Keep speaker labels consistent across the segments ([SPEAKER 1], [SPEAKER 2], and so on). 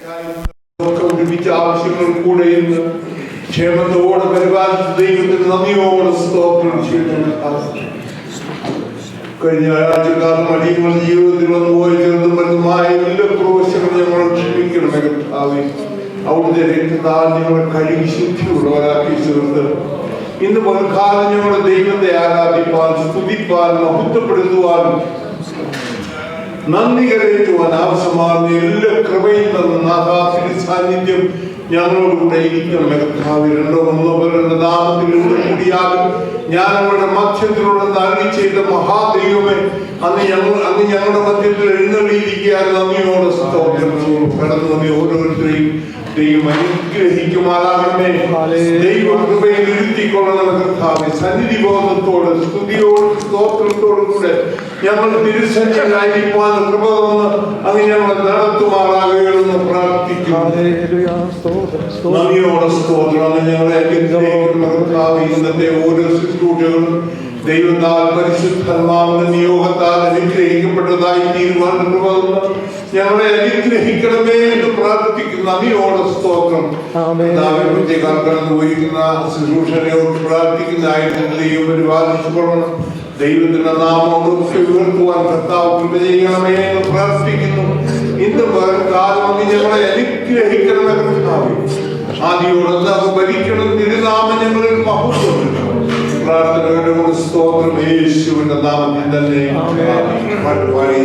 [SPEAKER 1] ഒരുമിച്ച് ആവശ്യങ്ങൾ കൂടെ ഇന്ന് ക്ഷേമത്തോടെ പരിപാലിച്ച ദൈവത്തിന് നന്ദിയോടെ സ്തോത്രം ചെയ്യുന്നു. കഴിഞ്ഞ ആഴ്ചക്കാലം അടിയങ്ങളുടെ ജീവിതത്തിൽ വന്നു പോയി ചെറുതും വലുതുമായ എല്ലാ പ്രവേശങ്ങളും ഞങ്ങൾ ക്ഷമിക്കണമേ കർത്താവേ. അവിടുത്തെ രക്തത്താൽ ഞങ്ങളെ കഴുകി ശുദ്ധിയുള്ളവരാക്കി ചേർത്ത് ഇന്ന് പൽക്കാലം ഞങ്ങളുടെ ദൈവത്തെ ആരാധിപ്പാൻ, സ്തുതിപ്പാൻ, മഹത്വപ്പെടുത്തുവാൻ, നന്ദി കരയറ്റുവാൻ ആവശ്യമാർന്ന എല്ലാ കൃപയും തന്ന നാഥാത്തിന്റെ സാന്നിധ്യം ഞങ്ങളോട് കൂടെ ഇരിക്കണം കർത്താവേ. രണ്ടോ മൂന്നോ പേരുടെ നാമത്തിൽ കൂടിയാകും ഞാൻ ഞങ്ങളുടെ മധ്യത്തിലുള്ള അരുളി ചെയ്ത മഹാദൈവമേ, അന്ന് ഞങ്ങളുടെ മധ്യത്തിൽ എഴുന്നള്ളിയിരിക്കാൻ നന്ദിയോടെ സ്തോത്രം. കടന്നു വന്ന ഓരോരുത്തരെയും ദൈവം അനുഗ്രഹിക്കുമാറാകണമേ. ദൈവ കൃപയിൽ ഇരുത്തിക്കൊള്ളണം കർത്താവേ. സന്നിധി ബോധത്തോട് സ്തുതിയോട് സ്തോത്രത്തോടും കൂടെ ഞങ്ങൾ തിരുസന്നിധിയിലായിരിക്കാൻ കൃപ തന്ന് അങ്ങ് ഞങ്ങളെ നടത്തുമാറാകുകയെന്ന് പ്രാർത്ഥിക്കുന്നു. നന്ദിയോടെ സ്തോത്രം. അങ്ങ് ഞങ്ങളെ അനുഗ്രഹിക്കുന്ന കർത്താവേ. ഇന്നത്തെ ഓരോ ശുശ്രൂഷകളും ദൈവത്താൽ പരിശുദ്ധാത്മാവിന്റെ നിയോഗത്താൽ അനുഗ്രഹിക്കപ്പെട്ടതായി തീരുവാൻ കൃപ തന്ന് ഞങ്ങളെ അനുഗ്രഹിക്കണമേ എന്ന് പ്രാർത്ഥിക്കുന്നു. നന്ദിയോടെ സ്തോത്രം. കടന്നു പോയിരിക്കുന്ന ശുശ്രൂഷനയോട് പ്രാർത്ഥിക്കുന്നതായിട്ട് ദൈവം പരിപാലിച്ചുകൊള്ളണം. ദൈവത്തിന്റെ നാമം ഉയർത്തുവാൻ കർത്താവ് കൃപ ചെയ്യണമേ എന്ന് പ്രാർത്ഥിക്കുന്നു. ഇന്ന് കാലം ഞങ്ങളെ അനുഗ്രഹിക്കണമേ കർത്താവേ. ആദിയോടെ ഭരിക്കണം. തിരുനാമം ഞങ്ങളിൽ മഹത്വം. പ്രാർത്ഥനയോട് സ്തോത്രം യേശുവിന്റെ നാമത്തിൽ തന്നെ.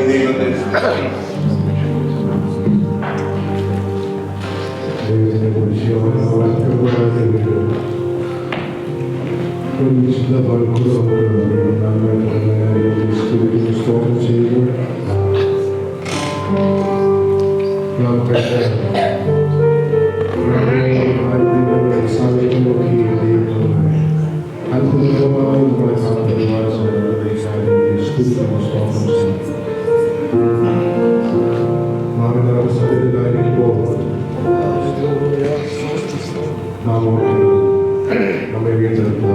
[SPEAKER 1] ദൈവത്തെ നമ്മെ വീണ്ടെടുക്കുക,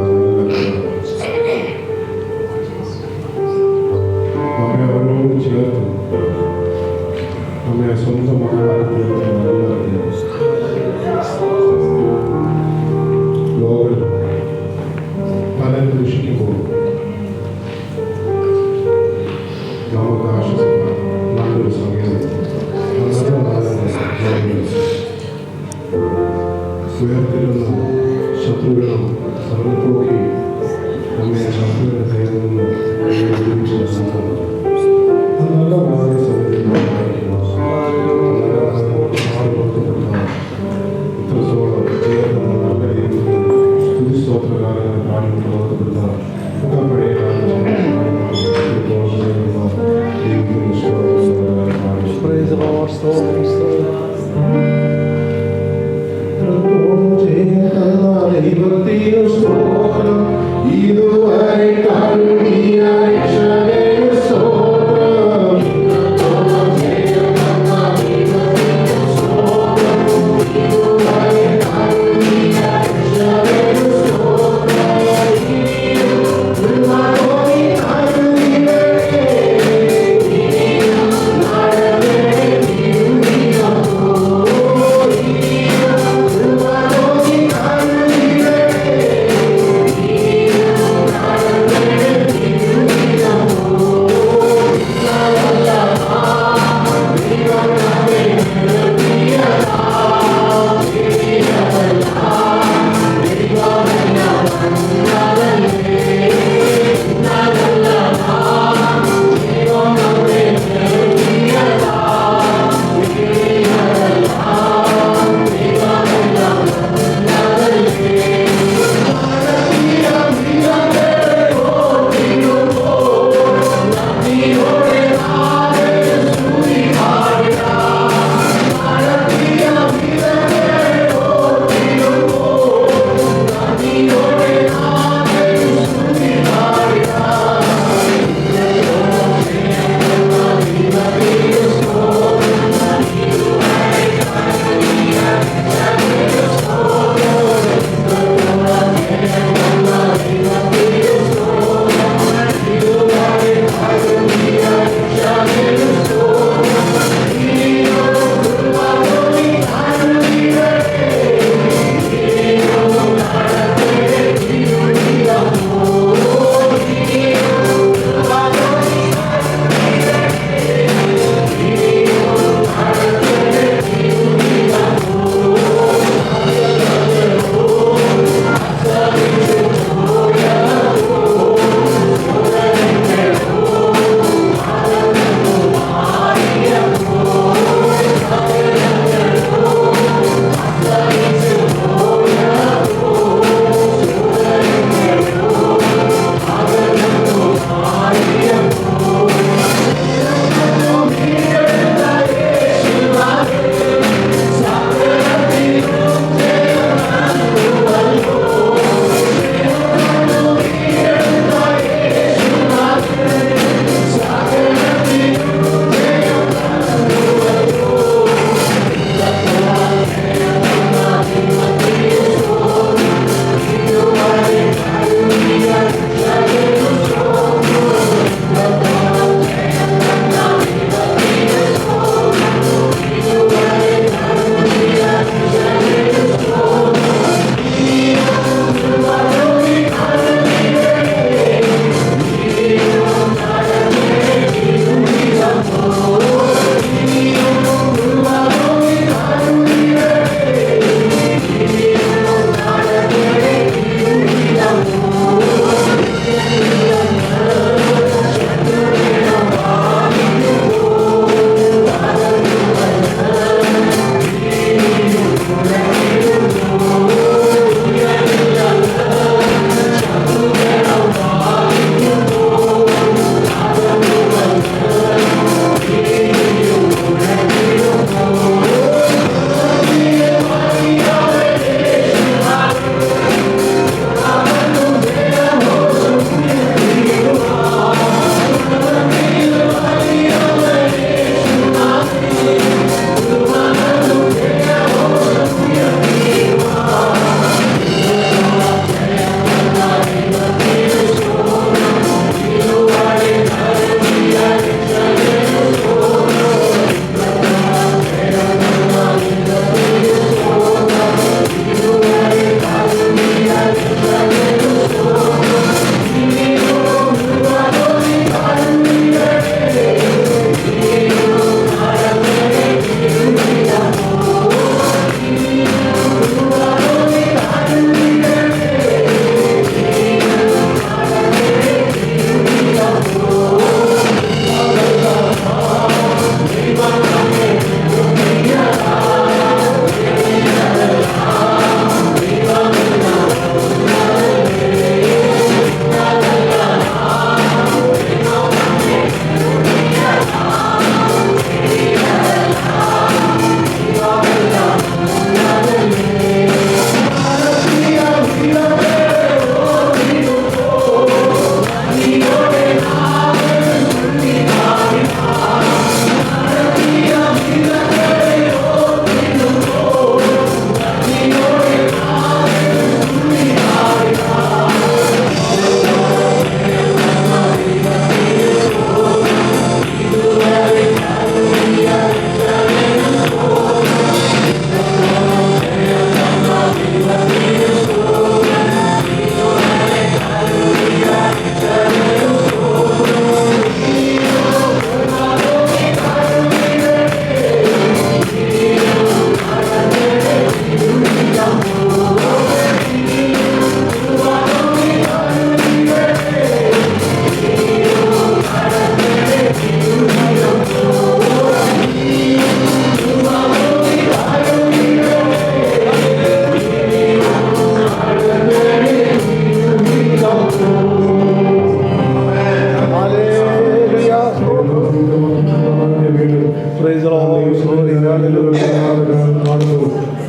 [SPEAKER 1] നമ്മെ അവരോട് ചേർത്ത് നമ്മെ സ്വന്തമാക്കി ലോകം പലരും ദുഷിക്കുമ്പോൾ നമുക്ക് ആശ്വസിക്കാം. നല്ലൊരു സമയം ഉയർത്തിരുന്ന ശത്രുക്കളും സർവ്വത്തോക്കി നമ്മെ ശത്രുവിന്റെ കയ്യിൽ നിന്ന് നല്ലമായ സമയത്തോളം ഇത്രത്തോളം സ്തുതിസ്തോത്രകാരനെ കാണുന്ന ബോധപ്പെടുന്ന പഴയ ദൈവത്തിനു സ്തോത്രം. ഇതുവരെ കരുണിയ രക്ഷകനു സ്തോത്രം.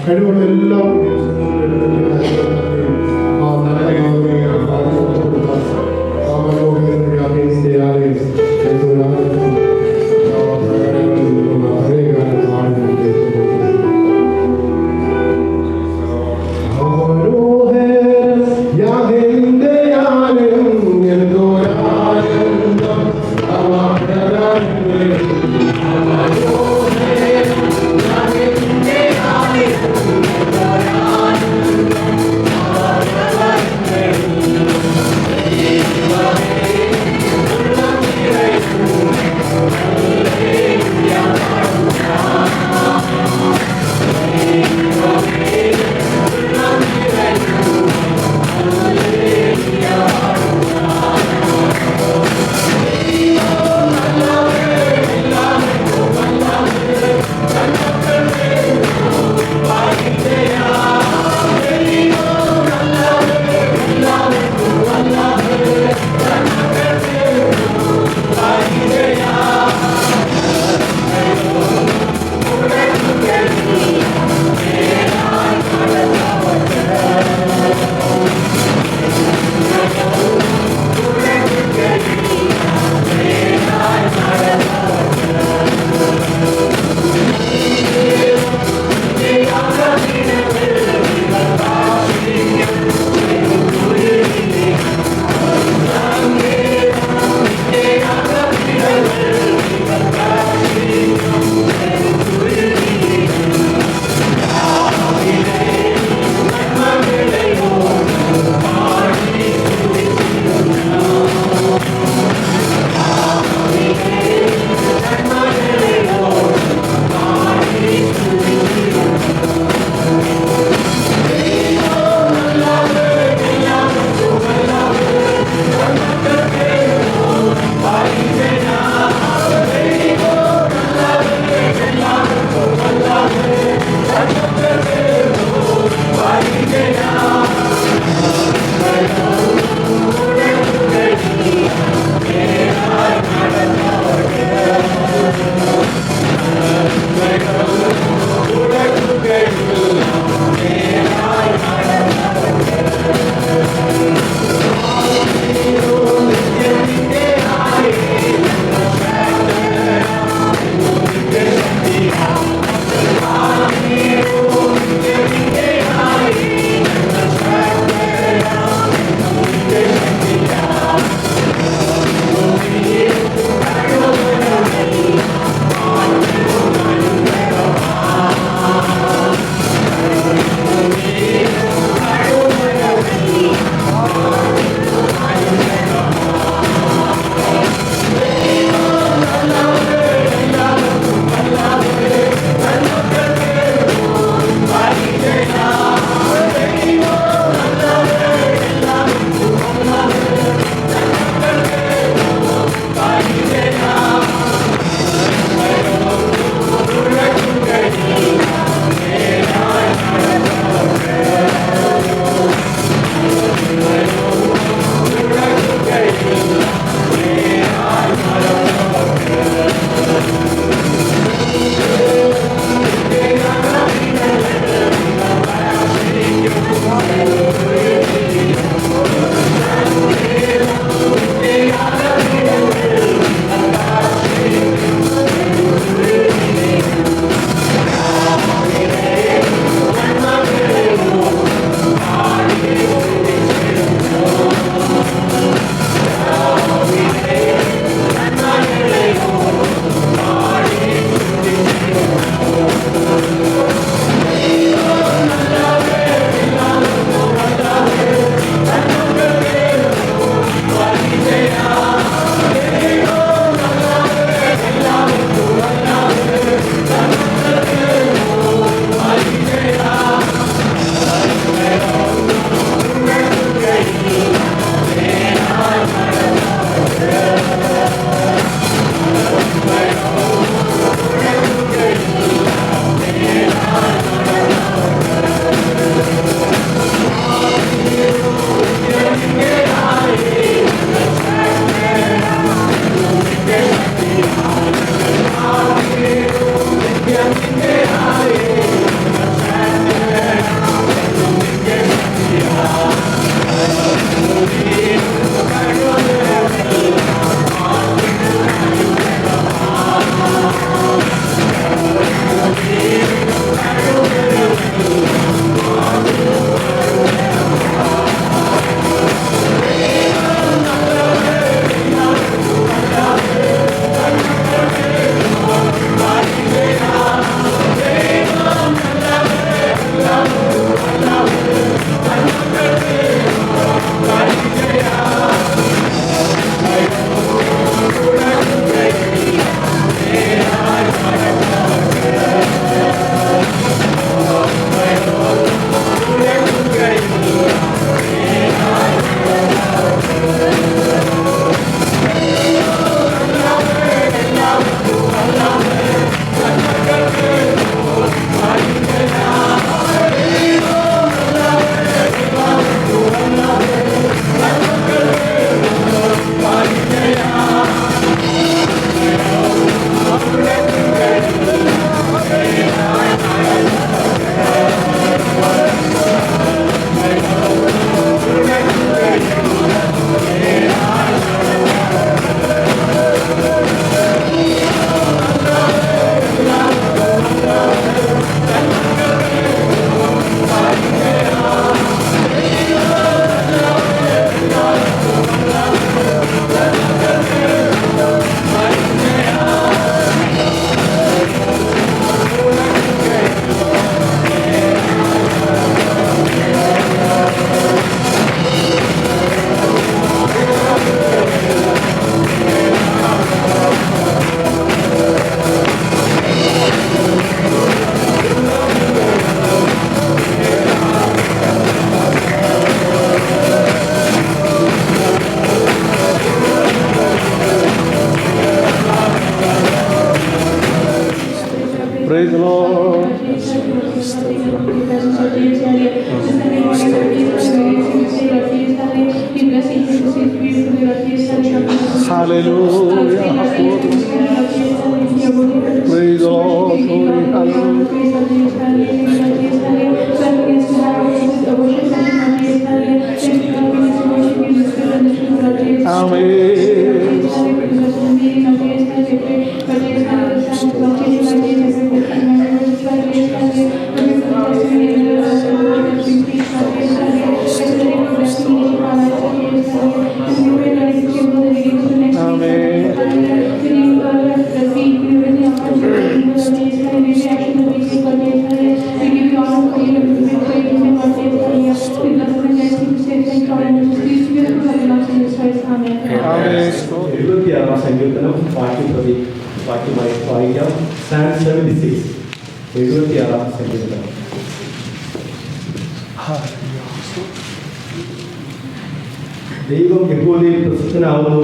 [SPEAKER 2] കഴിവുള്ള എല്ലാ Praise the Lord. Hallelujah. Praise the Lord.
[SPEAKER 3] സങ്കീർത്തനം വാക്യമായി വായിക്കാം. Psalm 76, 76 സങ്കീർത്തനം. ദൈവം യഹോവയിൽ പ്രസിദ്ധനാകുന്നു,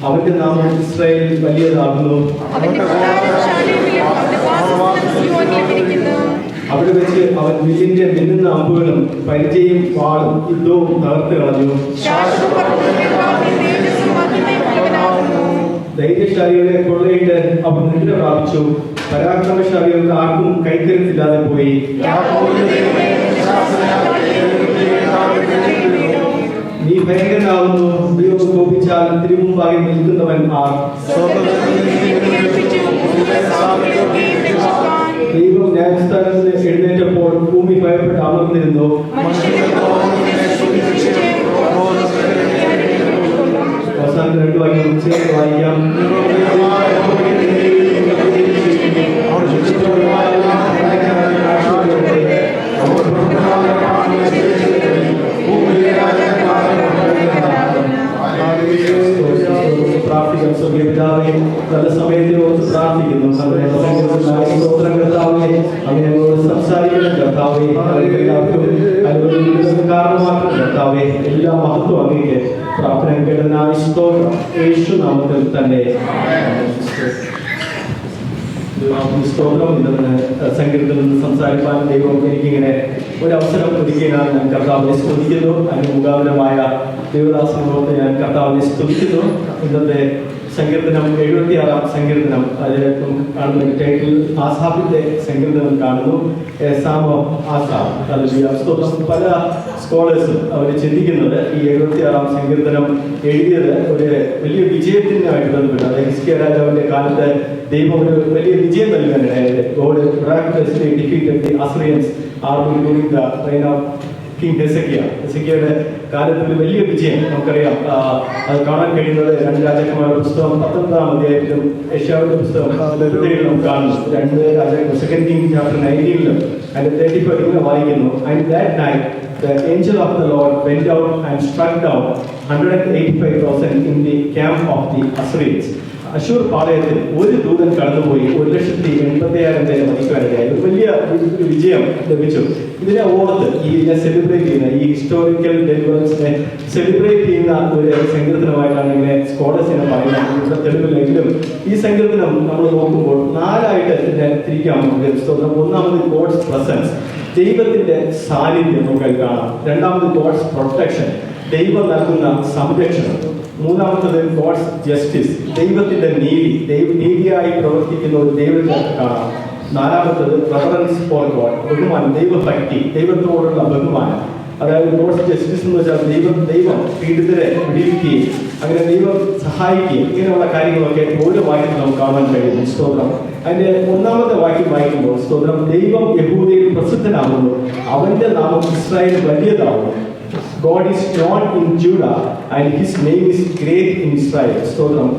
[SPEAKER 3] അവന്റെ നാമം ഇസ്രായേലിൽ വലിയതാകുന്നു. അവിടെ വെച്ച് അവൻ വില്ലിന്റെ മിന്നുന്ന അമ്പുകളും പരിചയും വാളും യുദ്ധവും തകർത്ത് കളഞ്ഞു. ധൈര്യശാലികളെ കൊള്ളയിട്ട് അവർ നിദ്ര പ്രാപിച്ചു. പരാക്രമശാലികൾക്ക് ആർക്കും കൈക്കരുത്തില്ലാതെ പോയി. നീ ഭയങ്കരനാവുന്നു, ദൈവം കോപിച്ചാൽ തിരുമുമ്പായി നിൽക്കുന്നവൻ ആർ? ദൈവം ന്യായസ്ഥാനത്ത് എഴുന്നേറ്റപ്പോൾ ഭൂമി ഭയപ്പെട്ട് അമർന്നിരുന്നു. അവസാനത്തെ 2 വാക്യം ചേർത്ത് വായിക്കാം. പ്രാർത്ഥിക്കാം. സ്വർഗ്ഗപിതാവേ, നല്ല സമയത്തെ ഓർത്ത് പ്രാർത്ഥിക്കുന്നു. സ്തോത്രം കർത്താവേ, അങ്ങനെയോട് സംസാരിക്കണം കർത്താവേ. എല്ലാവർക്കും കാരണമാക്കണം കർത്താവേ. എല്ലാ മഹത്വം അങ്ങേക്ക്. പ്രാർത്ഥന കേടുന്ന സ്തോത്രം യേശു നാമത്തിൽ തന്നെ. സ്തോത്രം. ഇന്ന് സങ്കീർത്തനത്തിൽ നിന്ന് സംസാരിക്കാൻ ദൈവം എനിക്കിങ്ങനെ ഒരവസരം ഒരുക്കിയാണ് ഞാൻ കർത്താവിനെ സ്തുതിക്കുന്നു. അതിന് മുഖാന്തരമായ ദേവദാസനോട് ഞാൻ കർത്താവിനെ സ്തുതിക്കുന്നു. ഇന്നത്തെ സങ്കീർത്തനം 76 സങ്കീർത്തനം. അതിൽ കാണുന്ന ടൈറ്റിൽ ആസാഫിന്റെ സങ്കീർത്തനം കാണുന്നു. ആസാഫ്. പല സ്കോളേഴ്സും അവർ ചിന്തിക്കുന്നത് ഈ 76 സങ്കീർത്തനം എഴുതിയത് ഒരു വലിയ വിജയത്തിനായിട്ട് ബന്ധപ്പെട്ട്, അതായത് ഹിസ്കിയ രാജാവിന്റെ കാലത്ത് ദൈവം ഒരു വലിയ വിജയം നൽകാനിടയായത്. God miraculously defeated the Assyrians army during the reign of King Hezekiah. ഹെസക്കിയയുടെ കാലത്ത് ഒരു വലിയ വിജയം നമുക്കറിയാം. അത് കാണാൻ കഴിയുന്നത് 2 രാജാക്കന്മാരുടെ പുസ്തകം 19-ാം അധ്യായത്തിലും യെശയ്യാവിന്റെ പുസ്തകം നമുക്ക് കാണുന്നു. 2 രാജാക്കന്മാർ 2 Kings chapter 19-ലും അതിന്റെ 35 വായിക്കുന്നു. And that night the angel of the Lord went out and struck down 185,000 in the camp of the Assyrians. അശൂർ പാളയത്തിൽ ഒരു ദൂതൻ കടന്നുപോയി 1,80,000 പേരെ വധിക്കാനിടയായി. ഒരു വലിയ വിജയം ലഭിച്ചു. ഇതിനെ ഓർത്ത് ഇതിനെ സെലിബ്രേറ്റ് ചെയ്യുന്ന, ഈ ഹിസ്റ്റോറിക്കൽ ഡെലിവറൻസിനെ സെലിബ്രേറ്റ് ചെയ്യുന്ന ഒരു സങ്കീർത്തനമായിട്ടാണ് ഇങ്ങനെ സ്കോളേഴ്സിനെ പറയുന്നത്. ഇവിടെ തെളിവില്ലെങ്കിലും ഈ സങ്കീർത്തനം നമ്മൾ നോക്കുമ്പോൾ 4ആയിട്ട് ഇതിനെ തിരിക്കാം. ഒന്നാമത് ഗോഡ്സ് പ്രസൻസ്, ദൈവത്തിന്റെ സാന്നിധ്യം നമുക്ക് കാണാം. രണ്ടാമത് ഗോഡ്സ് പ്രൊട്ടക്ഷൻ, ദൈവം നൽകുന്ന സംരക്ഷണം. മൂന്നാമത്തത് ഗോഡ്സ് ജസ്റ്റിസ്, ദൈവത്തിന്റെ നീതിയായി പ്രവർത്തിക്കുന്ന ഒരു ദൈവത്തെ കാണാം. നാലാമത്തത് റെഫറൻസ് ഫോർ ഗോഡ്, ബഹുമാനം, ദൈവഭക്തി, ദൈവത്തോടുള്ള ബഹുമാനം. അതായത് ഗോഡ്സ് ജസ്റ്റിസ് എന്ന് വെച്ചാൽ ദൈവം പീഡിതരെ വിടിവിക്കുകയും അങ്ങനെ ദൈവം സഹായിക്കുകയും ഇങ്ങനെയുള്ള കാര്യങ്ങളൊക്കെ ഓരോ വാക്യത്തിൽ നമുക്ക് കാണാൻ കഴിയുന്നു. സ്തോത്രം. അതിന്റെ 1-ാമത്തെ വാക്യം വായിക്കുമ്പോൾ സ്തോത്രം, ദൈവം യഹൂദയിൽ പ്രസിദ്ധനാകുന്നു, അവന്റെ നാമം Israel വലിയതാകുന്നു. God is known in Judah and his name is great in Israel. സ്തോത്രം.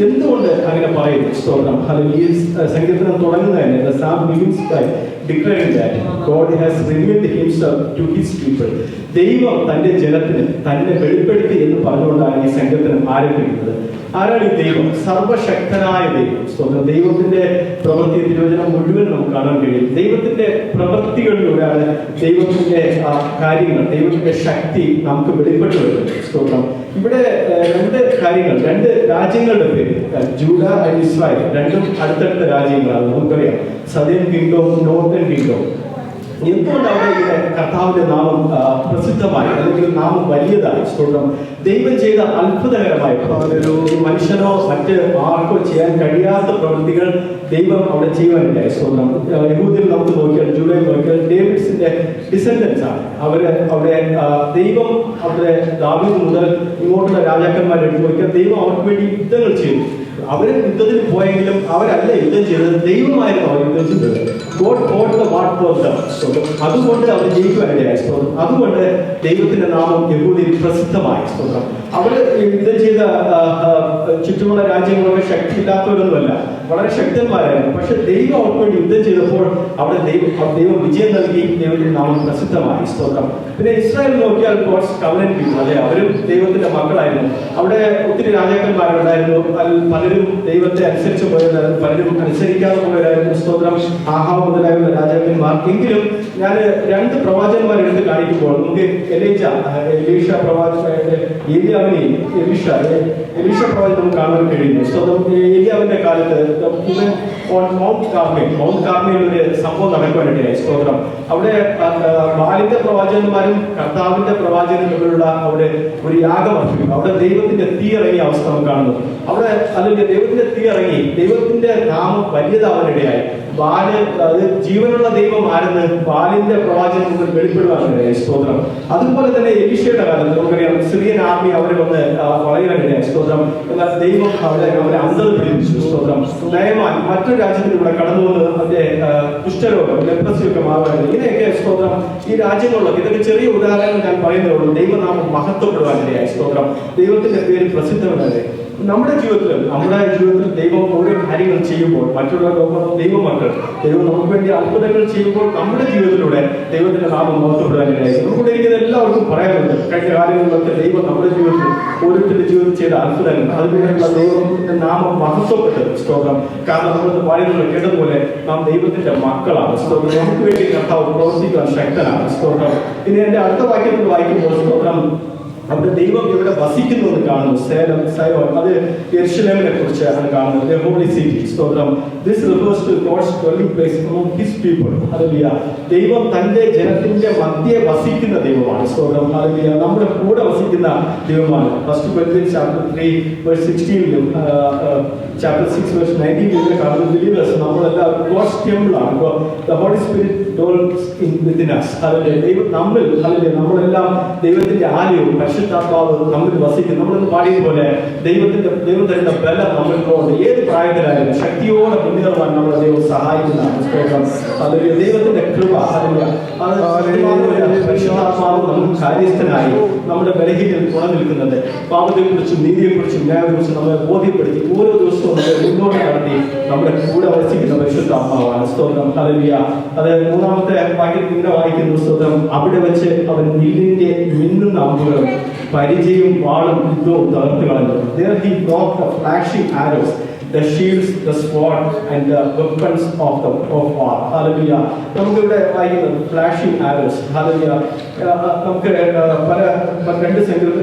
[SPEAKER 3] എന്തുകൊണ്ട് അങ്ങനെ പറയുന്നു? സ്തോത്രം. ഹല്ലേലൂയ. സങ്കീർത്തനം തുടങ്ങുന്നതന്നെ the psalm begins by declaring that God has revealed himself to his people. ദൈവം തന്റെ ജനത്തിന് തന്നെ വെളിപ്പെടുത്തി എന്ന് പറഞ്ഞുകൊണ്ടാണ് ഈ സങ്കീർത്തനം ആരംഭിക്കുന്നത്. ആരാണ് ഈ ദൈവം? സർവശക്തനായ ദൈവം. സ്തോത്രം. ദൈവത്തിന്റെ പ്രവൃത്തി തിരുവചനം മുഴുവൻ നമുക്ക് കാണാൻ കഴിയും. ദൈവത്തിന്റെ പ്രവൃത്തികളിലൂടെയാണ് ദൈവത്തിന്റെ കാര്യങ്ങൾ, ദൈവത്തിന്റെ ശക്തി നമുക്ക് വെളിപ്പെട്ടു വരുന്നത്. സ്തോത്രം. ഇവിടെ രണ്ട് രാജ്യങ്ങളുടെ പേര്, ജൂഡ ആൻഡ് ഇസ്രായേൽ, രണ്ടും അടുത്തടുത്ത രാജ്യങ്ങളാണ്. നമുക്കറിയാം സദേൺ കിങ്ഡം, നോർത്തേൺ കിങ്ഡം. എന്തുകൊണ്ട് അവിടെ ഇങ്ങനെ കർത്താവിന്റെ നാമം പ്രസിദ്ധമായി, അല്ലെങ്കിൽ നാമം വലിയതായി? സ്തോത്രം. ദൈവം ചെയ്ത അത്ഭുതകരമായ മനുഷ്യനോ മറ്റ് ആർക്കോ ചെയ്യാൻ കഴിയാത്ത പ്രവൃത്തികൾ ദൈവം അവിടെ ചെയ്യുവാനില്ലായി. സ്തോത്രം. യഹൂദിൽ നമുക്ക് നോക്കിയാൽ, ജൂഡയിൽ നോക്കിയാൽ ഡേവിഡ്സിന്റെ ഡിസെൻഡൻസ് ആണ് അവര്. അവിടെ ദൈവം അവിടെ ദാവീദ് മുതൽ ഇങ്ങോട്ടുള്ള രാജാക്കന്മാരെ എടുത്തു നോക്കിയാൽ ദൈവം അവർക്ക് വേണ്ടി യുദ്ധങ്ങൾ ചെയ്തു. അവര് യുദ്ധത്തിന് പോയെങ്കിലും അവരല്ല യുദ്ധം ചെയ്തത്, ദൈവമായിരുന്നു അവർ യുദ്ധം ചെയ്തത്. God Ford the war for them. അതുകൊണ്ട് അവർ ജയിക്കുവാനിടയായി. സ്തോത്രം. അതുകൊണ്ട് ദൈവത്തിന്റെ നാമം യഹൂദിൽ പ്രസിദ്ധമായി. സ്തോത്രം. അവര് യുദ്ധം ചെയ്ത ചുറ്റുമുള്ള രാജ്യങ്ങളൊക്കെ ശക്തിയില്ലാത്തവരൊന്നുമല്ല, വളരെ ശക്തന്മാരായിരുന്നു. പക്ഷെ ദൈവം അവർക്ക് വേണ്ടി യുദ്ധം ചെയ്തപ്പോൾ അവിടെ ദൈവം വിജയം നൽകി. ദൈവത്തിന്റെ നാമം പ്രസിദ്ധമായി. സ്തോത്രം. പിന്നെ ഇസ്രായേൽ നോക്കിയാൽ ഗോഡ്സ് കവനന്റ് പീപ്പിൾ, അല്ലെ, അവരും ദൈവത്തിന്റെ മക്കളായിരുന്നു. അവിടെ ഒത്തിരി രാജാക്കന്മാരുണ്ടായിരുന്നു. പലരും ദൈവത്തെ അനുസരിച്ച് പോയവരായിരുന്നു, പലരും അനുസരിക്കാതെ പോയവരായിരുന്നു. സ്തോത്രം. ആഹാബ് മുതലായുള്ള രാജാക്കന്മാർ. എങ്കിലും ഞാൻ 2 പ്രവാചകന്മാരെ എടുത്ത് കാണിക്കുമ്പോൾ നമുക്ക് എലീഷ പ്രവാചകന്റെ ഏലിയാവിനെയും എലീഷ പ്രവാചകൻ നമുക്ക് കാണാൻ കഴിയുന്നു. സ്വന്തം ഏലിയാവിന്റെ കാലത്ത് മൗണ്ട് കാർമേൽ ഒരു സംഭവം നടക്കുവാനിടയായി. സ്തോത്രം. അവിടെ ബാലിന്റെ പ്രവാചകന്മാരും കർത്താവിന്റെ പ്രവാചകനും തമ്മിലുള്ള അവിടെ ഒരു യാഗം അർപ്പിക്കും. അവിടെ ദൈവത്തിന്റെ തീ ഇറങ്ങിയ അവസ്ഥ നമുക്ക് കാണുന്നു. അവിടെ അല്ലെങ്കിൽ ദൈവത്തിന്റെ തീ ഇറങ്ങി ദൈവത്തിന്റെ നാമം വലിയതാവാനിടയായി. ബാല്, അത് ജീവനുള്ള ദൈവം ആരെന്ന് ബാലിന്റെ പ്രവാചകൻ മുതൽ വെളിപ്പെടുവാനിടയായി. സ്തോത്രം. അതുപോലെ തന്നെ എലീഷയുടെ കാലത്ത് നമുക്കറിയാം സിറിയൻ ആർമി അവരെ വന്ന് വളയാനിടയായി. സ്തോത്രം. എന്നാൽ ദൈവം അവരെ അന്ധത പിടിപ്പിച്ചു. സ്തോത്രം. നയമാൻ മറ്റൊരു രാജ്യത്തിലൂടെ കടന്നു വന്ന് അതിന്റെ കുഷ്ഠരോഗം, ലെപ്രസിയൊക്കെ മാറുവാനിടയായി. ഇങ്ങനെയൊക്കെ സ്തോത്രം ഈ രാജ്യങ്ങളിലൊക്കെ, ഇതൊക്കെ ചെറിയ ഉദാഹരണങ്ങൾ ഞാൻ പറയുന്നതേ. ദൈവനാമം മഹത്വപ്പെടുവാനിടയായി. സ്തോത്രം. ദൈവത്തിന്റെ പേര് പ്രസിദ്ധമാണല്ലേ. നമ്മുടെ ജീവിതത്തിൽ ദൈവം ഓരോ കാര്യങ്ങൾ ചെയ്യുമ്പോൾ, മറ്റുള്ളവർ ദൈവമക്കൾ ദൈവം നമുക്ക് വേണ്ടി അത്ഭുതങ്ങൾ ചെയ്യുമ്പോൾ നമ്മുടെ ജീവിതത്തിലൂടെ ദൈവത്തിന്റെ നാമം മഹത്വപ്പെടാനിടയായി. നമുക്കിവിടെ ഇരിക്കുന്ന എല്ലാവർക്കും പറയാനുണ്ട്, കഴിഞ്ഞ കാലങ്ങളിലൊക്കെ ദൈവം നമ്മുടെ ജീവിതത്തിൽ ഓരോരുത്തരുടെ ജീവിതത്തിൽ ചെയ്ത അത്ഭുതങ്ങൾ, അതിനുള്ള ദൈവത്തിന്റെ നാമം മഹത്വപ്പെട്ടത്. സ്തോത്രം. കാരണം നമ്മൾ പറയുന്നത് കേട്ടതുപോലെ നാം ദൈവത്തിന്റെ മക്കളാണ്. സ്തോത്രം. നമുക്ക് വേണ്ടി കർത്താവ് പ്രവർത്തിക്കാൻ ശക്തനാണ്. സ്തോത്രം. ഇനി എന്റെ അടുത്ത വാക്യത്തിൽ വായിക്കുമ്പോൾ സ്തോത്രം അവിടെ ദൈവം ഇവിടെ വസിക്കുന്നു എന്ന് കാണുന്നു. സയോൻ, അത് യെരുശലേമിനെ കുറിച്ചാണ് കാണുന്നത്. The holy city. സ്തോത്രം. This refers to God's dwelling place among His people. Hallelujah. ദൈവം തന്റെ ജനത്തിന്റെ മധ്യേ വസിക്കുന്ന ദൈവമാണ്. സ്തോത്രം. ഹല്ലേലൂയ. നമ്മുടെ കൂടെ വസിക്കുന്ന ദൈവമാണ്. First Corinthians chapter 3 verse 16 chapter 6 verse 19 കാണുന്ന ബിലീവേഴ്സ് നമ്മളെല്ലാം ഗോഡ്സ് ടെമ്പിൾ ആണ്. The Holy Spirit dwells within us. Hallelujah. ദൈവം നമ്മിൽ, ഹല്ലേലൂയ, നമ്മളെല്ലാം ദൈവത്തിന്റെ ആലയവും പരിശുദ്ധാത്മാവ് നമ്മിൽ വസിക്കും. നമ്മളിന്ന് പാടിയതുപോലെ ദൈവം തരുന്ന ബലം നമ്മളിലുണ്ട്. ഏത് പ്രായത്തിലായാലും ശക്തിയോടെ മുന്നേറുവാൻ നമ്മളെ ദൈവം സഹായിക്കുന്നതാണ്. സ്തോത്രം. ഹല്ലേലൂയ. ദൈവത്തിന്റെ കൃപ, ഹല്ലേലൂയ, പരിശുദ്ധാത്മാവ് നമുക്ക് കാര്യസ്ഥനായി നമ്മുടെ ബലഹീനതയിൽ തുണ നിൽക്കുന്നത്, പാപത്തെക്കുറിച്ചും നീതിയെക്കുറിച്ചും ന്യായത്തെക്കുറിച്ചും നമ്മളെ ബോധ്യപ്പെടുത്തി ഓരോ ദിവസവും നമ്മളെ മുന്നോട്ട് നടത്തി നമ്മുടെ കൂടെ വസിക്കുന്ന പരിശുദ്ധാത്മാവാണ്. സ്തോത്രം. ഹല്ലേലൂയ. അത് 3-ാമത്തെ വാക്യത്തിൽ ഇങ്ങനെ വായിക്കുന്നു. സ്തോത്രം. അവിടെ വെച്ച് അവൻ വില്ലിന്റെ മിന്നുന്ന അമ്പുകളും പരിചയും വാളും യുദ്ധവും തകർത്ത് കളഞ്ഞു. There he brought the flashing arrows, the shields, the sword and the weapons of war. Hallelujah. നമുക്കിവിടെ വായിക്കുന്നത് ഫ്ലാഷിംഗ് ആരോസ്. Hallelujah. നമുക്ക്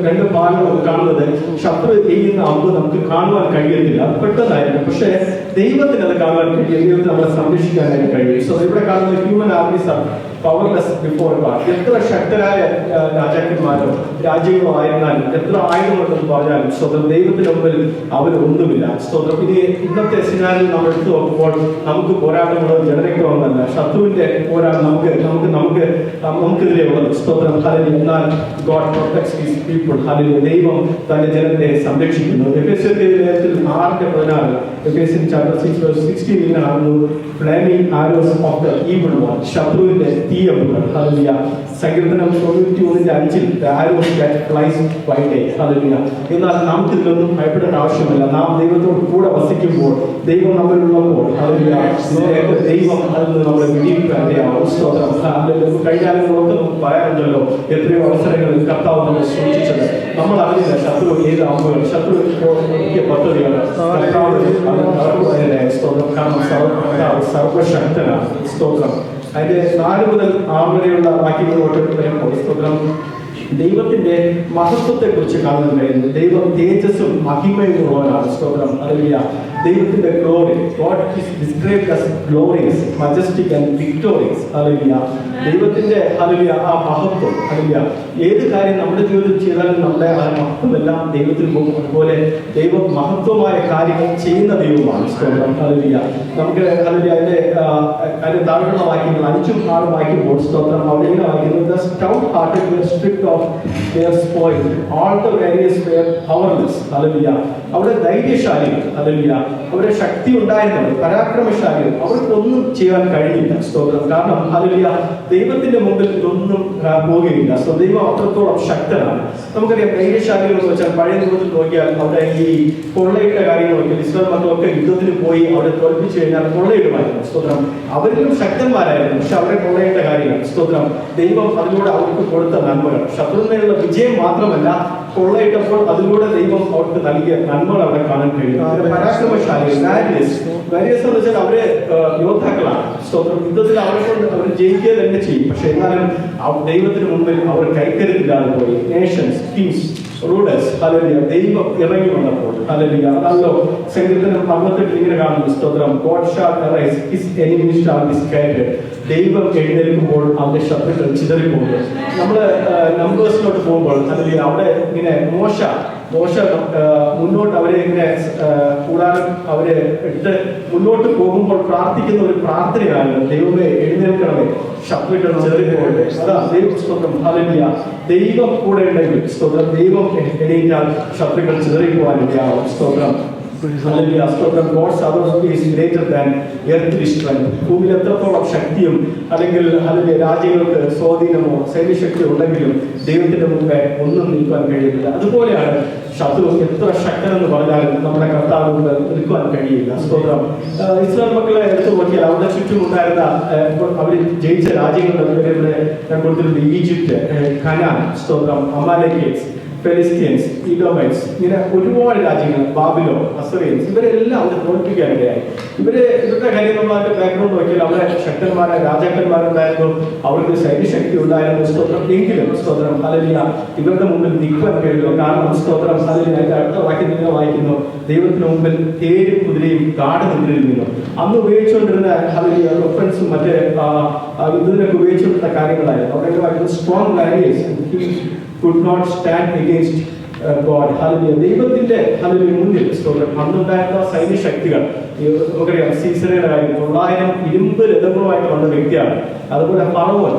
[SPEAKER 3] രണ്ട് ഭാഗങ്ങൾ കാണുന്നത് ശത്രു ചെയ്യുന്ന അമ്പ് നമുക്ക് കാണുവാൻ കഴിയത്തില്ല, അത് പെട്ടെന്നായിരിക്കും. പക്ഷേ ദൈവത്തിന് അത് കാണുവാൻ കഴിയും. ദൈവത്തിന് നമ്മളെ സംരക്ഷിക്കാനായിട്ട് കഴിയും. സോ ഇവിടെ കാണുന്നത് human armies are powerless before God. എത്ര ശക്തരായ രാജാക്കന്മാരോ രാജ്യങ്ങളോ ആയിരുന്നാലും, എത്ര ആയുധമുണ്ടെന്ന് പറഞ്ഞാലും സ്വന്തം ദൈവത്തിന് മുമ്പിൽ അവരൊന്നുമില്ല. സ്തോത്രം. ഇനി ഇന്നത്തെ സിനാരിൽ നമ്മൾ എടുത്തു നോക്കുമ്പോൾ നമുക്ക് പോരാട്ടങ്ങളോ ജനരക്തമൊന്നല്ല, ശത്രുവിന്റെ പോരാട്ടം നമുക്കെതിരെ ഉള്ളത്. സ്തോത്രം. ഹല്ലേലൂയ. എന്നാൽ God protects his people. Hallelujah. ദൈവം തന്റെ ജനത്തെ സംരക്ഷിക്കുന്നു. എഫെസ്യർ 6:14 എഫെസ്യർ ചാപ്റ്റർ 6:16 ഇങ്ങനെ കാണുന്നു. Flaming arrows of the evil one. ശത്രുവിന്റെ തീയമ്പുകൾ. ഹല്ലേലൂയ. സങ്കീർത്തനം 91:5 the arrows that flies by day. Hallelujah. എന്നാൽ നമുക്ക് ഇതിലൊന്നും ഭയപ്പെടേണ്ട ആവശ്യമില്ല. നാം ദൈവത്തോട് കൂടെ വസിക്കുമ്പോൾ, ദൈവം നമ്മളിലുള്ളപ്പോൾ, ഹല്ലേലൂയ, ദൈവം അതിൽ നിന്ന് നമ്മളെ വിടിയിപ്പിക്കാനാവും. സ്തോത്രം. ഹല്ലേലൂയ. കഴിഞ്ഞാലുകളൊക്കെ നമുക്ക് പറയാനുണ്ടല്ലോ എത്രയോ അവസരങ്ങളിൽ കർത്താവ് നമ്മളെ സൂക്ഷിച്ചത്. നമ്മൾ അറിയില്ല ശത്രു ഏത് അമ്പുകൾ, ശത്രു പദ്ധതികൾ കർത്താവ് അത് നടക്കുവാനായ. സ്തോത്രം. കാരണം കർത്താവ് സർവശക്തനാണ്. സ്തോത്രം. അതിന്റെ 4 മുതൽ 6 വരെയുള്ള വാക്യങ്ങളോട്ട് വരുമ്പോൾ സ്തോത്രം ദൈവത്തിന്റെ മഹത്വത്തെ കുറിച്ച് കാണാൻ കഴിയുന്നു. ദൈവം തേജസ്സും മഹിമയും ഉള്ളവരാണ്. സ്തോത്രം. ഹല്ലേലൂയ. ദൈവത്തിന്റെ glory, God is described as glorious, majestic and victorious. Hallelujah. ദൈവത്തിന്റെ ഹല്ലേലൂയ ആ മഹത്വം. ഹല്ലേലൂയ. ഏത് കാര്യം നമ്മുടെ ജീവിതത്തിൽ ചെയ്താലും നമ്മുടെ ആ മഹത്വമെല്ലാം ദൈവത്തിൽ പോകും. അതുപോലെ ദൈവം മഹത്വമായ കാര്യങ്ങൾ ചെയ്യുന്ന ദൈവമാണ്. സ്തോത്രം. ഹല്ലേലൂയ. നമുക്ക് ഹല്ലേലൂയ അതിന്റെ താഴെയുള്ള വാക്യങ്ങൾ 5ഉം 6ഉം വായിക്കുമ്പോൾ സ്തോത്രം അവിടെ ഇങ്ങനെ വായിക്കുന്നത്, the stout hearted were stripped of their spoil, all the various were powerless. Hallelujah. അവിടെ ധൈര്യശാലികൾ, ഹല്ലേലൂയ, അവരുടെ ശക്തി ഉണ്ടായിരുന്നവർ, പരാക്രമശാലികൾ, അവർക്കൊന്നും ചെയ്യാൻ കഴിഞ്ഞില്ല. സ്തോത്രം. കാരണം ഹല്ലേലൂയ ദൈവത്തിന്റെ മുമ്പിൽ ഇതൊന്നും പോവുകയില്ല. ദൈവം അത്രത്തോളം ശക്തനാണ്. നമുക്കറിയാം ധൈര്യശാലികൾ എന്ന് വെച്ചാൽ പഴയ നിയമത്തിൽ നോക്കിയാൽ അവിടെ ഈ കൊള്ളയിട്ട കാര്യങ്ങൾ നോക്കിയാൽ ഇസ്രായേൽ മക്കളൊക്കെ യുദ്ധത്തിന് പോയി അവിടെ തോൽപ്പിച്ചു കഴിഞ്ഞാൽ കൊള്ളയിടുമായിരുന്നു. സ്തോത്രം. അവരിലും ശക്തന്മാരായിരുന്നു, പക്ഷെ അവരെ കൊള്ളയിട്ട കാര്യങ്ങൾ. സ്തോത്രം. ദൈവം അതിലൂടെ അവർക്ക് കൊടുത്ത നന്മകൾ, ശത്രുവിനുള്ള വിജയം മാത്രമല്ല, കൊള്ളയിട്ടപ്പോൾ അതിലൂടെ ദൈവം അവർക്ക് നൽകിയ നന്മകൾ അവിടെ കാണാൻ കഴിയും. പരാക്രമശാലികൾ, വാരിയസ് എന്ന് വെച്ചാൽ അവര് യോദ്ധാക്കളാണ്. സ്തോത്രം. യുദ്ധത്തിൽ അവരെ കൊണ്ട് അവർ ജയിക്കുക തന്നെ ചെയ്യും. പക്ഷെ എന്നാലും ദൈവത്തിന് മുമ്പിൽ അവർ കൈക്കരുത്തില്ലാതെ പോയി. നേഷൻസ്, കിങ്സ്, റൂളേഴ്സ്, ഹല്ലേലൂയ, ദൈവം ഇറങ്ങി വന്നപ്പോൾ, ഹല്ലേലൂയ, അതല്ലോ സങ്കീർത്തനം 18 ഇങ്ങനെ കാണുന്നു. സ്തോത്രം. God shall arise, his enemies shall be scattered. ദൈവം എഴുന്നേൽക്കുമ്പോൾ അവന്റെ ശത്രുക്കൾ ചിതറിപ്പോകുന്നു. നമ്മള് നമ്പേഴ്സിലോട്ട് പോകുമ്പോൾ ഹല്ലേലൂയ അവിടെ ഇങ്ങനെ മോശ മുന്നോട്ട് അവരെ ഇങ്ങനെ കൂടാനും അവരെ ഇട്ട് മുന്നോട്ട് പോകുമ്പോൾ പ്രാർത്ഥിക്കുന്ന ഒരു പ്രാർത്ഥനയാണ്, ദൈവമേ എഴുന്നേൽക്കണമേ, ശത്രുക്കൾ ചിതറിപ്പോകട്ടെ. അതാ ദൈവം. സ്തോത്രം. ഹല്ലേലൂയ. ദൈവം കൂടെ ഉണ്ടെങ്കിൽ സ്തോത്രം, ദൈവം എണീറ്റാൽ ശത്രുക്കൾ ചിതറിപ്പോകാനിടയാവും. സ്തോത്രം. ഹല്ലേലൂയ. സ്തോത്രം. God's authority is greater than earthly strength. ഭൂമിയിൽ എത്രത്തോളം ശക്തിയും അല്ലെങ്കിൽ ഹല്ലേലൂയ രാജ്യങ്ങൾക്ക് സ്വാധീനമോ സൈന്യശക്തിയോ ഉണ്ടെങ്കിലും ദൈവത്തിന്റെ മുമ്പേ ഒന്നും നിൽക്കാൻ കഴിയുന്നില്ല. അതുപോലെയാണ് ശത്രു എത്ര ശക്തനെന്ന് പറഞ്ഞാലും നമ്മുടെ കർത്താവ് നിൽക്കുവാൻ കഴിയില്ല. സ്തോത്രം. ഇസ്രായേൽ മക്കളെ എടുത്തു നോക്കിയാൽ അവിടെ ചുറ്റുമുണ്ടായിരുന്ന അവർ ജയിച്ച രാജ്യങ്ങളുടെ ഞാൻ കൊടുത്തിട്ടുണ്ട്. ഈജിപ്റ്റ്, കനാൻ, സ്തോത്രം, അമാലേക്കൈറ്റ്സ്, ഫെലിസ്തീൻസ്, ഈഡോമൈറ്റ്സ്, ഇങ്ങനെ ഒരുപാട് രാജ്യങ്ങൾ, ബാബിലോൺ, അസറിയൻസ്, ഇവരെല്ലാം അവർ തോൽപ്പിക്കാനിടയായി. ഇവരുടെ കാര്യം നമ്മളതിന്റെ ബാക്ക്ഗ്രൗണ്ട് നോക്കിയാൽ അവിടെ ശക്തന്മാരായ രാജാക്കന്മാരുണ്ടായിരുന്നു, അവർക്ക് സൈന്യശക്തി ഉണ്ടായിരുന്നു. സ്തോത്രം. എങ്കിലും സ്തോത്രം ഹല്ലേലൂയ ഇവരുടെ മുമ്പിൽ നിൽക്കാൻ കഴിയില്ല. കാരണം സ്തോത്രം ഹല്ലേലൂയ അതിന്റെ അടുത്ത വാക്യം നിങ്ങൾ വായിക്കുന്നു, ദൈവത്തിന് മുമ്പിൽ തേരും കുതിരയും കാട് നിന്നിരുന്നു. അന്ന് ഉപയോഗിച്ചുകൊണ്ടിരുന്ന ഹല്ലേലൂയ വെപ്പൺസും മറ്റേ യുദ്ധത്തിനൊക്കെ ഉപയോഗിച്ചുകൊണ്ടിരുന്ന കാര്യങ്ങളായിരുന്നു. അവിടെ വായിക്കുന്നത് strong warriors could not stand against God. Hallelujah. ദൈവത്തിന്റെ ഹല്ലേലൂയ മുന്നിൽ സ്തോത്രം അന്നുണ്ടായിരുന്ന സൈന്യശക്തികൾ നമുക്കറിയാം. സീസറയുടെ കാര്യം 900 ഇരുമ്പ് രഥങ്ങളുമായിട്ട് വന്ന വ്യക്തിയാണ്. അതുപോലെ ഫറവോൻ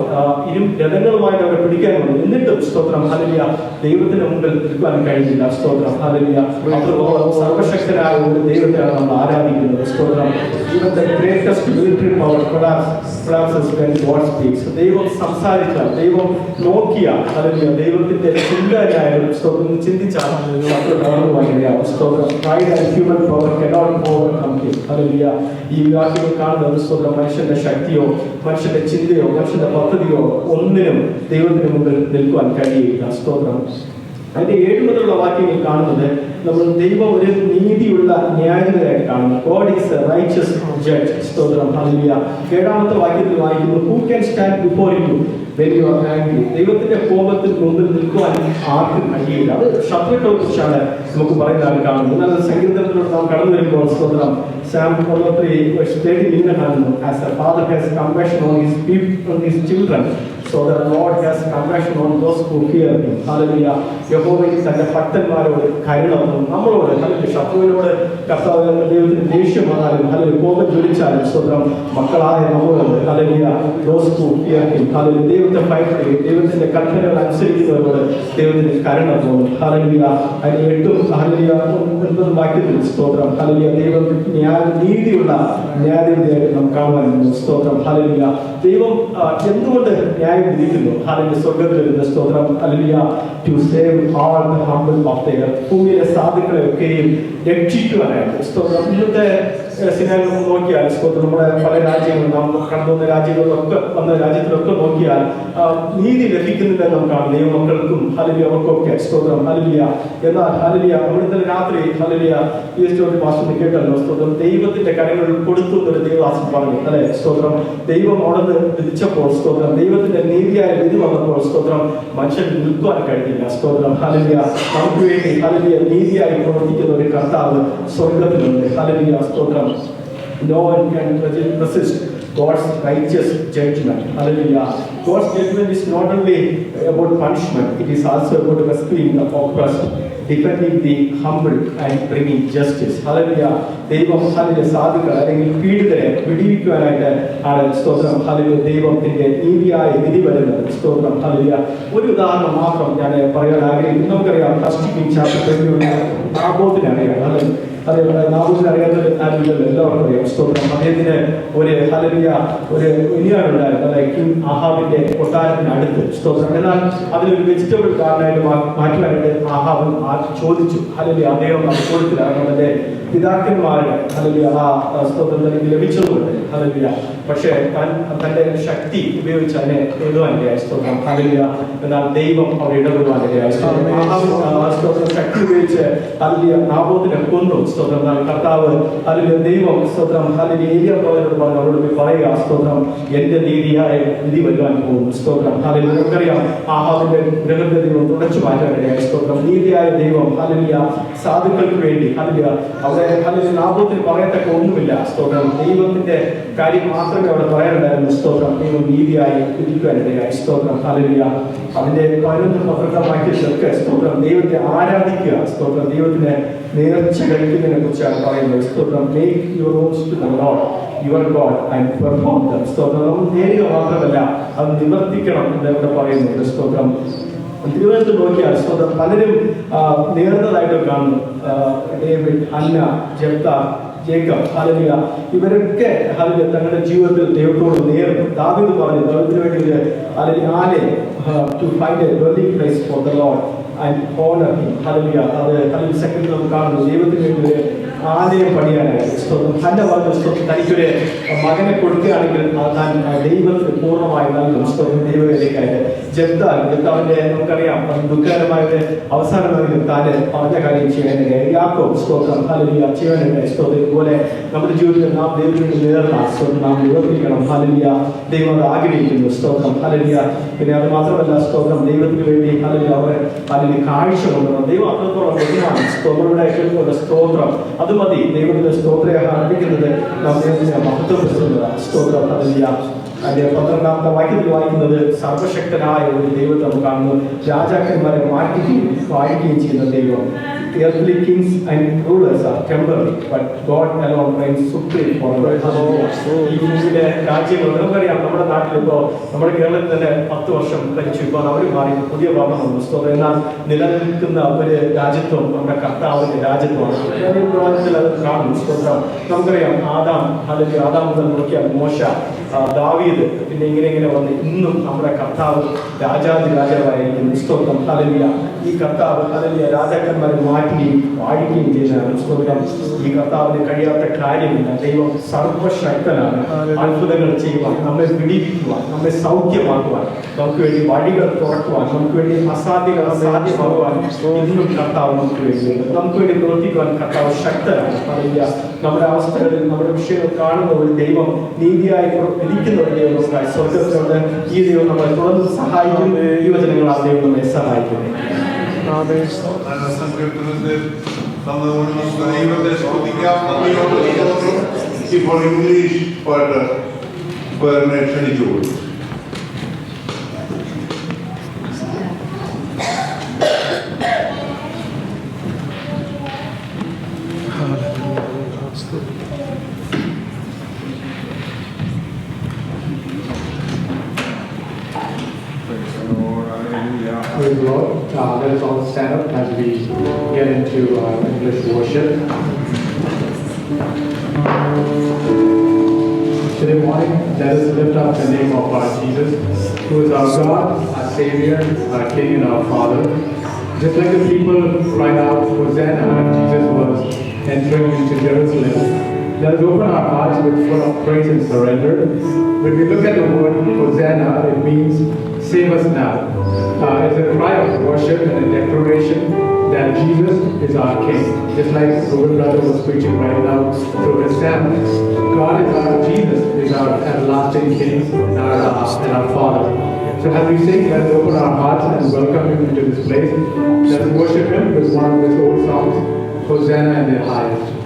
[SPEAKER 3] രഥങ്ങളുമായിട്ട് അവരെ പിടിക്കാൻ വന്നു. എന്നിട്ടും സ്തോത്രം ഹല്ലേലൂയ ദൈവത്തിന്റെ മുമ്പിൽ നിൽക്കാൻ കഴിഞ്ഞില്ല. സ്തോത്രം ഹല്ലേലൂയ. അത്രത്തോളം സർവശക്തനായ ഒരു ദൈവത്തെയാണ് നമ്മൾ ആരാധിക്കുന്നത്. സ്തോത്രം. Even the greatest military power collapses when God speaks. ദൈവം സംസാരിച്ചാൽ, ദൈവം നോക്കിയാൽ, ഹല്ലേലൂയ ദൈവത്തിന്റെ ചിന്തയായാലും സ്തോത്രം ചിന്തിച്ചാൽ തകർന്നു വരികയാണ്. സ്തോത്രം. Pride and human power cannot overcome him. Hallelujah. ഈ വാക്യങ്ങൾ കാണുന്നത് സ്തോത്രം മനുഷ്യന്റെ ശക്തിയോ മനുഷ്യന്റെ ചിന്തയോ മനുഷ്യന്റെ പദ്ധതിയോ ഒന്നിനും ദൈവത്തിന് മുമ്പിൽ നിൽക്കുവാൻ കഴിയില്ല. സ്തോത്രം. അതിന്റെ 7 മുതലുള്ള വാക്യങ്ങൾ കാണുന്നത് നമ്മൾ ദൈവം ഒരു നീതിയുള്ള ന്യായാധിപതിയായിട്ട് കാണുന്നു. God is a righteous judge. സ്തോത്രം. ഹല്ലേലൂയ. 7ാമത്തെ വാക്യത്തിൽ വായിക്കുന്നു, Who can stand before you when you are angry? ദൈവത്തിന്റെ കോപത്തിൽ മുമ്പിൽ നിൽക്കുവാൻ ആർക്കും കഴിയില്ല. അത് ശത്രുക്കളെ കുറിച്ചാണ് നമുക്ക് പറയുന്നതാണ് കാണുന്നത്. എന്നാൽ സങ്കീർത്തനത്തിലൂടെ നാം കടന്നു വരുമ്പോൾ സ്തോത്രം Psalm 103:30 ഇങ്ങനെ കാണുന്നു, As a father has compassion on his people, on his children, so the Lord has compassion on those who fear him. Hallelujah. യഹോവയ്ക്ക് തന്റെ ഭക്തന്മാരോട് കരുണ തോന്നും. നമ്മളോട് അല്ലെങ്കിൽ ശത്രുവിനോട് കർത്താവ് ദൈവത്തിന് ദേഷ്യം വന്നാലും അല്ലെങ്കിൽ കോപം ജ്വലിച്ചാലും സ്തോത്രം മക്കളായ നമ്മളോട് hallelujah those who fear him. Hallelujah ദൈവത്തെ ഭയപ്പെടുകയും ദൈവത്തിന്റെ കൽപ്പനകൾ അനുസരിക്കുന്നവരോട് ദൈവത്തിന് കരുണ തോന്നും. ഹല്ലേലൂയ. അതിന് 8 ഹല്ലേലൂയ 9 വാക്യത്തിൽ സ്തോത്രം ഹല്ലേലൂയ ദൈവം നീതിയുള്ള ന്യായാധിപതിയായിട്ട് നാം കാണുവാനുണ്ട്. സ്തോത്രം. ഹല്ലേലൂയ. ദൈവം എന്തുകൊണ്ട് ന്യായം വിധിക്കുന്നു? ഹല്ലേലൂയ. സ്വർഗ്ഗത്തിലിരുന്ന സ്തോത്രം hallelujah to save all the humble of the earth. ഭൂമിയിലെ സാധുക്കളെ ഒക്കെയും രക്ഷിക്കുവാനായിട്ട് സ്തോത്രം. ഇന്നത്തെ സിനിമകൾ നോക്കിയാൽ നമ്മുടെ പല രാജ്യങ്ങളും നാം കടന്നു വന്ന രാജ്യങ്ങളിലൊക്കെ വന്ന രാജ്യത്തിലൊക്കെ നോക്കിയാൽ നീതി ലഭിക്കുന്നില്ലെന്ന് നാം കാണും. ദൈവമക്കൾക്കും ഹല്ലേലൂയ അവർക്കൊക്കെ സ്തോത്രം ഹല്ലേലൂയ. എന്നാൽ ഹല്ലേലൂയ അവിടുത്തെ രാത്രി ഹല്ലേലൂയ ഈ സ്റ്റോറി പാസ്റ്റർ കേട്ടല്ലോ സ്തോത്രം ദൈവത്തിന്റെ കരങ്ങളിൽ കൊടുത്തു എന്നൊരു ദൈവദാസൻ പറഞ്ഞു അല്ലെ സ്തോത്രം. ദൈവം അവിടെ വിധിച്ചപ്പോൾ സ്തോത്രം ദൈവത്തിന്റെ നീതിയായ വിധി വന്നപ്പോൾ സ്തോത്രം മനുഷ്യൻ നിൽക്കുവാൻ കഴിഞ്ഞില്ല സ്തോത്രം ഹല്ലേലൂയ. നമുക്ക് വേണ്ടി ഹല്ലേലൂയ നീതിയായി പ്രവർത്തിക്കുന്ന ഒരു കർത്താവ് സ്വർഗ്ഗത്തിലുണ്ട് ഹല്ലേലൂയ സ്തോത്രം. No one can resist God's righteous judgment. Hallelujah. God's judgment is not only about punishment, it is also about rescuing the oppressed, defending the humble and bringing justice. Hallelujah. ദൈവം hallelujah സാധുക്കൾ അല്ലെങ്കിൽ പീഡിതരെ വിടിവിക്കുവാനായിട്ട് ആണ് സ്തോത്രം hallelujah ദൈവത്തിന്റെ നീതിയായ വിധി വരുന്നത് സ്തോത്രം hallelujah. ഒരു ഉദാഹരണം മാത്രം ഞാൻ പറയാൻ ആഗ്രഹിക്കുന്നു. നമുക്കറിയാം ഫസ്റ്റ് കിംഗ് ചാപ്റ്റർ 21 നാബോത്തിനെ അറിയാം. അതേപോലെ നാബോത്തിനെ അറിയാത്ത ആരുമില്ലല്ലോ, എല്ലാവർക്കും അറിയാം സ്തോത്രം. അദ്ദേഹത്തിന് ഒരു ഹല്ലേലൂയ ഒരു ഇനിയാണുണ്ടായിരുന്നു അതായത് കിങ് ആഹാബിന്റെ കൊട്ടാരത്തിന് അടുത്ത് സ്തോത്രം. എന്നാൽ അതിലൊരു വെജിറ്റബിൾ ഗാർഡനായിട്ട് മാറ്റുവാനായിട്ട് ആഹാബ് ചോദിച്ചു ഹല്ലേലൂയ. അദ്ദേഹം അത് കൊടുത്തില്ല. കാരണം അതിന്റെ പിതാക്കന്മാരുടെ ഹല്ലേലൂയ ആ സ്തോത്രം തനിക്ക് ലഭിച്ചതുകൊണ്ട് ഹല്ലേലൂയ. പക്ഷേ തന്റെ ശക്തി ഉപയോഗിച്ച് അതിനെ എഴുതുവാനിടയായി സ്തോത്രം ഹല്ലേലൂയ. എന്നാൽ ദൈവം അവിടെ ഇടപെടുവാനിടയായി സ്തോത്രം. ശക്തി ഉപയോഗിച്ച് ഹല്ലേലൂയ നാബോത്തിനെ കൊന്നു സ്തോത്രം. എന്നാൽ കർത്താവ് ഹല്ലേലൂയ ദൈവം സ്തോത്രം ഹല്ലേലൂയ ഏലിയാ പ്രവാചകനോട് പറഞ്ഞു അവരോട് പറയുക സ്തോത്രം എന്റെ നീതിയായ വിധി വരുവാൻ പോകുന്നു സ്തോത്രം ഹല്ലേലൂയ. നമുക്കറിയാം ആഹാബിന്റെ ഗ്രഹത്തെ ദൈവം തുടച്ചു മാറ്റാനിടയായി സ്തോത്രം. നീതിയായ ദൈവം ഹല്ലേലൂയ സാധുക്കൾക്ക് വേണ്ടി ഹല്ലേലൂയ അവിടെ ഹല്ലേലൂയ നാബോത്തിന് പറയത്തക്ക ഒന്നുമില്ല സ്തോത്രം. ദൈവത്തിന്റെ കാര്യം മാത്രമേ അവിടെ പറയാനുണ്ടായിരുന്നു സ്തോത്രം. ദൈവം നീതിയായി വിധിക്കുവാനിടയായി സ്തോത്രം ഹല്ലേലൂയ. അതിന്റെ 11 വാക്യത്തിലൊക്കെ സ്തോത്രം ദൈവത്തെ ആരാധിക്കുക സ്തോത്രം. ദൈവത്തിന് നേർച്ച കഴിക്കുന്നതിനെ കുറിച്ചാണ് പറയുന്നത് സ്തോത്രം. Make your vows to the lord your God and perform them സ്തോത്രം. നമ്മൾ നേരുക മാത്രമല്ല അത് നിവർത്തിക്കണം എന്ന് ഇവിടെ പറയുന്നുണ്ട് സ്തോത്രം. തിരുവനന്തപുരത്ത് നോക്കിയാൽ സ്തോത്രം പലരും നേർന്നതായിട്ട് കാണുന്നു. ഡേവിഡ്, അന്ന, ജെഫ്ത, ജേക്കബ് ഹല്ലേലൂയ ഇവരൊക്കെ ഹല്ലേലൂയ തങ്ങളുടെ ജീവിതത്തിൽ ദൈവത്തോട് നേർന്നു. ദാവീദ് പറഞ്ഞു ദൈവത്തിന് വേണ്ടി hallelujah to find a dwelling place for the Lord and honor him. Hallelujah. അത് ഹല്ലേലൂയ സെക്കൻഡ് നമുക്ക് കാണുന്നു ദൈവത്തിന് വേണ്ടി ആലയം പണിയാനായി സ്തോത്രം. തന്റെ പറഞ്ഞ സ്തോത്രം തനിക്കൊരു മകനെ കൊടുക്കുകയാണെങ്കിൽ താൻ ദൈവത്തിന് പൂർണ്ണമായി നൽകും സ്തോത്രം ദൈവവേദിക്കായിട്ട്. ജെഫ്താവിന്റെ നമുക്കറിയാം ദുഃഖകരമായ അവസാനമാണെങ്കിലും താന് പറഞ്ഞ കാര്യം ചെയ്യാനായി യാക്കോബ് സ്തോത്രം ഹല്ലേലൂയ ചെയ്യാനായി സ്തോത്രം. ഇതുപോലെ നമ്മുടെ ജീവിതത്തിൽ നാം ദൈവത്തിന് നേർന്ന സ്തോത്രം നാം നിവർത്തിക്കണം ഹല്ലേലൂയ. ദൈവം അത് ആഗ്രഹിക്കുന്നു സ്തോത്രം ഹല്ലേലൂയ. പിന്നെ അത് മാത്രമല്ല സ്തോത്രം ദൈവത്തിന് വേണ്ടി ഹല്ലേലൂയ അവരെ ഹല്ലേലൂയ കാഴ്ച കൊണ്ടുവരണം. ദൈവം അത്രത്തോളം വലിയതാണ് സ്തോത്രയുടെ സ്തോത്രം. അത് മതി ദൈവത്തിന്റെ സ്തോത്രം ആരംഭിക്കുന്നത് നാം ദൈവത്തിന്റെ മഹത്വപ്പെടുത്തുന്നതാണ് സ്തോത്രം ഹല്ലേലൂയ. അതിന്റെ 12ാമത്തെ വാക്യത്തിൽ വായിക്കുന്നത് സർവശക്തനായ ഒരു ദൈവത്തെ നമുക്ക് കാണുന്നു. രാജാക്കന്മാരെ മാറ്റുകയും വായിക്കുകയും ചെയ്യുന്ന ദൈവം. Earthly kings and rulers are temporary, but God alone reigns supreme forever. ഈ ഭൂമിയിലെ രാജ്യങ്ങൾ നമുക്കറിയാം. നമ്മുടെ നാട്ടിലിപ്പോ നമ്മുടെ കേരളത്തിൽ തന്നെ 10 വർഷം ഭരിച്ചു. ഇപ്പോൾ അവർ മാറി പുതിയ ഭരണം വന്നു സ്തോത്രം. എന്നാൽ നിലനിൽക്കുന്ന ഒരു രാജ്യത്വം നമ്മുടെ കർത്താവിന്റെ രാജ്യത്വമാണ്. അത് കാണുന്നു സ്തോത്രം. നമുക്കറിയാം ആദാം അല്ലെങ്കിൽ ആദാം മുതൽ നോക്കിയാൽ മോശ, ദാവീദ്, പിന്നെ ഇങ്ങനെ വന്ന് ഇന്നും നമ്മുടെ കർത്താവ് രാജാവായിരിക്കുന്നു സ്തോത്രം ഹല്ലേലൂയ. ഈ കർത്താവ് ഹല്ലേലൂയ രാജാക്കന്മാരെ മാറ്റുകയും വാഴിക്കുകയും ചെയ്യുന്നതാണ് സ്തോത്രം. ഈ കർത്താവിന് കഴിയാത്ത കാര്യമില്ല. ദൈവം സർവശക്തനാണ്. അത്ഭുതങ്ങൾ ചെയ്യുവാൻ, നമ്മെ വിടിവിക്കുവാൻ, നമ്മെ സൗഖ്യമാക്കുവാൻ, നമുക്ക് വേണ്ടി വഴികൾ തുറക്കുവാൻ, നമുക്ക് വേണ്ടി അസാധ്യങ്ങൾ സാധ്യമാക്കുവാൻ ഇന്നും കർത്താവ് നമുക്ക് വേണ്ടിയുണ്ട്. നമുക്ക് വേണ്ടി പ്രവർത്തിക്കുവാൻ കർത്താവ് ശക്തനാണ് ഹല്ലേലൂയ. നമ്മുടെ അവസ്ഥകളിൽ നമ്മുടെ വിഷയങ്ങൾ കാണുന്ന ഒരു ദൈവം നീതിയായി വിധിക്കുന്ന ഒരു ദൈവം നമുക്കായി സ്വർഗ്ഗത്തിലുണ്ട്. ഈ ദൈവം നമ്മളെ തുടർന്ന് സഹായിക്കും. ഈ വചനങ്ങൾ ആ ദൈവം നമ്മെ സഹായിക്കും.
[SPEAKER 1] ഇപ്പോൾ ഇംഗ്ലീഷ് പാട്ട് ക്ഷണിച്ചു കൊടുക്കും.
[SPEAKER 4] Praise the Lord. Let us all stand up as we get into English worship. Today morning, let us lift up the name of our Jesus, who is our God, our Savior, our King, and our Father. Just like the people cried out, Hosanna, when Jesus was entering into Jerusalem, Let us open our hearts with full of praise and surrender. When we look at the word Hosanna, it means save us now. It's a cry of worship and a declaration that Jesus is our King. Just like Ruben brother was preaching right now through his sermon, Jesus is our everlasting King and our Father. So as we sing, let us open our hearts and welcome Him into this place. Let us worship Him with one of His old songs, Hosanna in the highest.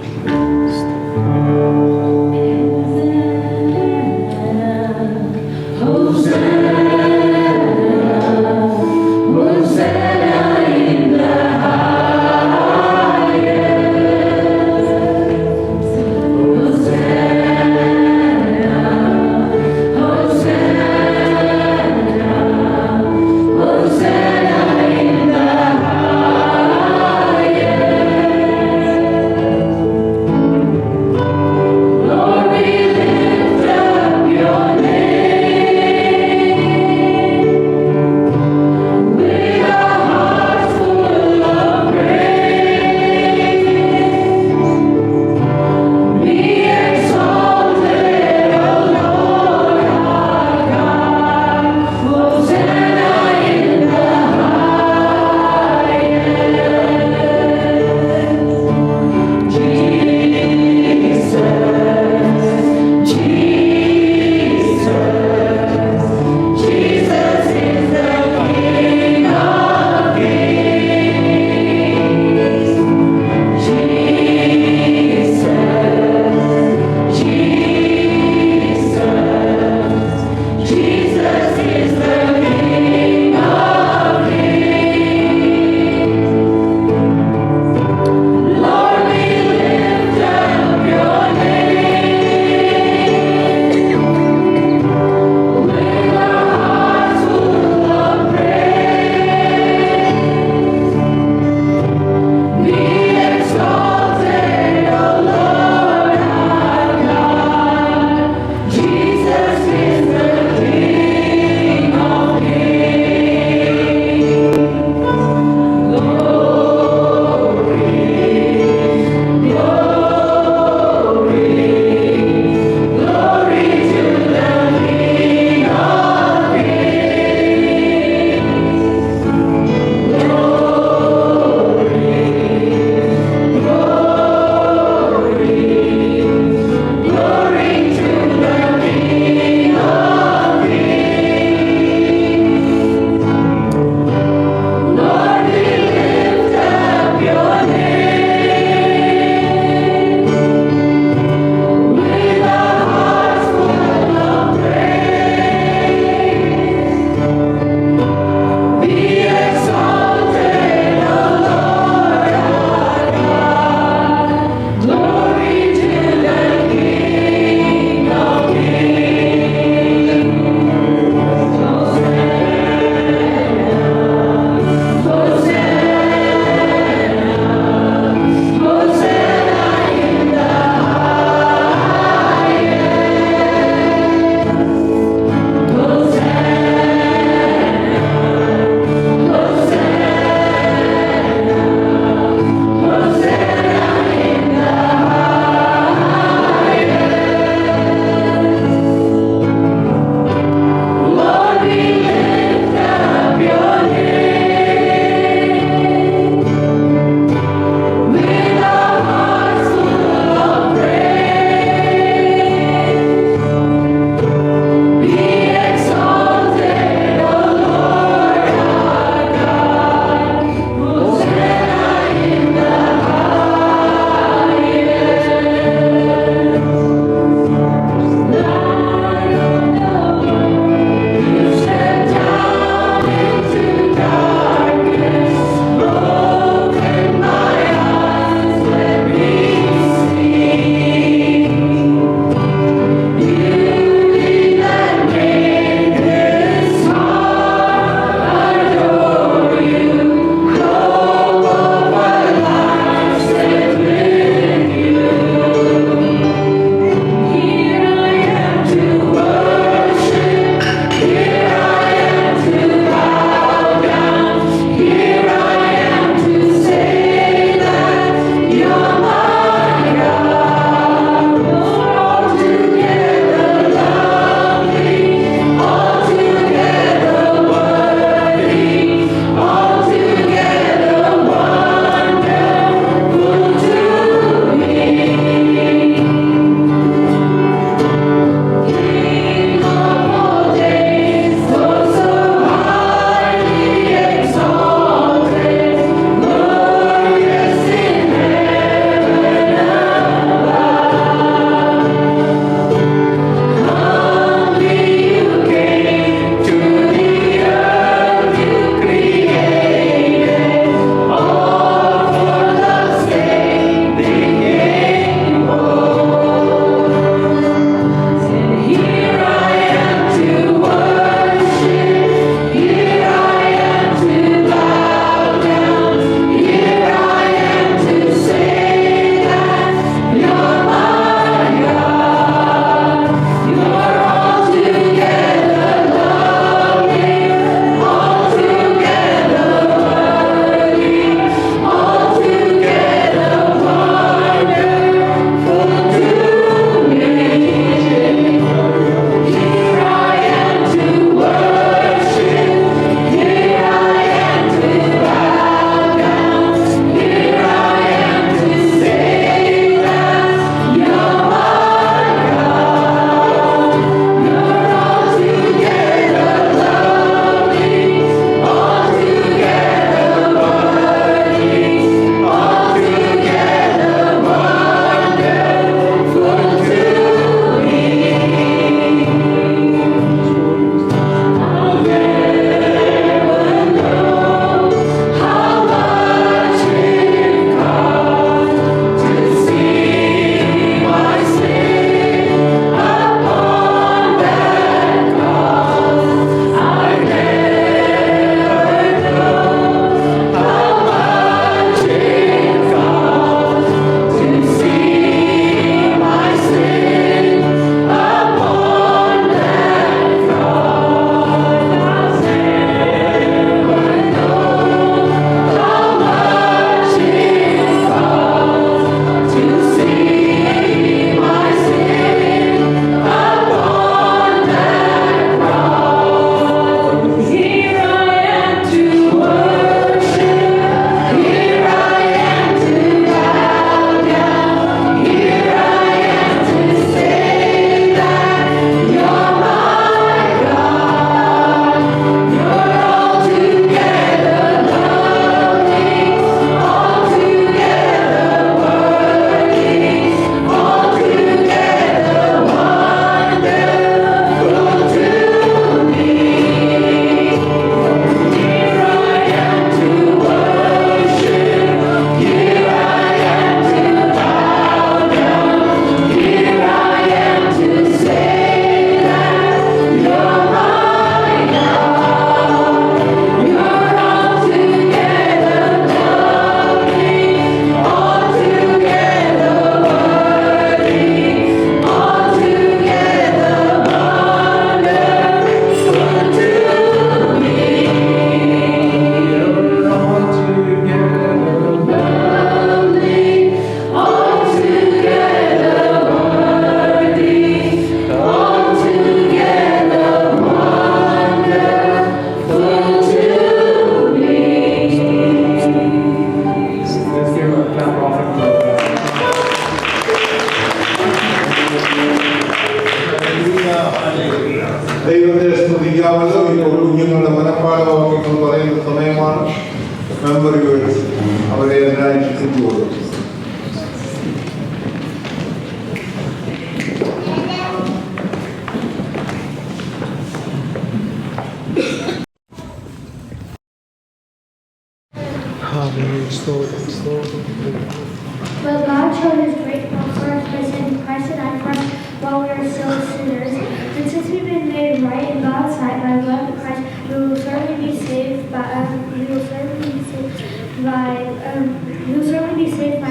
[SPEAKER 5] But God showed his great love for us by sending Christ to die for us while we are still sinners. And since we've been made right in God's sight by the blood of Christ, we will certainly be saved by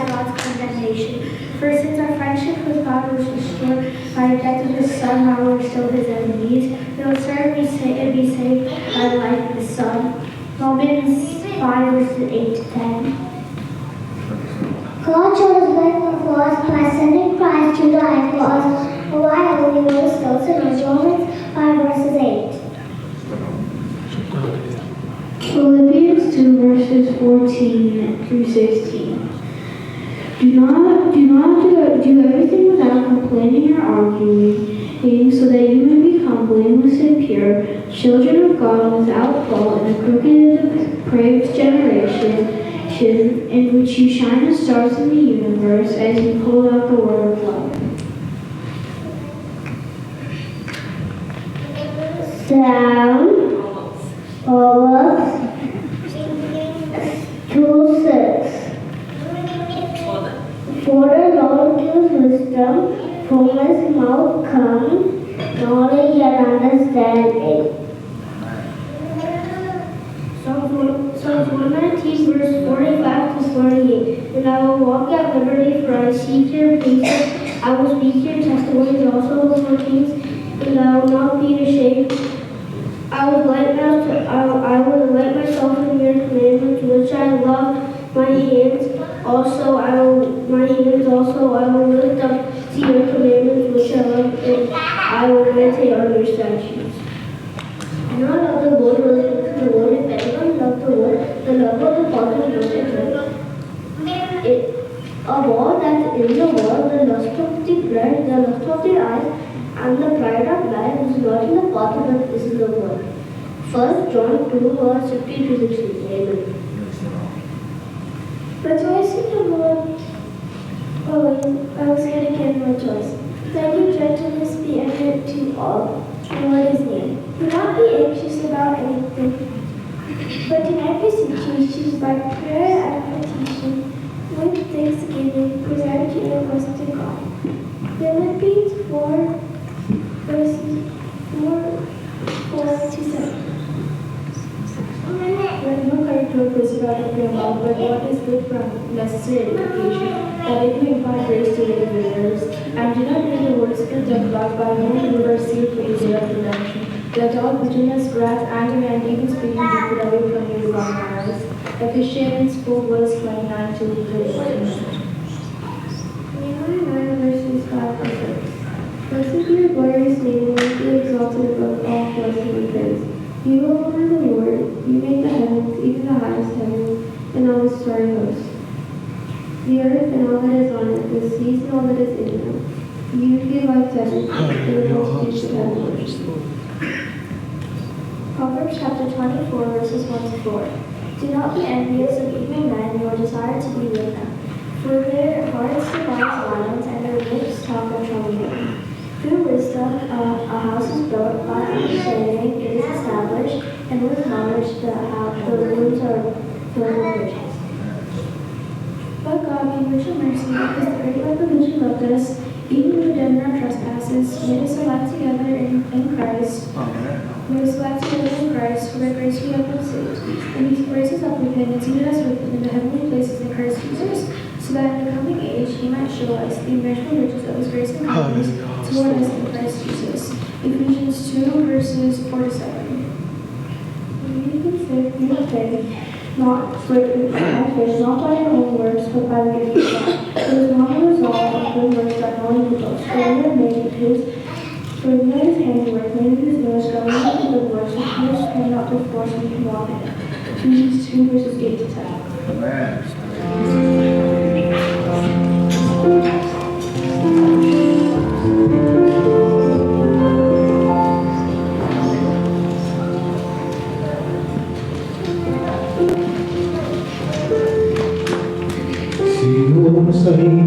[SPEAKER 5] God's condemnation. For since our friendship with God was restored by the death of his Son while we were still his enemies, we will certainly be saved by the life of his Son. Romans 5 verses 8 to 10.
[SPEAKER 6] God showed his great love for us by sending Christ to die for us while we were still sinners. Romans 5 verses 8.
[SPEAKER 5] Philippians 2 verses 14 through 16. Do not do everything without complaining or arguing, so that you may become blameless and pure, children of God without fault in a crooked and depraved generation, in which you shine as stars in the universe as you hold out the word of life.
[SPEAKER 6] Proverbs 2:6. For the Lord gives wisdom, from his mouth comes knowledge and understanding.
[SPEAKER 5] Psalms 119 verse 45 to 48. And I will walk at liberty, for I seek your precepts. I will speak your testimonies also before kings, and I will not be ashamed. I will delight myself in your commandments, which I love. My hands also I will lift up to your commandments, which I love, and I will meditate on your statutes. Do not love the Lord or look to the Lord. If anyone loves the Lord, the love of the Father is not in him. Of all that is in the world, the lust of the flesh, the lust of the eyes, and the pride of life is not in the Father, but is in the world. 1 John 2 verse 15 to 16. Amen.
[SPEAKER 6] Rejoice in the Lord. Oh, I was going to give rejoice. Let your gentleness be evident to all. And what is name? Do not be anxious about anything, but in every situation, by prayer and petition, with thanksgiving, present your request to God. Philippians 4 verses 4 to 7.
[SPEAKER 5] When no correct word was about of your mouth, but what is good for necessary edification, that it may impart grace to individuals, and do not hear the words of God by whom you were sealed for the day of redemption. Let all bitterness, wrath, anger, and evil speaking be put away from you with all malice. Ephesians 4 verse 29 to 30.
[SPEAKER 6] Nehemiah 9 verses 5 to 6. Blessed be your glorious name, and be exalted above all blessing and praise. You alone are the Lord. You made the heavens, even the highest heavens, and all the starry hosts. The earth and all that is on it, the seas and all that is in them. You give life to everything, and the multitude to heaven.
[SPEAKER 5] Proverbs chapter 24 verses 1 to 4. Do not be envious of evil men, nor desire to be with them. For their hearts devise violence, and their lips talk of troublemaking. Through wisdom, a house is built, by understanding it is established, and with knowledge the rooms are filled with riches. But God, being rich in mercy, because the great love with which He loved us, even when we were dead in our trespasses, made us alive together in Christ. Made us alive together in Christ, for by grace we have been saved. And He raised us up with Him and seated us with Him in the heavenly places in Christ Jesus, so that in the coming age He might show us the immeasurable riches of His grace and kindness toward us in Christ Jesus. Ephesians 2 verses 4 to 7.
[SPEAKER 6] You can save your faith, not by your own works, but by the gift of God. It is not a result of good works that no one can boast. For we are made His handiwork, made of His nose, going into the good works, which He has trained out before so we can walk in it. Ephesians 2 verses 8 to 10.
[SPEAKER 1] Amen.
[SPEAKER 2] Sinon,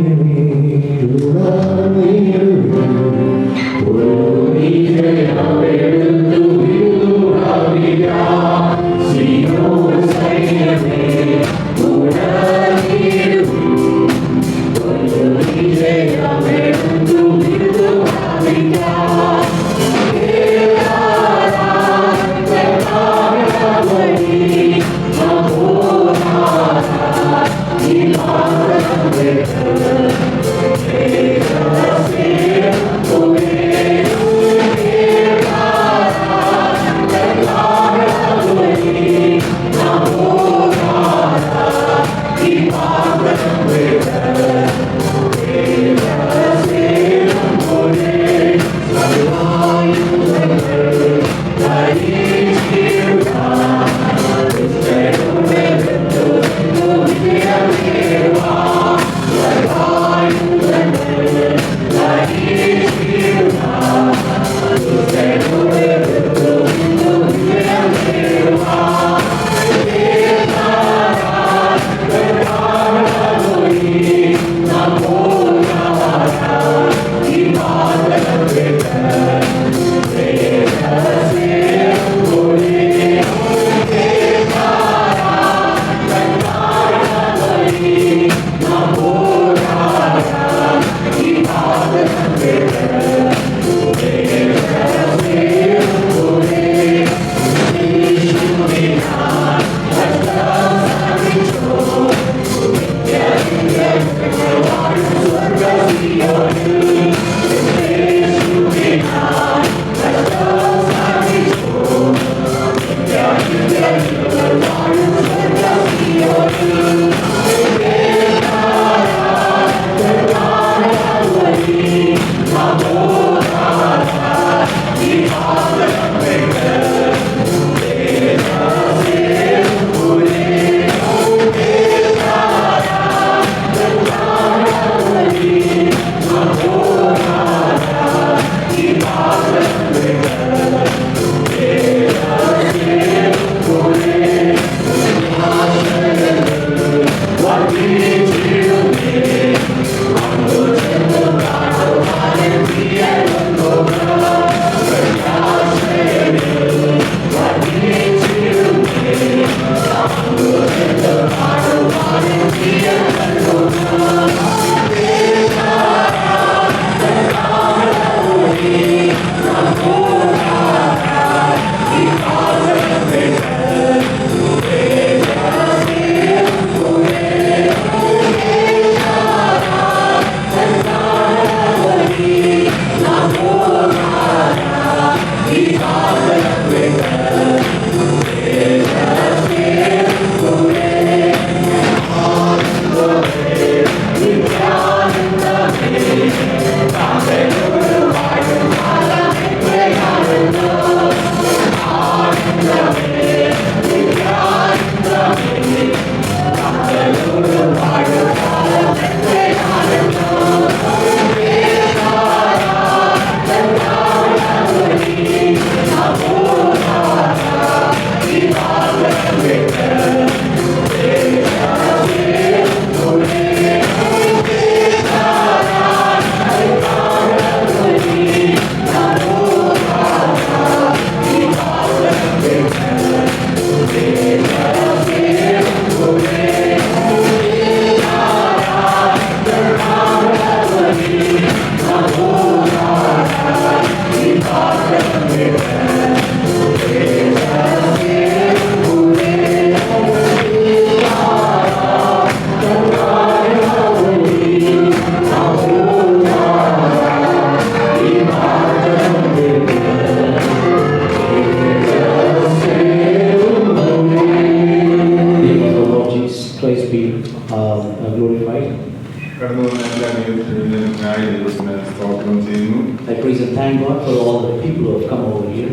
[SPEAKER 3] I praise and thank God for all the people who have come over here.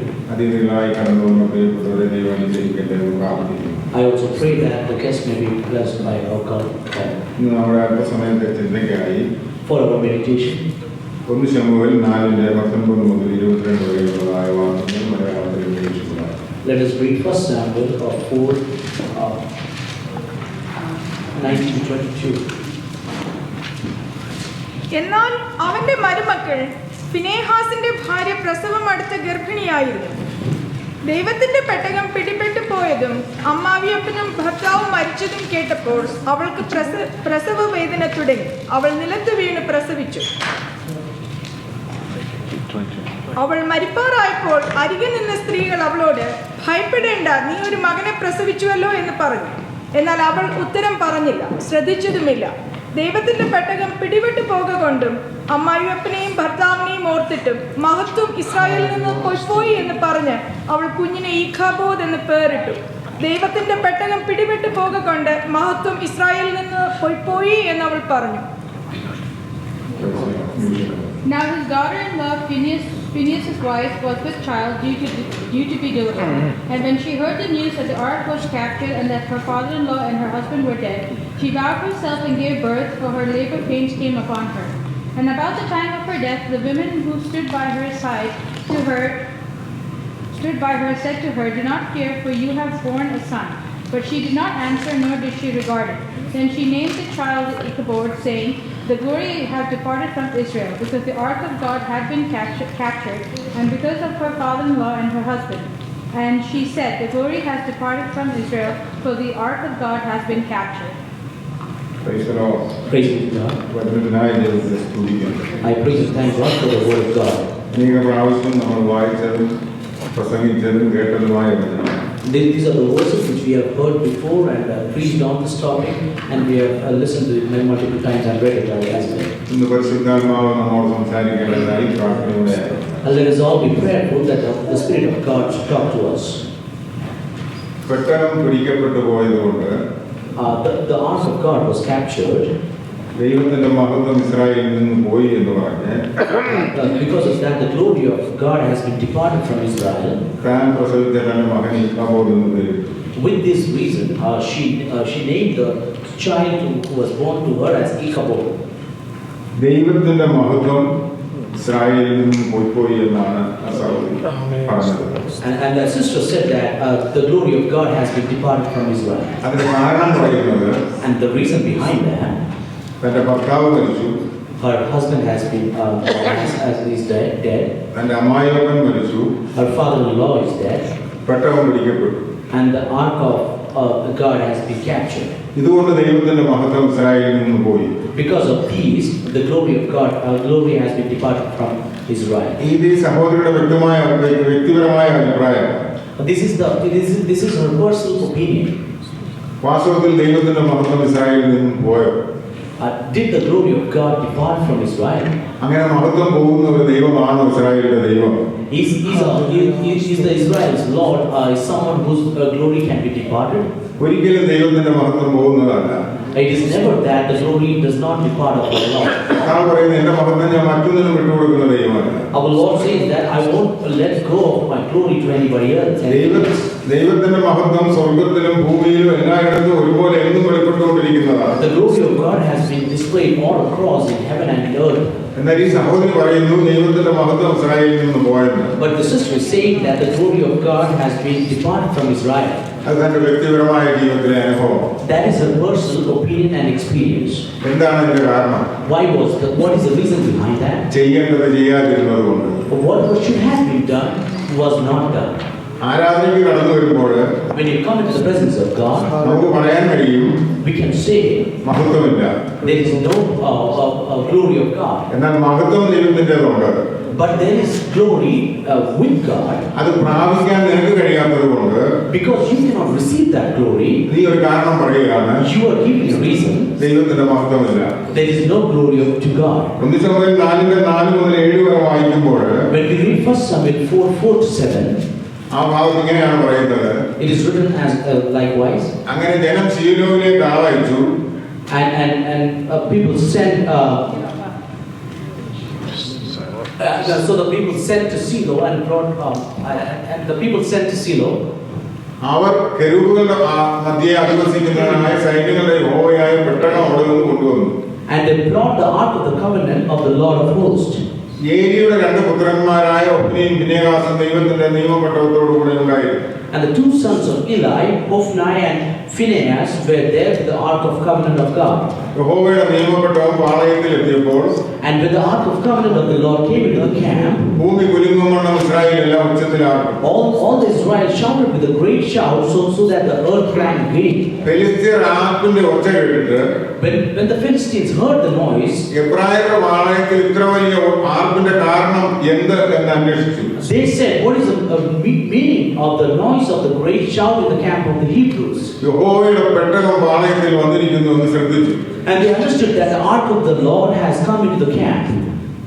[SPEAKER 3] I also pray that the guests may be blessed by our God for our meditation. Let us read 1 Samuel of 4:19-22.
[SPEAKER 7] എന്നാൽ അവന്റെ മരുമക്കൾ ഫിനെഹാസിന്റെ ഭാര്യ പ്രസവം അടുത്ത ഗർഭിണിയായിരുന്നു. ദൈവത്തിന്റെ പെട്ടകം പിടിപെട്ടു പോയതും അമ്മാവിയപ്പനും ഭർത്താവും മരിച്ചതും കേട്ടപ്പോൾ അവൾക്ക് പ്രസവ വേദന തുടങ്ങി. അവൾ നിലത്ത് വീണ് പ്രസവിച്ചു. അവൾ മരിപ്പാറായപ്പോൾ അരികെ നിന്ന സ്ത്രീകൾ അവളോട്, ഭയപ്പെടേണ്ട, നീ ഒരു മകനെ പ്രസവിച്ചുവല്ലോ എന്ന് പറഞ്ഞു. എന്നാൽ അവൾ ഉത്തരം പറഞ്ഞില്ല, ശ്രദ്ധിച്ചതുമില്ല. ദൈവത്തിന്റെ പെട്ടകം പിടിവിട്ടു പോകൊണ്ടും അമ്മായിയപ്പനെയും ഭർത്താവിനെയും ഓർത്തിട്ടും മഹത്വം ഇസ്രായേലിൽ നിന്ന് പോയി എന്ന് പറഞ്ഞ് അവൾ കുഞ്ഞിനെ ഈഖാബോദ് എന്ന് പേരിട്ടു. ദൈവത്തിന്റെ പെട്ടകം പിടിവിട്ടു പോകൊണ്ട് മഹത്വം ഇസ്രായേലിൽ നിന്ന് പോയി എന്ന് അവൾ പറഞ്ഞു.
[SPEAKER 8] Now his daughter-in-law Phinehas' wife was with child due to be delivered. And when she heard the news that the ark was captured and that her father-in-law and her husband were dead, she vowed herself and gave birth, for her labor pains came upon her. And about the time of her death, the women who stood by her said to her, "Do not fear, for you have borne a son." But she did not answer, nor did she regard it. Then she named the child Ichabod, saying, "The glory had departed from Israel, because the ark of God had been captured, and because of her father-in-law and her husband." And she said, "The glory has departed from Israel, for the ark of God has been captured."
[SPEAKER 1] Praise the Lord.
[SPEAKER 3] Praise be to God. I praise and thank God for the word of God. These are the verses which we have heard before and preached on this topic, and we have listened to it multiple times and read it as well. And let us all be prayerful that the Spirit of God should talk to us. The ark of God was captured. Because of that, the glory of God has been departed from Israel. With this reason, she named the child who was born to her as Ichabod.
[SPEAKER 1] പറഞ്ഞത്.
[SPEAKER 9] And the sister said that the glory of God has been departed from Israel.
[SPEAKER 1] അതിന് കാരണം പറയുന്നത്
[SPEAKER 9] And the reason behind that,
[SPEAKER 1] തന്റെ ഭർത്താവ് മരിച്ചു,
[SPEAKER 9] her husband has been is dead,
[SPEAKER 1] തന്റെ അമ്മായിയപ്പൻ മരിച്ചു,
[SPEAKER 9] her father-in-law is dead,
[SPEAKER 1] പെട്ടകം പിടിക്കപ്പെട്ടു.
[SPEAKER 9] and the ark of God has been captured.
[SPEAKER 1] ഇതുകൊണ്ട് ദൈവത്തിന്റെ മഹത്വം ഇസ്രായേലിൽ നിന്ന് പോയി.
[SPEAKER 9] Because of these, the glory of God, glory has been departed from Israel.
[SPEAKER 1] ഇത് ഈ സഹോദരിയുടെ വ്യക്തിപരമായ അഭിപ്രായം.
[SPEAKER 9] This is her personal opinion.
[SPEAKER 1] വാസ്തവത്തിൽ ദൈവത്തിന്റെ മഹത്വം ഇസ്രായേലിൽ നിന്ന് പോയോ?
[SPEAKER 9] Did the glory of God depart from Israel?
[SPEAKER 1] അങ്ങനെ മഹത്വം പോകുന്ന ഒരു ദൈവമാണോ ഇസ്രായേലിന്റെ ദൈവം?
[SPEAKER 9] Is the Israel's Lord is someone whose glory can be departed?
[SPEAKER 1] ഒരിക്കലും ദൈവത്തിന്റെ മഹത്വം പോകുന്നതല്ല.
[SPEAKER 9] It is never that the glory does not depart of the Lord.
[SPEAKER 1] ഞാൻ പറയുന്നത് എന്റെ മഹത്വം ഞാൻ മറ്റൊന്നിനും വിട്ടുകൊടുക്കുന്ന ദൈവമല്ല.
[SPEAKER 9] Our Lord says that I won't let go of my glory to anybody else.
[SPEAKER 1] ദൈവത്തിന്റെ മഹത്വം സ്വർഗത്തിലും ഭൂമിയിലും എല്ലായിടത്തും ഒരുപോലെ എന്നും വെളിപ്പെട്ടുകൊണ്ടിരിക്കുന്നതാണ്.
[SPEAKER 9] The glory of God has been displayed all across in heaven and in earth.
[SPEAKER 1] എന്നാൽ ഈ സഹോദരി പറയുന്നു ദൈവത്തിന്റെ മഹത്വം ഇസ്രായേലിൽ നിന്ന് പോയെന്ന്.
[SPEAKER 9] But the sister is saying that the glory of God has been departed from Israel.
[SPEAKER 1] അത് തന്റെ വ്യക്തിപരമായ ജീവിതത്തിലെ അനുഭവം.
[SPEAKER 9] That is her personal opinion and experience.
[SPEAKER 1] എന്താണ് അതിന്റെ കാരണം?
[SPEAKER 9] What is the reason behind that?
[SPEAKER 1] ചെയ്യേണ്ടത് ചെയ്യാതിരുന്നത് കൊണ്ട്.
[SPEAKER 9] What should have been done was not done.
[SPEAKER 1] ആരാധനയ്ക്ക് കടന്നു വരുമ്പോൾ
[SPEAKER 9] When you come into the presence of God,
[SPEAKER 1] നമുക്ക് പറയാൻ കഴിയും
[SPEAKER 9] we can say
[SPEAKER 1] മഹത്വമില്ല.
[SPEAKER 9] there is no glory of God.
[SPEAKER 1] എന്നാൽ മഹത്വം ദൈവത്തിൻ്റെതുണ്ട്.
[SPEAKER 9] But there is glory with God.
[SPEAKER 1] അത് പ്രാപിക്കാൻ നിനക്ക് കഴിയാത്തത് കൊണ്ട്
[SPEAKER 9] Because you cannot receive that glory,
[SPEAKER 1] നീ ഒരു കാരണം പറയുകയാണ്,
[SPEAKER 9] you are giving a reason.
[SPEAKER 1] ദൈവത്തിന്റെ മഹത്വമില്ല.
[SPEAKER 9] There is no glory to God.
[SPEAKER 1] 1 ശമൂവേൽ 4:4 മുതൽ 7 വരെ വായിക്കുമ്പോൾ
[SPEAKER 9] When we read 1 Samuel 4:4-7,
[SPEAKER 1] ആ ഭാഗത്ത് ഇങ്ങനെയാണ് പറയുന്നത്.
[SPEAKER 9] it is written as likewise.
[SPEAKER 1] അങ്ങനെ ജനം ശീലോവിലേക്ക് ആളയച്ചു.
[SPEAKER 9] And people sent. So the people sent to Silo and brought. And the people sent to Silo.
[SPEAKER 1] അവർ കെരൂബുകളുടെ മധ്യേ അധിവസിക്കുന്നവനായ സൈന്യങ്ങളുടെ യഹോവയായ പെട്ടകം അവിടെ നിന്ന് കൊണ്ടുവന്നു.
[SPEAKER 9] And they brought the ark of the covenant of the Lord of hosts.
[SPEAKER 1] ഏലിയുടെ 2 പുത്രന്മാരായ ഒഫ്നിയും ഫിനെഹാസും ദൈവത്തിന്റെ നിയമപെട്ടകത്തോടു കൂടെ ഉണ്ടായിരുന്നു.
[SPEAKER 9] And the 2 sons of Eli, Hophni and Phinehas, were there with the ark of covenant of God.
[SPEAKER 1] യഹോവയുടെ നിയമപെട്ടകം പാളയത്തിൽ എത്തിയപ്പോൾ
[SPEAKER 9] And when the ark of covenant of the Lord came into the camp,
[SPEAKER 1] ഭൂമി കുലുങ്ങുമെണ്ണം Israel എല്ലാം ഉച്ചത്തിലാക്കി.
[SPEAKER 9] all the Israel shouted with a great shout, so that the earth rang again.
[SPEAKER 1] ഫെലിസ്ത്യർ ആർപ്പിന്റെ ഒച്ച കേട്ടിട്ട്
[SPEAKER 9] When the Philistines heard the noise,
[SPEAKER 1] എബ്രായരുടെ പാളയത്തിൽ ഇത്ര വലിയ ആർപ്പിന്റെ കാരണം എന്ത് എന്ന് അന്വേഷിച്ചു.
[SPEAKER 9] they said, what is the meaning of the noise of the great shout in the camp of the Hebrews?
[SPEAKER 1] യഹോവയുടെ പെട്ടകം പാളയത്തിൽ വന്നിരിക്കുന്നു എന്ന് ശ്രദ്ധിച്ചു.
[SPEAKER 9] And they understood that the ark of the Lord has come into the camp.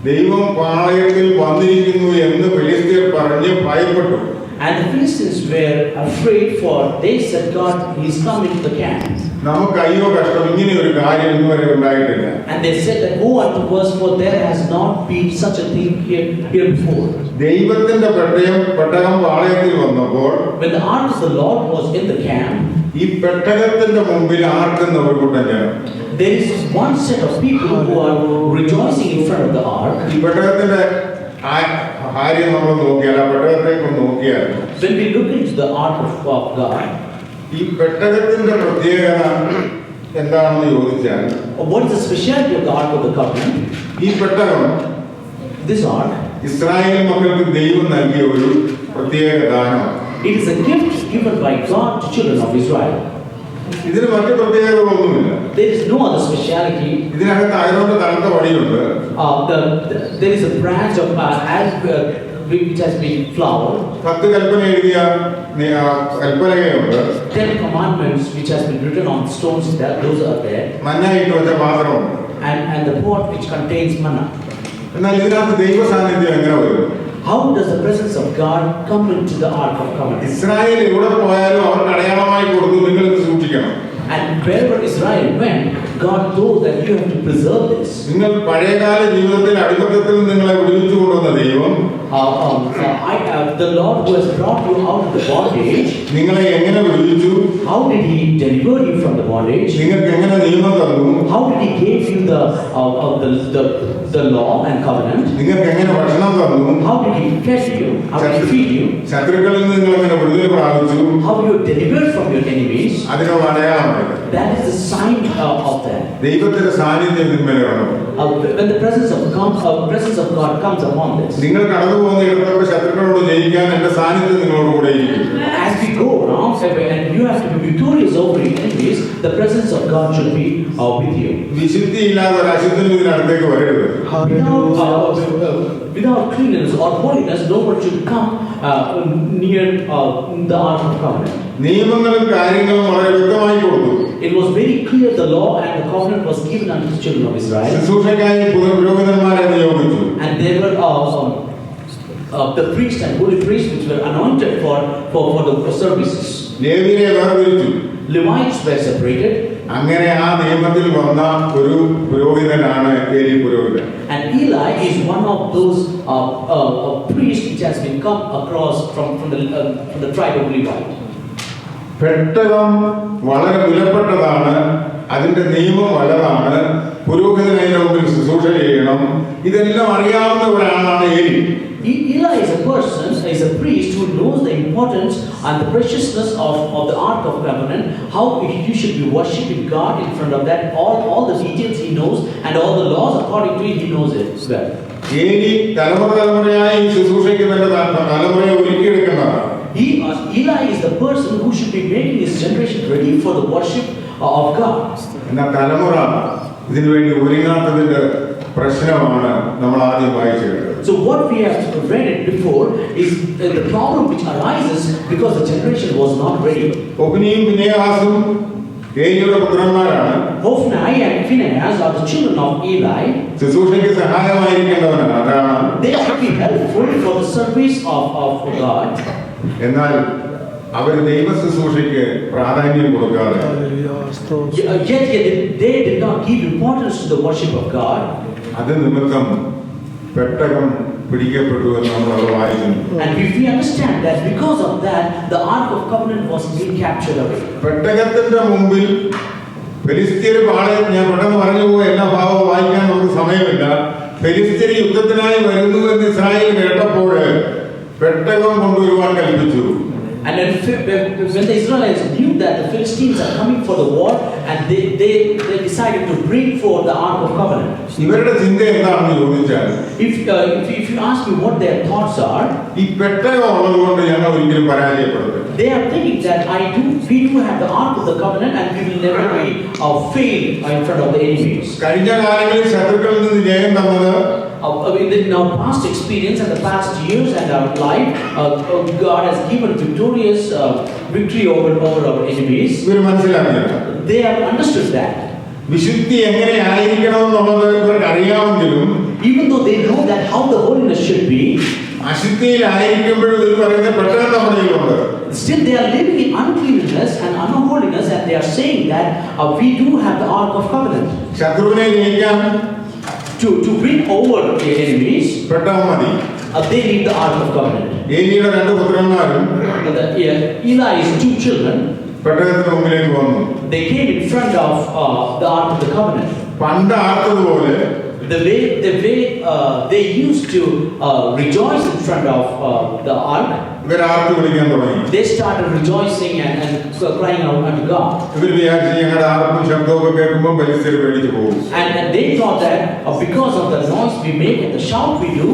[SPEAKER 1] ദൈവം പാളയത്തിൽ വന്നിരിക്കുന്നു എന്ന് ഫെലിസ്ത്യർ പറഞ്ഞ് ഭയപ്പെട്ടു.
[SPEAKER 9] And the Philistines were afraid, for they said, God is coming to the camp.
[SPEAKER 1] നമുക്ക് അയ്യോ കഷ്ടം, ഇങ്ങനെ ഒരു കാര്യം ഇന്നുവരെ ഉണ്ടായിട്ടില്ല.
[SPEAKER 9] And they said that woe unto us, for there has not been such a thing here before.
[SPEAKER 1] ദൈവത്തിന്റെ പെട്ടകം പാളയത്തിൽ വന്നപ്പോൾ
[SPEAKER 9] When the ark of the Lord was in the camp,
[SPEAKER 1] ഈ പെട്ടകത്തിന്റെ മുമ്പിൽ ആർക്കുന്ന ഒരു കൂട്ടം ജനം.
[SPEAKER 9] there is one set of people who are rejoicing in front of the ark.
[SPEAKER 1] ഈ പെട്ടകത്തിന്റെ കാര്യം നമ്മൾ നോക്കിയാൽ, ആ പെട്ടകത്തേക്ക് നോക്കിയാൽ,
[SPEAKER 9] When we look into the ark of God,
[SPEAKER 1] ഈ പെട്ടകത്തിന്റെ പ്രത്യേകത എന്താണെന്ന് ചോദിച്ചാൽ,
[SPEAKER 9] what is the specialty of the ark of the covenant?
[SPEAKER 1] ഈ പെട്ടകം
[SPEAKER 9] This ark,
[SPEAKER 1] ഇസ്രായേൽ മക്കൾക്ക് ദൈവം നൽകിയ ഒരു പ്രത്യേക ദാനമാണ്.
[SPEAKER 9] it is a gift given by God to children of Israel.
[SPEAKER 1] ഇതിന് മറ്റു പ്രത്യേകതകളൊന്നുമില്ല.
[SPEAKER 9] There is no other speciality.
[SPEAKER 1] ഇതിനകത്ത് അയറോന്റെ തണുത്ത വടിയുണ്ട്.
[SPEAKER 9] There is a branch of which has been flowered.
[SPEAKER 1] 10 കൽപ്പന എഴുതിയ കൽപ്പനയുണ്ട്.
[SPEAKER 9] 10 commandments which has been written on stones, those are there.
[SPEAKER 1] മന്ന ഇട്ട് വെച്ച പാത്രമുണ്ട്.
[SPEAKER 9] And the pot which contains manna.
[SPEAKER 1] എന്നാൽ ഇതിനകത്ത് ദൈവ സാന്നിധ്യം എങ്ങനെ വരും?
[SPEAKER 9] How does the presence of God come into the ark of covenant?
[SPEAKER 1] Israel എവിടെ പോയാലും അവർക്ക് അടയാളമായി കൊടുത്തു, നിങ്ങൾ ഇത് സൂക്ഷിക്കണം.
[SPEAKER 9] And wherever Israel went, God told that you have to preserve this.
[SPEAKER 1] നിങ്ങൾ പഴയകാല ജീവിതത്തിൽ അടിമത്തത്തിൽ നിങ്ങളെ വിടുവിച്ചു കൊണ്ടുവന്ന ദൈവം,
[SPEAKER 9] the Lord who has brought you out of the bondage,
[SPEAKER 1] നിങ്ങളെ എങ്ങനെ വിടുവിച്ചു?
[SPEAKER 9] how did He deliver you from the bondage?
[SPEAKER 1] നിങ്ങൾക്ക് എങ്ങനെ നിയമം തന്നു?
[SPEAKER 9] How did He give you the the law and covenant.
[SPEAKER 1] നിങ്ങൾക്ക് എങ്ങനെ ഭക്ഷണം തന്നു,
[SPEAKER 9] How did he fed you? How did he feed you?
[SPEAKER 1] ശത്രുക്കളിൽ നിന്ന് നിങ്ങൾ എങ്ങനെ വിടുതൽ പ്രാപിച്ചു,
[SPEAKER 9] How you delivered from your enemies?
[SPEAKER 1] അതിനുള്ള അടയാളമായത്.
[SPEAKER 9] That is the sign of that.
[SPEAKER 1] ദൈവത്തിന്റെ സാന്നിധ്യം ഇതിന്മേൽ വേണം.
[SPEAKER 9] When the presence of God comes upon this.
[SPEAKER 1] നിങ്ങൾ കടന്നു പോകുന്ന ഇടത്തോടെ ശത്രുക്കളോട് ജയിക്കാൻ എന്റെ സാന്നിധ്യം നിങ്ങളോട് കൂടെ ഇരിക്കും.
[SPEAKER 9] As we go around and you have to be victorious over your enemies, the presence of God should be with you.
[SPEAKER 1] വിശുദ്ധിയില്ലാതെ ഒരു അശുദ്ധനും ഇതിനടുത്തേക്ക് വരരുത്.
[SPEAKER 9] Without cleanness or holiness, no one should come near the Ark of Covenant.
[SPEAKER 1] നിയമങ്ങളും കാര്യങ്ങളും വളരെ വ്യക്തമായി കൊടുത്തു.
[SPEAKER 9] It was very clear the law and the covenant was given unto the children of Israel.
[SPEAKER 1] ശുശ്രൂഷയ്ക്കായി പുരോഹിതന്മാരെ നിയോഗിച്ചു.
[SPEAKER 9] And there were the priests and holy priests which were anointed for the services.
[SPEAKER 1] ലേവിയരെ വേർതിരിച്ചു.
[SPEAKER 9] Levites were separated.
[SPEAKER 1] അങ്ങനെ ആ നിയമത്തിൽ വന്ന ഒരു പുരോഹിതനാണ് ഏലി പുരോഹിതൻ.
[SPEAKER 9] And Eli is one of those priests which has been come across from the tribe of Levi.
[SPEAKER 1] പെട്ടകം വളരെ വിലപ്പെട്ടതാണ്, അതിന്റെ നിയമം വലുതാണ്, പുരോഹിതൻ അതിന്റെ മുമ്പിൽ ശുശ്രൂഷ ചെയ്യണം, ഇതെല്ലാം അറിയാവുന്ന ഒരാളാണ് ഏലി.
[SPEAKER 9] Eli is a person, is a priest who knows the importance and the preciousness of the Ark of Covenant, how you should be worshipping God in front of that, all the details he knows and all the laws according to it he knows it well.
[SPEAKER 1] ഏലി തലമുറയായി ശുശ്രൂഷയ്ക്ക് തന്റെ തലമുറയെ ഒരുക്കിയെടുക്കുന്നതാണ്.
[SPEAKER 9] Eli is the person who should be making his generation ready for the worship of God.
[SPEAKER 1] എന്നാൽ തലമുറ ഇതിനുവേണ്ടി ഒരുങ്ങാത്തതിന്റെ പ്രശ്നമാണ് നമ്മൾ ആദ്യം വായിച്ചത്.
[SPEAKER 9] So what we have read it before is the problem which arises because the generation was not ready.
[SPEAKER 1] ഒബ്നിയും ഫിനെഹാസും ഏലിയുടെ പുത്രന്മാരാണ്.
[SPEAKER 9] Hophni and Phinehas are the children of Eli.
[SPEAKER 1] ശുശ്രൂഷയ്ക്ക് സഹായമായിരിക്കേണ്ടവനാണ്, അതാണ്.
[SPEAKER 9] They should be helpful for the service of God.
[SPEAKER 1] എന്നാൽ അവർ ദൈവ ശുശ്രൂഷയ്ക്ക് പ്രാധാന്യം കൊടുക്കാതെ
[SPEAKER 9] Yet they did not give importance to the worship of God.
[SPEAKER 1] അത് നിമിത്തം പെട്ടകം പിടിക്കപ്പെട്ടു എന്ന് നമ്മൾ അത് വായിക്കുന്നു.
[SPEAKER 9] And if we understand that because of that the Ark of Covenant was being captured away.
[SPEAKER 1] പെട്ടകത്തിന്റെ മുമ്പിൽ ഫെലിസ്ത്യര് ഞാൻ പെട്ടെന്ന് പറഞ്ഞു പോയ എല്ലാ ഭാവവും വായിക്കാൻ നമുക്ക് സമയമില്ല. ഫെലിസ്ത്യര് യുദ്ധത്തിനായി വരുന്നു എന്ന് ഇസ്രായേൽ കേട്ടപ്പോൾ പെട്ടകം കൊണ്ടുവരുവാൻ കൽപ്പിച്ചു.
[SPEAKER 9] And when the Israelites knew that the Philistines are coming for the war, and they decided to bring forth the Ark of Covenant.
[SPEAKER 1] ഇവരുടെ ചിന്ത എന്താണെന്ന് ചോദിച്ചാൽ,
[SPEAKER 9] If you ask me what their thoughts are,
[SPEAKER 1] ഈ പെട്ടകം ഉള്ളതുകൊണ്ട് ഞങ്ങൾ ഒരിക്കലും പരാജയപ്പെടും.
[SPEAKER 9] they are thinking that we do have the Ark of the Covenant, and we will never be fail in front of the enemies.
[SPEAKER 1] കഴിഞ്ഞ കാലങ്ങളിൽ ശത്രുക്കളിൽ നിന്ന് ജയം തന്നത്
[SPEAKER 9] In our past experience and the past years and our life, God has given victorious victory over our enemies.
[SPEAKER 1] ഇവർ മനസ്സിലാക്കില്ല.
[SPEAKER 9] They have understood that.
[SPEAKER 1] വിശുദ്ധി എങ്ങനെ ആയിരിക്കണമെന്നുള്ളത് ഇവർക്ക് അറിയാമെങ്കിലും,
[SPEAKER 9] even though they know that how the holiness should be,
[SPEAKER 1] അശുദ്ധിയിലായിരിക്കുമ്പോഴും ഇവർ പറയുന്നത് പെട്ടെന്ന് നമ്മുടെ കയ്യിലുണ്ട്.
[SPEAKER 9] still they are living in uncleanness and unholiness, and they are saying that we do have the Ark of Covenant.
[SPEAKER 1] ശത്രുവിനെ ജയിക്കാൻ
[SPEAKER 9] To win over the enemies,
[SPEAKER 1] പെട്ടകം മതി.
[SPEAKER 9] they need the Ark of Covenant.
[SPEAKER 1] ഏലിയുടെ രണ്ട് പുത്രന്മാരും
[SPEAKER 9] Eli's two children,
[SPEAKER 1] പെട്ടകത്തിന് മുമ്പിലേക്ക് വന്നു.
[SPEAKER 9] they came in front of the Ark of the Covenant.
[SPEAKER 1] പണ്ട് ആർത്തതുപോലെ
[SPEAKER 9] The way they used to rejoice in front of the ark,
[SPEAKER 1] ഇവർ ആർത്ത് വിളിക്കാൻ തുടങ്ങി.
[SPEAKER 9] they started rejoicing and crying out unto God.
[SPEAKER 1] ഇവർ വിചാരിച്ചു ഞങ്ങളുടെ ആർപ്പും ശബ്ദവും കേൾക്കുമ്പോൾ ഫെലിസ്ത്യർ പേടിച്ചു പോകും.
[SPEAKER 9] And they thought that because of the noise we make and the shout we do,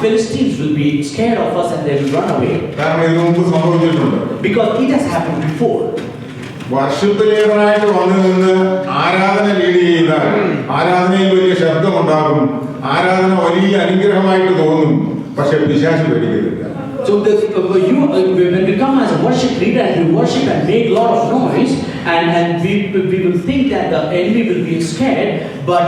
[SPEAKER 9] Philistines will be scared of us and they will run away.
[SPEAKER 1] കാരണം ഇതിനു മുമ്പ് സംഭവിച്ചിട്ടുണ്ട്.
[SPEAKER 9] Because it has happened before.
[SPEAKER 1] Worship ലീഡറായിട്ട് വന്നു നിന്ന് ആരാധന lead ചെയ്താൽ ആരാധനയിൽ വലിയ ശബ്ദമുണ്ടാകും, ആരാധന വലിയ അനുഗ്രഹമായിട്ട് തോന്നും, പക്ഷെ പിശാച് പേടിക്കത്തില്ല.
[SPEAKER 9] So when we come as a worship leader and we worship and make a lot of noise, and we will think that the enemy will be scared, but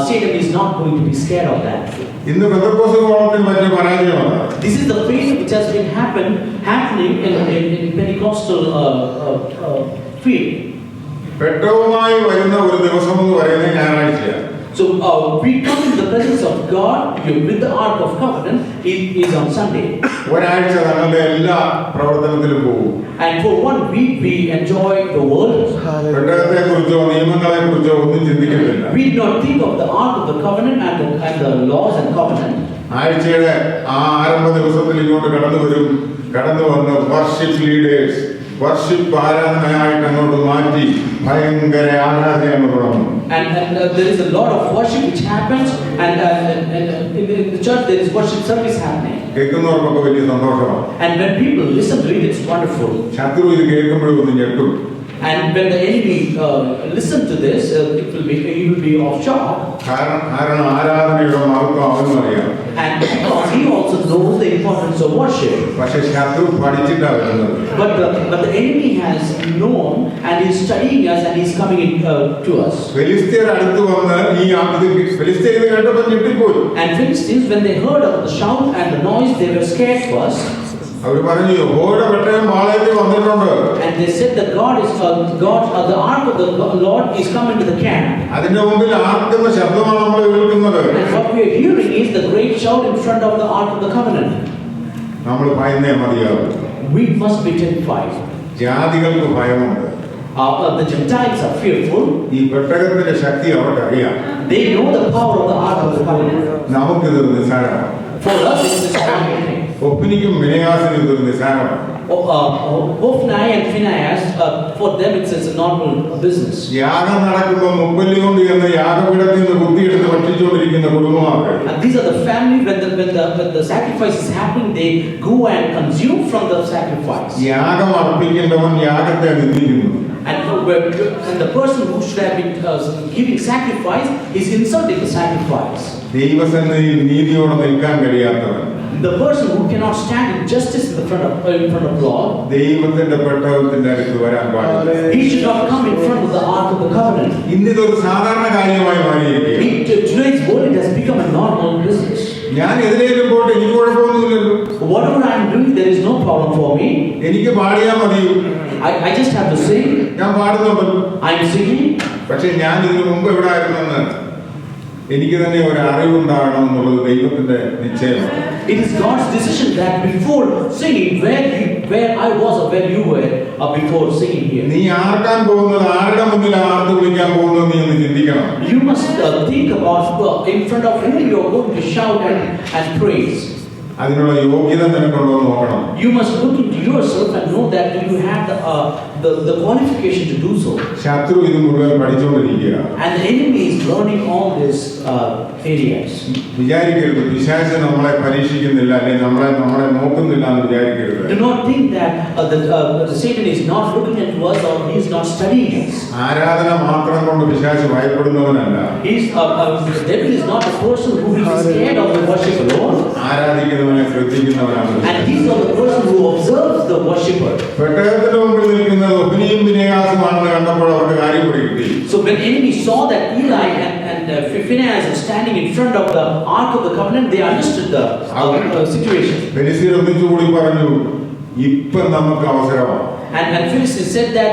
[SPEAKER 9] Satan is not going to be scared of that.
[SPEAKER 1] ഇന്ന് പെന്തക്കോസ്ത് കോളത്തിൽ വലിയ പരാജയമാണ്.
[SPEAKER 9] This is the failure which has been happening in Pentecostal field.
[SPEAKER 1] പെട്ടകവുമായി വരുന്ന ഒരു ദിവസം എന്ന് പറയുന്നത് ഞായറാഴ്ചയാണ്.
[SPEAKER 9] So we come in the presence of God with the Ark of Covenant is on Sunday.
[SPEAKER 1] ഒരാഴ്ച ഞങ്ങളുടെ എല്ലാ പ്രവർത്തനത്തിലും പോകും.
[SPEAKER 9] And for 1 week we enjoy the world.
[SPEAKER 1] പെട്ടകത്തെ കുറിച്ചോ നിയമങ്ങളെ കുറിച്ചോ ഒന്നും ചിന്തിക്കുന്നില്ല.
[SPEAKER 9] We do not think of the Ark of the Covenant and the laws and covenant.
[SPEAKER 1] ആഴ്ചയുടെ ആ ആരംഭ ദിവസത്തിൽ ഇങ്ങോട്ട് കടന്നു വന്ന് വർഷിപ്പ് ലീഡേഴ്സ് വർഷിപ്പ് ആരാധനയായിട്ട് അങ്ങോട്ട് മാറ്റി ഭയങ്കര ആരാധനയാണ് തുടങ്ങും.
[SPEAKER 9] And there is a lot of worship which happens, and in the church there is worship service happening.
[SPEAKER 1] കേൾക്കുന്നവർക്കൊക്കെ വലിയ സന്തോഷമാണ്.
[SPEAKER 9] And when people listen to it, it's wonderful.
[SPEAKER 1] ശത്രു ഇത് കേൾക്കുമ്പോഴും ഒന്ന് ഞെട്ടും.
[SPEAKER 9] And when the enemy listen to this, he will be of shock.
[SPEAKER 1] കാരണം ആരാധനയുടെ മഹത്വം അവനും അറിയാം.
[SPEAKER 9] And because he also knows the importance of worship.
[SPEAKER 1] പക്ഷേ ശത്രു പഠിച്ചിട്ടാണ് വരുന്നത്.
[SPEAKER 9] But the enemy has known and is studying us and is coming in to us.
[SPEAKER 1] ഫെലിസ്ത്യർ അടുത്ത് വന്ന് ഫെലിസ്ത്യർ ഇത് കേട്ടപ്പോൾ ഞെട്ടിപ്പോയി.
[SPEAKER 9] And Philistines, when they heard of the shout and the noise, they were scared first.
[SPEAKER 1] അവർ പറഞ്ഞു യഹോവയുടെ പെട്ടകം പാളയത്തിൽ വന്നിട്ടുണ്ട്.
[SPEAKER 9] And they said that the ark of the Lord is coming to the camp.
[SPEAKER 1] അതിന്റെ മുമ്പിൽ ആർക്കുന്ന ശബ്ദമാണ് നമ്മൾ കേൾക്കുന്നത്.
[SPEAKER 9] And what we are hearing is the great shout in front of the Ark of the Covenant.
[SPEAKER 1] നമ്മൾ ഭയന്നേ മതിയാവും.
[SPEAKER 9] We must be terrified.
[SPEAKER 1] ജാതികൾക്ക് ഭയമുണ്ട്.
[SPEAKER 9] The Gentiles are fearful.
[SPEAKER 1] ഈ പെട്ടകത്തിന്റെ ശക്തി അവർക്കറിയാം.
[SPEAKER 9] They know the power of the Ark of the Covenant.
[SPEAKER 1] നമുക്കിത് നിസ്സാരമാണ്.
[SPEAKER 9] For us, it is a
[SPEAKER 1] ഒപ്പിനിക്കും വിനയാസിനും ഇത് നിസ്സാരമാണ്.
[SPEAKER 9] Hophni and Phinehas, for them it's a normal business.
[SPEAKER 1] യാഗം നടക്കുമ്പോൾ മുപ്പല്ലി കൊണ്ട് എന്ന് യാഗപീഠത്തിൽ നിന്ന് കുത്തിയെടുത്ത് ഭക്ഷിച്ചുകൊണ്ടിരിക്കുന്ന കുടുംബമാണ്.
[SPEAKER 9] And these are the family when the sacrifice is happening, they go and consume from the sacrifice.
[SPEAKER 1] യാഗം അർപ്പിക്കേണ്ടവൻ യാഗത്തെ നിന്ദിക്കുന്നു.
[SPEAKER 9] And the person who should have been giving sacrifice is insulting the sacrifice.
[SPEAKER 1] ദൈവസന്നിധിയിൽ നീതിയോടെ നിൽക്കാൻ കഴിയാത്തവൻ,
[SPEAKER 9] The person who cannot stand in justice in front of God,
[SPEAKER 1] ദൈവത്തിന്റെ പെട്ടകത്തിന്റെ അടുത്ത് വരാൻ പാടില്ല.
[SPEAKER 9] he should not come in front of the Ark of the Covenant.
[SPEAKER 1] ഇന്നിതൊരു സാധാരണ കാര്യമായി മാറിയിരിക്കുകയാണ്.
[SPEAKER 9] Today's world it has become a normal business.
[SPEAKER 1] ഞാൻ എതിരേലും പോട്ടെ, എനിക്ക് കുഴപ്പമൊന്നുമില്ലല്ലോ.
[SPEAKER 9] Whatever I am doing, there is no problem for me.
[SPEAKER 1] എനിക്ക് പാടിയാൽ മതി.
[SPEAKER 9] I just have to sing.
[SPEAKER 1] ഞാൻ പാടുന്നുണ്ടല്ലോ.
[SPEAKER 9] I am singing.
[SPEAKER 1] പക്ഷെ ഞാൻ ഇതിനു മുമ്പ് എവിടെ ആയിരുന്നെന്ന് എനിക്ക് തന്നെ ഒരു അറിവുണ്ടാകണം എന്നുള്ളത് ദൈവത്തിന്റെ നിശ്ചയമാണ്.
[SPEAKER 9] It is God's decision that before singing, where I was or where you were before singing here.
[SPEAKER 1] നീ ആർക്കാൻ പോകുന്നത്, ആരുടെ മുന്നിൽ ആർത്ത് വിളിക്കാൻ പോകുന്നത് നീ ഒന്ന് ചിന്തിക്കണം.
[SPEAKER 9] You must think about in front of whom you are going to shout and praise.
[SPEAKER 1] അതിനുള്ള യോഗ്യത നിനക്കുണ്ടോ എന്ന് നോക്കണം.
[SPEAKER 9] You must look into yourself and know that you have the qualification to do so.
[SPEAKER 1] ശത്രു ഇത് മുഴുവൻ പഠിച്ചുകൊണ്ടിരിക്കുക.
[SPEAKER 9] And the enemy is learning all these areas.
[SPEAKER 1] വിചാരിക്കരുത് പിശാച് നമ്മളെ പരീക്ഷിക്കുന്നില്ല, അല്ലെങ്കിൽ നമ്മളെ നോക്കുന്നില്ല എന്ന് വിചാരിക്കരുത്.
[SPEAKER 9] Do not think that the Satan is not looking at us or he is not studying us.
[SPEAKER 1] ആരാധന മാത്രം കൊണ്ട് പിശാച് ഭയപ്പെടുന്നവനല്ല.
[SPEAKER 9] The devil is not a person who is scared of the worship alone.
[SPEAKER 1] ആരാധിക്കുന്നവനെ ശ്രദ്ധിക്കുന്നവനാണ്.
[SPEAKER 9] And he is the person who observes the worshipper.
[SPEAKER 1] പെട്ടകത്തിന്റെ മുമ്പിൽ നിൽക്കുന്നത് ഒഫ്നിയും ഫിനെഹാസുമാണെന്ന് കണ്ടപ്പോൾ അവർക്ക് കാര്യം പിടികിട്ടി.
[SPEAKER 9] So when enemy saw that Eli and Phinehas are standing in front of the Ark of the Covenant, they understood the situation.
[SPEAKER 1] ഫെലിസ്ത്യർ ഒന്നിച്ചുകൂടി പറഞ്ഞു, ഇപ്പം നമുക്ക് അവസരമാണ്.
[SPEAKER 9] And Philistines said that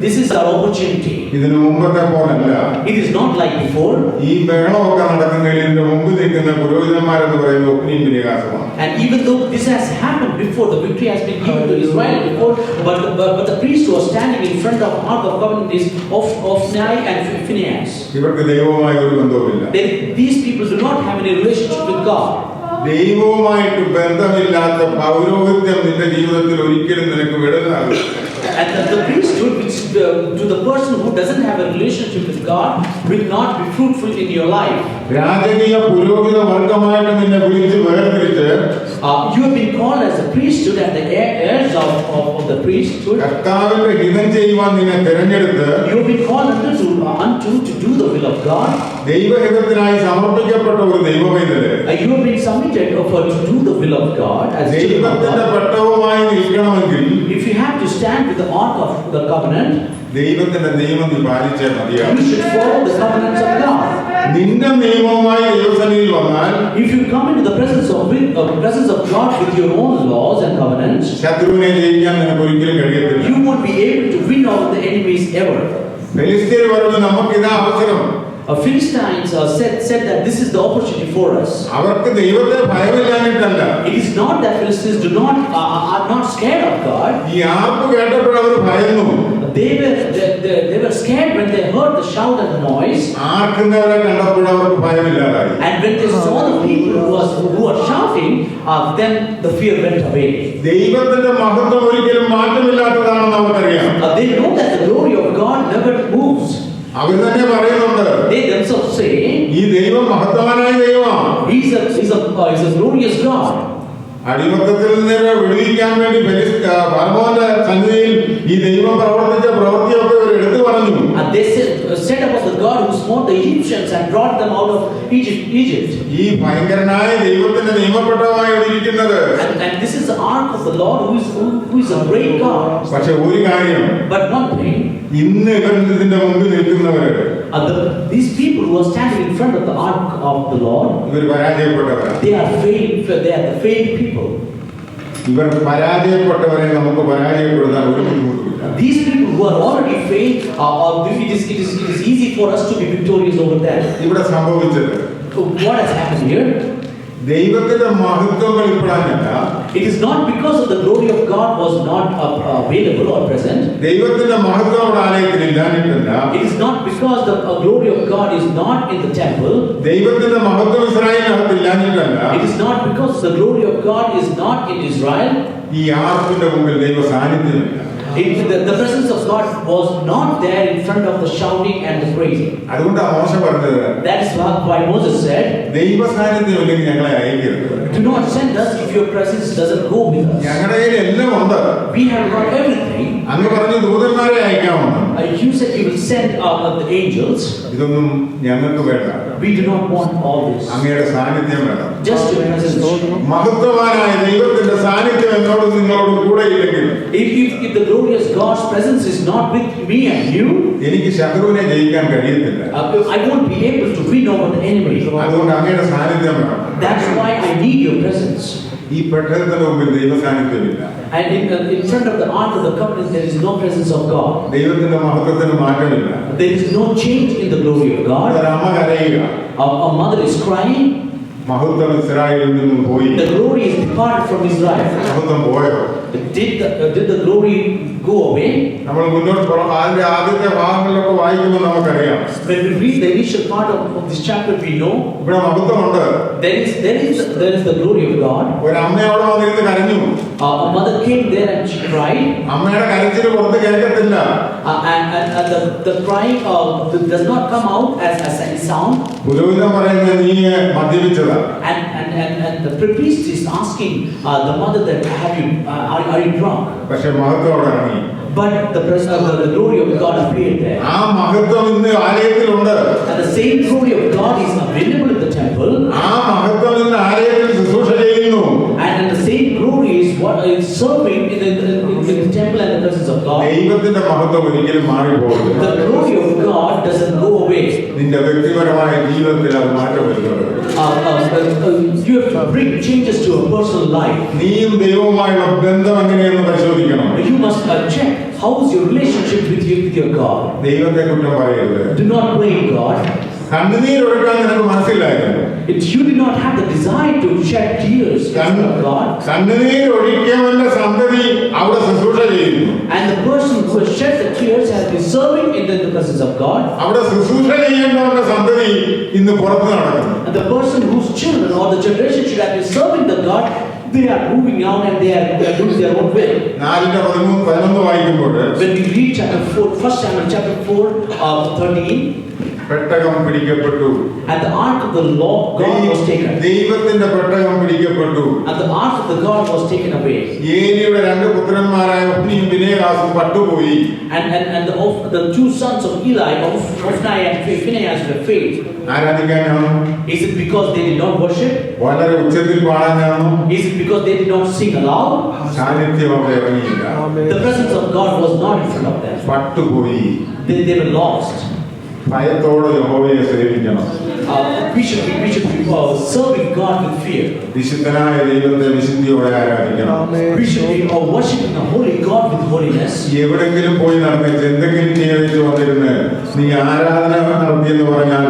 [SPEAKER 9] this is our opportunity.
[SPEAKER 1] ഇതിനു മുമ്പത്തെ പോലല്ല.
[SPEAKER 9] It is not like before.
[SPEAKER 1] ഈ ബഹളമൊക്കെ നടക്കുന്നതിൽ ഇതിന്റെ മുമ്പ് നിൽക്കുന്ന പുരോഹിതന്മാരെന്ന് പറയുന്നത് ഒഫ്നിയും ഫിനെഹാസുമാണ്.
[SPEAKER 9] And even though this has happened before, the victory has been given to Israel before, but the priest who are standing in front of Ark of Covenant is Hophni and Phinehas.
[SPEAKER 1] ഇവർക്ക് ദൈവവുമായി ഒരു ബന്ധവുമില്ല.
[SPEAKER 9] These people do not have any relationship with God.
[SPEAKER 1] ദൈവവുമായിട്ട് ബന്ധമില്ലാത്ത പൗരോഹിത്യം നിന്റെ ജീവിതത്തിൽ ഒരിക്കലും നിനക്ക് വിടലാകും.
[SPEAKER 9] And the priesthood, which to the person who doesn't have a relationship with God, will not be fruitful in your life.
[SPEAKER 1] രാജകീയ പുരോഹിത വർഗമായിട്ട് നിന്നെ വിളിച്ച് വേർതിരിച്ച്
[SPEAKER 9] You have been called as a priesthood and the heirs of the priesthood.
[SPEAKER 1] കർത്താവിന്റെ ഹിതം ചെയ്യുവാൻ നിന്നെ തിരഞ്ഞെടുത്ത്
[SPEAKER 9] You have been called unto to do the will of God.
[SPEAKER 1] ദൈവഹിതത്തിനായി സമർപ്പിക്കപ്പെട്ട ഒരു ദൈവപൈതല്
[SPEAKER 9] You have been submitted to do the will of God as children of
[SPEAKER 1] ദൈവത്തിന്റെ
[SPEAKER 9] God.
[SPEAKER 1] പെട്ടകവുമായി നിൽക്കണമെങ്കിൽ
[SPEAKER 9] If you have to stand with the Ark of the Covenant,
[SPEAKER 1] ദൈവത്തിന്റെ നിയമം നീ പാലിച്ചേ മതിയാകും.
[SPEAKER 9] you should follow the covenants of God.
[SPEAKER 1] നിന്റെ നിയമവുമായി ദൈവസന്നിധിയിൽ വന്നാൽ
[SPEAKER 9] If you come into the presence of God with your own laws and covenants,
[SPEAKER 1] ശത്രുവിനെ ജയിക്കാൻ നിനക്ക് ഒരിക്കലും കഴിയത്തില്ല.
[SPEAKER 9] you won't be able to win all the enemies ever.
[SPEAKER 1] ഫെലിസ്ത്യർ പറഞ്ഞു, നമുക്കിതാ അവസരം.
[SPEAKER 9] Philistines said that this is the opportunity for us.
[SPEAKER 1] അവർക്ക് ദൈവത്തെ ഭയമില്ലാഞ്ഞിട്ടല്ല.
[SPEAKER 9] It is not that Philistines are not scared of God.
[SPEAKER 1] ഈ ആർപ്പ് കേട്ടപ്പോൾ അവർ ഭയന്നു.
[SPEAKER 9] They were scared when they heard the shout and the noise.
[SPEAKER 1] ആർക്കുന്നവരെ കണ്ടപ്പോൾ അവർക്ക് ഭയമില്ലാതായി.
[SPEAKER 9] And when they saw the people who were shouting, then the fear went away.
[SPEAKER 1] ദൈവത്തിന്റെ മഹത്വം ഒരിക്കലും മാറ്റമില്ലാത്തതാണെന്ന് അവർക്കറിയാം.
[SPEAKER 9] They know that the glory of God never moves.
[SPEAKER 1] അവർ തന്നെ പറയുന്നുണ്ട്,
[SPEAKER 9] They themselves say,
[SPEAKER 1] ഈ ദൈവം മഹത്വവാനായ ദൈവമാണ്.
[SPEAKER 9] He's a glorious God.
[SPEAKER 1] അടിമത്തത്തിൽ നിന്ന് വിടുവിക്കാൻ വേണ്ടി ഫറവോന്റെ സന്നിധിയിൽ ഈ ദൈവം പ്രവർത്തിച്ച പ്രവൃത്തിയൊക്കെ ഇവർ എടുത്തു പറഞ്ഞു.
[SPEAKER 9] And they said about the God who smote the Egyptians and brought them out of Egypt.
[SPEAKER 1] ഈ ഭയങ്കരനായ ദൈവത്തിന്റെ നിയമപ്പെട്ടമായി ഇരിക്കുന്നത്.
[SPEAKER 9] And this is the ark of the Lord who is a great God.
[SPEAKER 1] പക്ഷെ ഒരു കാര്യം,
[SPEAKER 9] But one thing,
[SPEAKER 1] ഇന്ന് ഇവർ ഇതിന്റെ മുമ്പിൽ നിൽക്കുന്നവര്,
[SPEAKER 9] these people who are standing in front of the ark of the Lord,
[SPEAKER 1] ഇവർ പരാജയപ്പെട്ടവരാണ്.
[SPEAKER 9] they are the failed people.
[SPEAKER 1] ഇവർ പരാജയപ്പെട്ടവരെ നമുക്ക് പരാജയപ്പെടുത്താൻ ഒരു ബുദ്ധിമുട്ടില്ല.
[SPEAKER 9] These people who are already failed, it is easy for us to be victorious over them.
[SPEAKER 1] ഇവിടെ സംഭവിച്ചത്,
[SPEAKER 9] So what has happened here?
[SPEAKER 1] ദൈവത്തിന്റെ മഹത്വം വെളിപ്പെടാനല്ല,
[SPEAKER 9] It is not because of the glory of God was not available or present.
[SPEAKER 1] ദൈവത്തിന്റെ മഹത്വം അവിടെ ആലയത്തിൽ ഇല്ലാഞ്ഞിട്ടല്ല,
[SPEAKER 9] It is not because the glory of God is not in the temple.
[SPEAKER 1] ദൈവത്തിന്റെ മഹത്വം ഇസ്രായേലിനകത്ത് ഇല്ലാഞ്ഞിട്ടല്ല,
[SPEAKER 9] It is not because the glory of God is not in Israel.
[SPEAKER 1] ഈ ആർപ്പിന്റെ മുമ്പിൽ ദൈവ സാന്നിധ്യമില്ല.
[SPEAKER 9] The presence of God was not there in front of the shouting and the praising.
[SPEAKER 1] അതുകൊണ്ടാണ് മോശ പറഞ്ഞത്,
[SPEAKER 9] That is why Moses said,
[SPEAKER 1] ദൈവ സാന്നിധ്യം ഇല്ലെങ്കിൽ ഞങ്ങളെ അയക്കരുത്.
[SPEAKER 9] do not send us if your presence doesn't go with us.
[SPEAKER 1] ഞങ്ങളുടെ കയ്യിൽ എല്ലാം ഉണ്ട്.
[SPEAKER 9] We have got everything.
[SPEAKER 1] അങ്ങ് പറഞ്ഞു ദൂതന്മാരെ അയക്കാമെന്ന്.
[SPEAKER 9] You said you will send the angels.
[SPEAKER 1] ഇതൊന്നും ഞങ്ങൾക്ക് വേണ്ട.
[SPEAKER 9] We do not want all this.
[SPEAKER 1] അങ്ങയുടെ സാന്നിധ്യം വേണം.
[SPEAKER 9] Just your presence.
[SPEAKER 1] മഹത്വവാനായ ദൈവത്തിന്റെ സാന്നിധ്യം എന്നോടും നിങ്ങളോടും കൂടെ ഇല്ലെങ്കിൽ,
[SPEAKER 9] If the glorious God's presence is not with me and you,
[SPEAKER 1] എനിക്ക് ശത്രുവിനെ ജയിക്കാൻ കഴിയത്തില്ല.
[SPEAKER 9] I won't be able to win over the enemy.
[SPEAKER 1] അതുകൊണ്ട് അങ്ങയുടെ സാന്നിധ്യം വേണം.
[SPEAKER 9] That's why I need your presence.
[SPEAKER 1] ഈ പെട്ടകത്തിന് മുമ്പിൽ ദൈവ സാന്നിധ്യമില്ല.
[SPEAKER 9] And in front of the ark of the covenant, there is no presence of God.
[SPEAKER 1] ദൈവത്തിന്റെ മഹത്വത്തിന് മാറ്റമില്ല.
[SPEAKER 9] There is no change in the glory of God.
[SPEAKER 1] അമ്മ കരയുക,
[SPEAKER 9] A mother is crying.
[SPEAKER 1] മഹത്വം ഇസ്രായേലിൽ നിന്നും പോയി.
[SPEAKER 9] The glory is departed from Israel.
[SPEAKER 1] മഹത്വം പോയോ?
[SPEAKER 9] Did the glory go away?
[SPEAKER 1] നമ്മൾ മുന്നോട്ട് അതിന്റെ ആദ്യത്തെ ഭാഗങ്ങളിലൊക്കെ വായിക്കുമ്പോൾ നമുക്കറിയാം,
[SPEAKER 9] When we read the initial part of this chapter, we know
[SPEAKER 1] ഇവിടെ മഹത്വമുണ്ട്.
[SPEAKER 9] there is the glory of God.
[SPEAKER 1] ഒരു അമ്മയോടെ വന്നിരുന്ന് കരഞ്ഞു.
[SPEAKER 9] A mother came there and she cried.
[SPEAKER 1] അമ്മയുടെ കരച്ചിൽ പുറത്ത് കേൾക്കത്തില്ല.
[SPEAKER 9] And the crying does not come out as any sound.
[SPEAKER 1] പുരോഹിതൻ പറയുന്നത് നീ മദ്യപിച്ചതാ.
[SPEAKER 9] And the priest is asking the mother that are you drunk?
[SPEAKER 1] പക്ഷെ മഹത്വം അവിടെ ഇറങ്ങി.
[SPEAKER 9] But the glory of God appeared there.
[SPEAKER 1] ആ മഹത്വം ഇന്ന് ആലയത്തിലുണ്ട്.
[SPEAKER 9] And the same glory of God is available in the temple.
[SPEAKER 1] ആ മഹത്വം ഇന്ന് ആലയത്തിൽ ശുശ്രൂഷ ചെയ്യുന്നു.
[SPEAKER 9] And the same glory is what is serving in the temple and the presence of God.
[SPEAKER 1] ദൈവത്തിന്റെ മഹത്വം ഒരിക്കലും മാറിപ്പോകും.
[SPEAKER 9] The glory of God doesn't go away.
[SPEAKER 1] നിന്റെ വ്യക്തിപരമായ ജീവിതത്തിൽ അത് മാറ്റം വരുന്നുണ്ട്.
[SPEAKER 9] You have to bring changes to a personal life.
[SPEAKER 1] നീയും ദൈവവുമായുള്ള ബന്ധം എങ്ങനെയെന്ന് പരിശോധിക്കണം.
[SPEAKER 9] You must check how is your relationship with your God.
[SPEAKER 1] ദൈവത്തെ കുറ്റം പറയരുത്.
[SPEAKER 9] Do not blame God.
[SPEAKER 1] കണ്ണുനീരൊഴുക്കാൻ നിനക്ക് മനസ്സിലായിരുന്നു.
[SPEAKER 9] You did not have the desire to shed tears before God.
[SPEAKER 1] കണ്ണുനീരൊഴിക്കവന്റെ സന്തതി അവിടെ ശുശ്രൂഷ ചെയ്യുന്നു.
[SPEAKER 9] And the person who has shed the tears has been serving in the presence of God.
[SPEAKER 1] അവിടെ ശുശ്രൂഷ ചെയ്യേണ്ടവന്റെ സന്തതി ഇന്ന് പുറത്ത് നടക്കുന്നു.
[SPEAKER 9] And the person whose children or the generation should have been serving the God, they are moving out and they are doing their own way.
[SPEAKER 1] 4:11 വായിക്കുമ്പോൾ
[SPEAKER 9] When we read chapter 4, 1 Samuel chapter 4:13,
[SPEAKER 1] പെട്ടകം പിടിക്കപ്പെട്ടു.
[SPEAKER 9] and the ark of the Lord God was taken.
[SPEAKER 1] ദൈവത്തിന്റെ പെട്ടകം പിടിക്കപ്പെട്ടു.
[SPEAKER 9] And the ark of the God was taken away.
[SPEAKER 1] ഏലിയുടെ രണ്ട് പുത്രന്മാരായ ഹൊഫ്നിയും ഫിനെഹാസും പട്ടുപോയി.
[SPEAKER 9] And the two sons of Eli, Hophni and Phinehas, were failed.
[SPEAKER 1] ആരാധിക്കാനാണോ?
[SPEAKER 9] Is it because they did not worship?
[SPEAKER 1] വളരെ ഉച്ചത്തിൽ പാടാനാണോ?
[SPEAKER 9] Is it because they did not sing aloud?
[SPEAKER 1] സാന്നിധ്യം അവിടെ ഇറങ്ങിയില്ല.
[SPEAKER 9] The presence of God was not in front of them.
[SPEAKER 1] പട്ടുപോയി.
[SPEAKER 9] They were lost.
[SPEAKER 1] ഭയത്തോടെ യഹോവയെ സേവിക്കണം.
[SPEAKER 9] we should be serving God with fear.
[SPEAKER 1] വിശുദ്ധനായ ദൈവത്തെ വിശുദ്ധിയോടെ ആരാധിക്കണം.
[SPEAKER 9] We should be worshiping the holy God with holiness.
[SPEAKER 1] എവിടെങ്കിലും പോയി നടന്നിട്ട് എന്തെങ്കിലും നിയോഗിച്ച് വന്നിരുന്ന് നീ ആരാധന നടത്തിയെന്ന് പറഞ്ഞാൽ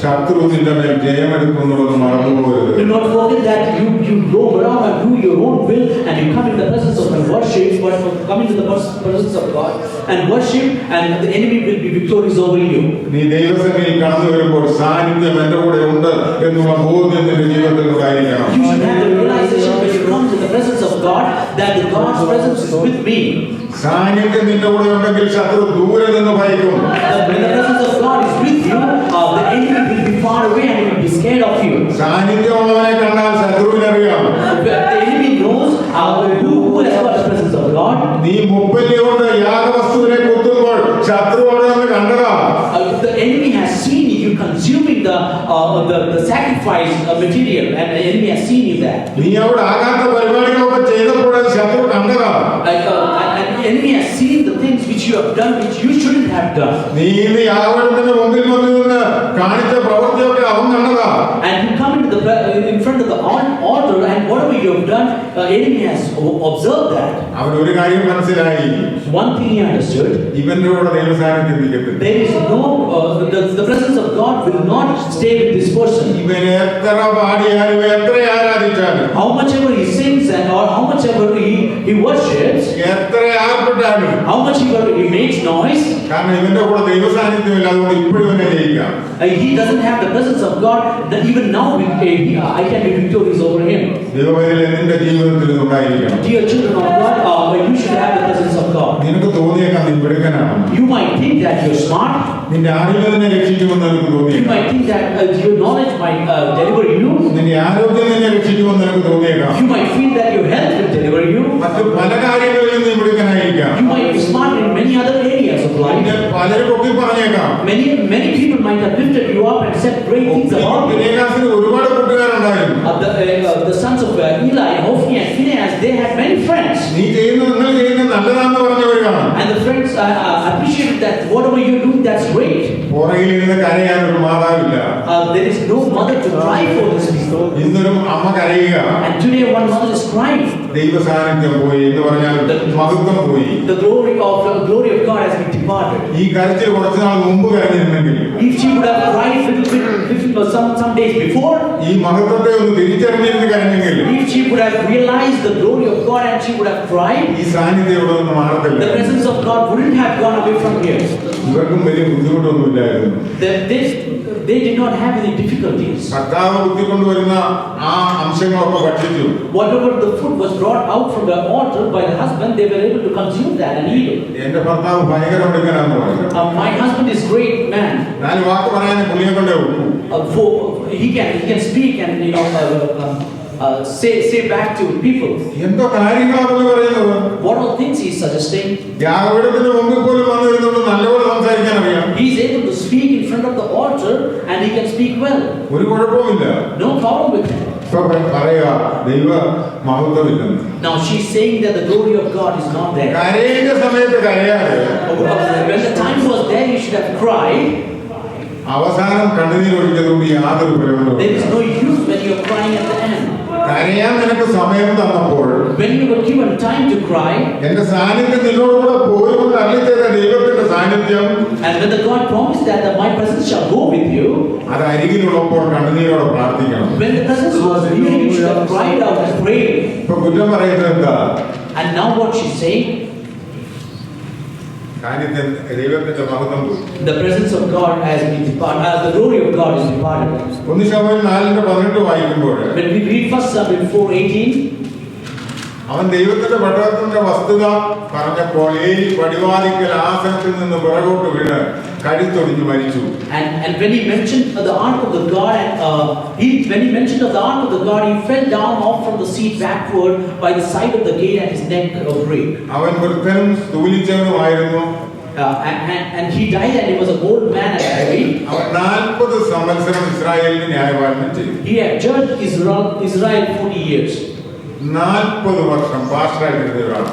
[SPEAKER 1] ശത്രു നിന്റെ മേൽ ജയമെടുക്കുന്നുള്ളത് മറന്നുപോകരുത്.
[SPEAKER 9] Do not forget that you roam around and do your own will, and you come in the presence of my worship, but come into the presence of God and worship, and the enemy will be victorious over you.
[SPEAKER 1] നീ ദൈവസന്നിധിയിൽ കടന്നു വരുമ്പോൾ സാന്നിധ്യം എന്റെ കൂടെ ഉണ്ട് എന്നുള്ള ബോധ്യം നിന്റെ ജീവിതത്തിൽ ഉണ്ടായിരിക്കണം.
[SPEAKER 9] You should have the realization when you come to the presence of God that the God's presence is with me.
[SPEAKER 1] സാന്നിധ്യം നിന്റെ കൂടെ ഉണ്ടെങ്കിൽ ശത്രു ദൂരെ നിന്ന് ഭയക്കും.
[SPEAKER 9] When the presence of God is with you, the enemy will be far away and he will be scared of you.
[SPEAKER 1] സാന്നിധ്യമുള്ളവനെ കണ്ടാൽ ശത്രുവിനറിയാം.
[SPEAKER 9] The enemy knows who has got the presence of God.
[SPEAKER 1] നീ മുപ്പല്ലിയോട് യാഗവസ്തുവിനെ കുത്തുമ്പോൾ ശത്രു അവിടെ നിന്ന് കണ്ടതാ.
[SPEAKER 9] The enemy has seen you consuming the sacrifice material, and the enemy has seen you that.
[SPEAKER 1] നീ അവിടെ ആകാത്ത പരിപാടികളൊക്കെ ചെയ്തപ്പോൾ ശത്രു കണ്ടതാ.
[SPEAKER 9] And the enemy has seen the things which you have done which you shouldn't have done.
[SPEAKER 1] നീ ഇന്ന് യാഗത്തിന്റെ മുമ്പിൽ വന്ന് നിന്ന് കാണിച്ച പ്രവൃത്തിയൊക്കെ അവൻ കണ്ടതാ.
[SPEAKER 9] And you come into in front of the altar, and whatever you have done, enemy has observed that.
[SPEAKER 1] അവൻ ഒരു കാര്യം മനസ്സിലായി.
[SPEAKER 9] One thing he understood:
[SPEAKER 1] ഇവന്റെ കൂടെ ദൈവസാന്നിധ്യം ഇരിക്കത്തില്ല.
[SPEAKER 9] there is no the presence of God will not stay with this person.
[SPEAKER 1] ഇവൻ എത്ര പാടിയാലും എത്ര ആരാധിച്ചാലും
[SPEAKER 9] How much ever he sings or how much ever he worships,
[SPEAKER 1] എത്ര ആർപ്പെട്ടാലും
[SPEAKER 9] how much ever he makes noise,
[SPEAKER 1] കാരണം ഇവന്റെ കൂടെ ദൈവസാന്നിധ്യമില്ല. അതുകൊണ്ട് ഇപ്പോഴും ഇവനെ ജയിക്കാം.
[SPEAKER 9] he doesn't have the presence of God. That even now I can be victorious over him.
[SPEAKER 1] ദൈവവേദന നിന്റെ ജീവിതത്തിൽ ഉണ്ടായിരിക്കണം.
[SPEAKER 9] Dear children of God, you should have the presence of God.
[SPEAKER 1] നിനക്ക് തോന്നിയേക്കാം നീ മിടുക്കനാണ്.
[SPEAKER 9] You might think that you're smart.
[SPEAKER 1] നിന്റെ അറിവ് നിന്നെ രക്ഷിക്കുമെന്ന് നിനക്ക്
[SPEAKER 9] You
[SPEAKER 1] തോന്നിയേക്കാം.
[SPEAKER 9] might think that your knowledge might deliver you.
[SPEAKER 1] നിന്റെ ആരോഗ്യം നിന്നെ രക്ഷിക്കുമെന്ന് നിനക്ക് തോന്നിയേക്കാം.
[SPEAKER 9] You might feel that your health will deliver you.
[SPEAKER 1] മറ്റു പല കാര്യങ്ങളിലും നീ മിടുക്കനായിരിക്കാം.
[SPEAKER 9] You might be smart in many other areas of life.
[SPEAKER 1] നിന്നെ പലരും പൊക്കി പറഞ്ഞേക്കാം.
[SPEAKER 9] Many people might have lifted you up and said great things about you.
[SPEAKER 1] ഫിനെഹാസിന് ഒരുപാട് കൂട്ടുകാരുണ്ടായിരുന്നു.
[SPEAKER 9] The sons of Eli, Hophni and Phinehas, they had many friends.
[SPEAKER 1] നീ ചെയ്യുന്നത് നല്ലതാണെന്ന് പറഞ്ഞവരാണ്.
[SPEAKER 9] And the friends appreciated that whatever you're doing, that's great.
[SPEAKER 1] പുറകിൽ ഇരുന്ന് കരയാൻ ഒരു മാതാവില്ല.
[SPEAKER 9] There is no mother to cry for this people.
[SPEAKER 1] ഇന്നൊരു അമ്മ കരയുക.
[SPEAKER 9] And today one mother is crying.
[SPEAKER 1] ദൈവ സാന്നിധ്യം പോയി എന്ന് പറഞ്ഞാൽ മഹത്വം പോയി.
[SPEAKER 9] The glory of God has been departed.
[SPEAKER 1] ഈ കരച്ചിൽ കുറച്ചു നാൾ മുമ്പ് കരഞ്ഞിരുന്നെങ്കിൽ
[SPEAKER 9] If she would have cried some days before,
[SPEAKER 1] ഈ മഹത്വത്തെ ഒന്ന് തിരിച്ചറിഞ്ഞിരുന്ന് കരഞ്ഞെങ്കിൽ
[SPEAKER 9] if she would have realized the glory of God and she would have cried,
[SPEAKER 1] ഈ സാന്നിധ്യം ഇവിടെ നിന്ന് മാറത്തില്ല.
[SPEAKER 9] the presence of God wouldn't have gone away from here.
[SPEAKER 1] ഇവർക്കും വലിയ ബുദ്ധിമുട്ടൊന്നുമില്ലായിരുന്നു.
[SPEAKER 9] They did not have any difficulties.
[SPEAKER 1] കർത്താവ് ബുദ്ധിക്കൊണ്ടുവരുന്ന ആ അംശങ്ങളൊക്കെ ഭക്ഷിച്ചു.
[SPEAKER 9] Whatever the food was brought out from the altar by the husband, they were able to consume that and eat it.
[SPEAKER 1] എന്റെ ഭർത്താവ് ഭയങ്കര മിടുക്കനാന്ന് പറഞ്ഞു.
[SPEAKER 9] My husband is great man.
[SPEAKER 1] ഞാൻ വാക്ക് പറയാൻ പുള്ളിയെ കൊണ്ടേ ഉള്ളൂ.
[SPEAKER 9] He can speak and say back to people.
[SPEAKER 1] എന്തോ കാര്യങ്ങളാണെന്ന് പറയുന്നത്.
[SPEAKER 9] What all things he is suggesting?
[SPEAKER 1] യാഗപീഠത്തിന്റെ മുമ്പിൽ പോലും വന്നു വരുന്നുണ്ട് നല്ലപോലെ സംസാരിക്കാൻ അറിയാം.
[SPEAKER 9] He is able to speak in front of the altar and he can speak well.
[SPEAKER 1] ഒരു കുഴപ്പവുമില്ല.
[SPEAKER 9] No problem with him.
[SPEAKER 1] ഇപ്പൊ പറയുക ദൈവ മഹത്വമില്ലെന്ന്.
[SPEAKER 9] Now she is saying that the glory of God is not there.
[SPEAKER 1] കരയേണ്ട സമയത്ത് കരയാതെ
[SPEAKER 9] When the time was there, you should have cried.
[SPEAKER 1] അവസാനം കണ്ണുനീർ ഒഴിച്ചതുകൊണ്ട് യാതൊരു പ്രയോജനവും.
[SPEAKER 9] There is no use when you are crying at the end.
[SPEAKER 1] കരയാൻ നിനക്ക് സമയം തന്നപ്പോൾ
[SPEAKER 9] When you were given time to cry,
[SPEAKER 1] എന്റെ സാന്നിധ്യം നിന്നോടുകൂടെ പോരുമെന്ന് അരുളിച്ചെയ്ത ദൈവത്തിന്റെ സാന്നിധ്യം,
[SPEAKER 9] and when the God promised that my presence shall go with you,
[SPEAKER 1] അത് അരികിലുള്ളപ്പോൾ കണ്ണുനീരോടെ പ്രാർത്ഥിക്കണം.
[SPEAKER 9] when the presence was near, you should have cried out and prayed.
[SPEAKER 1] ഇപ്പൊ കുറ്റം പറയുന്നത് എന്താ?
[SPEAKER 9] And now what she's saying,
[SPEAKER 1] സാന്നിധ്യം ദൈവത്തിന്റെ മഹത്വം പോയി.
[SPEAKER 9] the presence of God has been departed. The glory of God is departed.
[SPEAKER 1] 1 ശമൂവേൽ 4:18 വായിക്കുമ്പോൾ
[SPEAKER 9] When we read 1 Samuel 4:18,
[SPEAKER 1] അവൻ ദൈവത്തിന്റെ പട്ടണത്തിന്റെ വസ്തുത പറഞ്ഞപ്പോൾ ഏലി പടിവാതിക്കൽ ആസനത്തിൽ നിന്ന് പുറകോട്ട് വീണ് കഴുത്തൊടിഞ്ഞു മരിച്ചു.
[SPEAKER 9] and when he mentioned the ark of the God, and when he mentioned of the ark of the God, he fell down off from the seat backward by the side of the gate, and his neck brake.
[SPEAKER 1] അവൻ വൃദ്ധനും സ്തൂലിച്ചവനുമായിരുന്നു.
[SPEAKER 9] And he died, and he was an old man and heavy.
[SPEAKER 1] അവൻ 40 സംവത്സരം ഇസ്രായേലിന് ന്യായപാലനം ചെയ്തു.
[SPEAKER 9] He had judged Israel 40 years.
[SPEAKER 1] 40 വർഷം പാസ്റ്ററായിട്ടിരുന്നവരാണ്.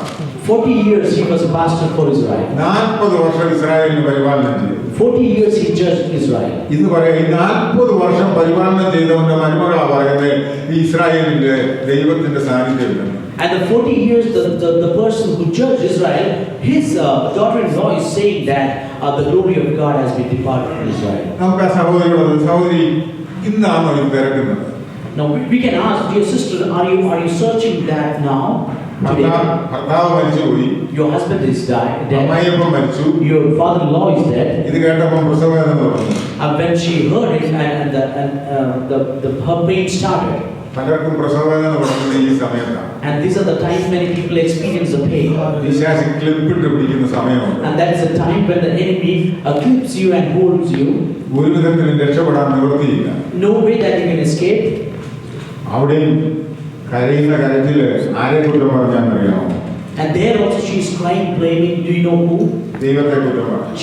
[SPEAKER 9] 40 years he was a pastor for Israel.
[SPEAKER 1] 40 വർഷം ഇസ്രായേലിന് പരിപാലനം ചെയ്തു.
[SPEAKER 9] 40 years he judged Israel.
[SPEAKER 1] ഇന്ന് പറയാം, ഈ 40 വർഷം പരിപാലനം ചെയ്തവന്റെ മരുമകളാ പറയുന്നത് ഈ ഇസ്രായേലിന്റെ ദൈവത്തിന്റെ സാന്നിധ്യം.
[SPEAKER 9] And the 40 years, the person who judged Israel, his daughter-in-law is saying that the glory of God has been departed from Israel.
[SPEAKER 1] നമുക്ക് ആ സഹോദരി ഇന്നാണോ ഇത് തിരക്കുന്നത്?
[SPEAKER 9] Now we can ask, dear sister, are you searching that now? Today?
[SPEAKER 1] ഭർത്താവ് മരിച്ചുപോയി,
[SPEAKER 9] Your husband is dead.
[SPEAKER 1] അമ്മായിയപ്പൻ മരിച്ചു,
[SPEAKER 9] Your father-in-law is dead.
[SPEAKER 1] ഇത് കേട്ടപ്പോൾ പ്രസവവേദന തുടങ്ങി.
[SPEAKER 9] And when she heard it, her pain started.
[SPEAKER 1] പലർക്കും പ്രസവവേദന തുടങ്ങുന്നത് ഈ സമയത്താണ്.
[SPEAKER 9] And these are the times many people experience the pain.
[SPEAKER 1] പിശാച് ക്ലിപ്പിട്ട് പിടിക്കുന്ന സമയമുണ്ട്.
[SPEAKER 9] And that is the time when the enemy clips you and holds you.
[SPEAKER 1] ഒരു വിധത്തിലും രക്ഷപ്പെടാൻ നിവൃത്തിയില്ല.
[SPEAKER 9] No way that you can escape.
[SPEAKER 1] അവിടെയും കരയുന്ന കരച്ചില് ആരെ കുറ്റം പറഞ്ഞാന്നറിയാമോ?
[SPEAKER 9] And there also she is crying, blaming. Do you know who?
[SPEAKER 1] ദൈവത്തെ കുറ്റം പറഞ്ഞു.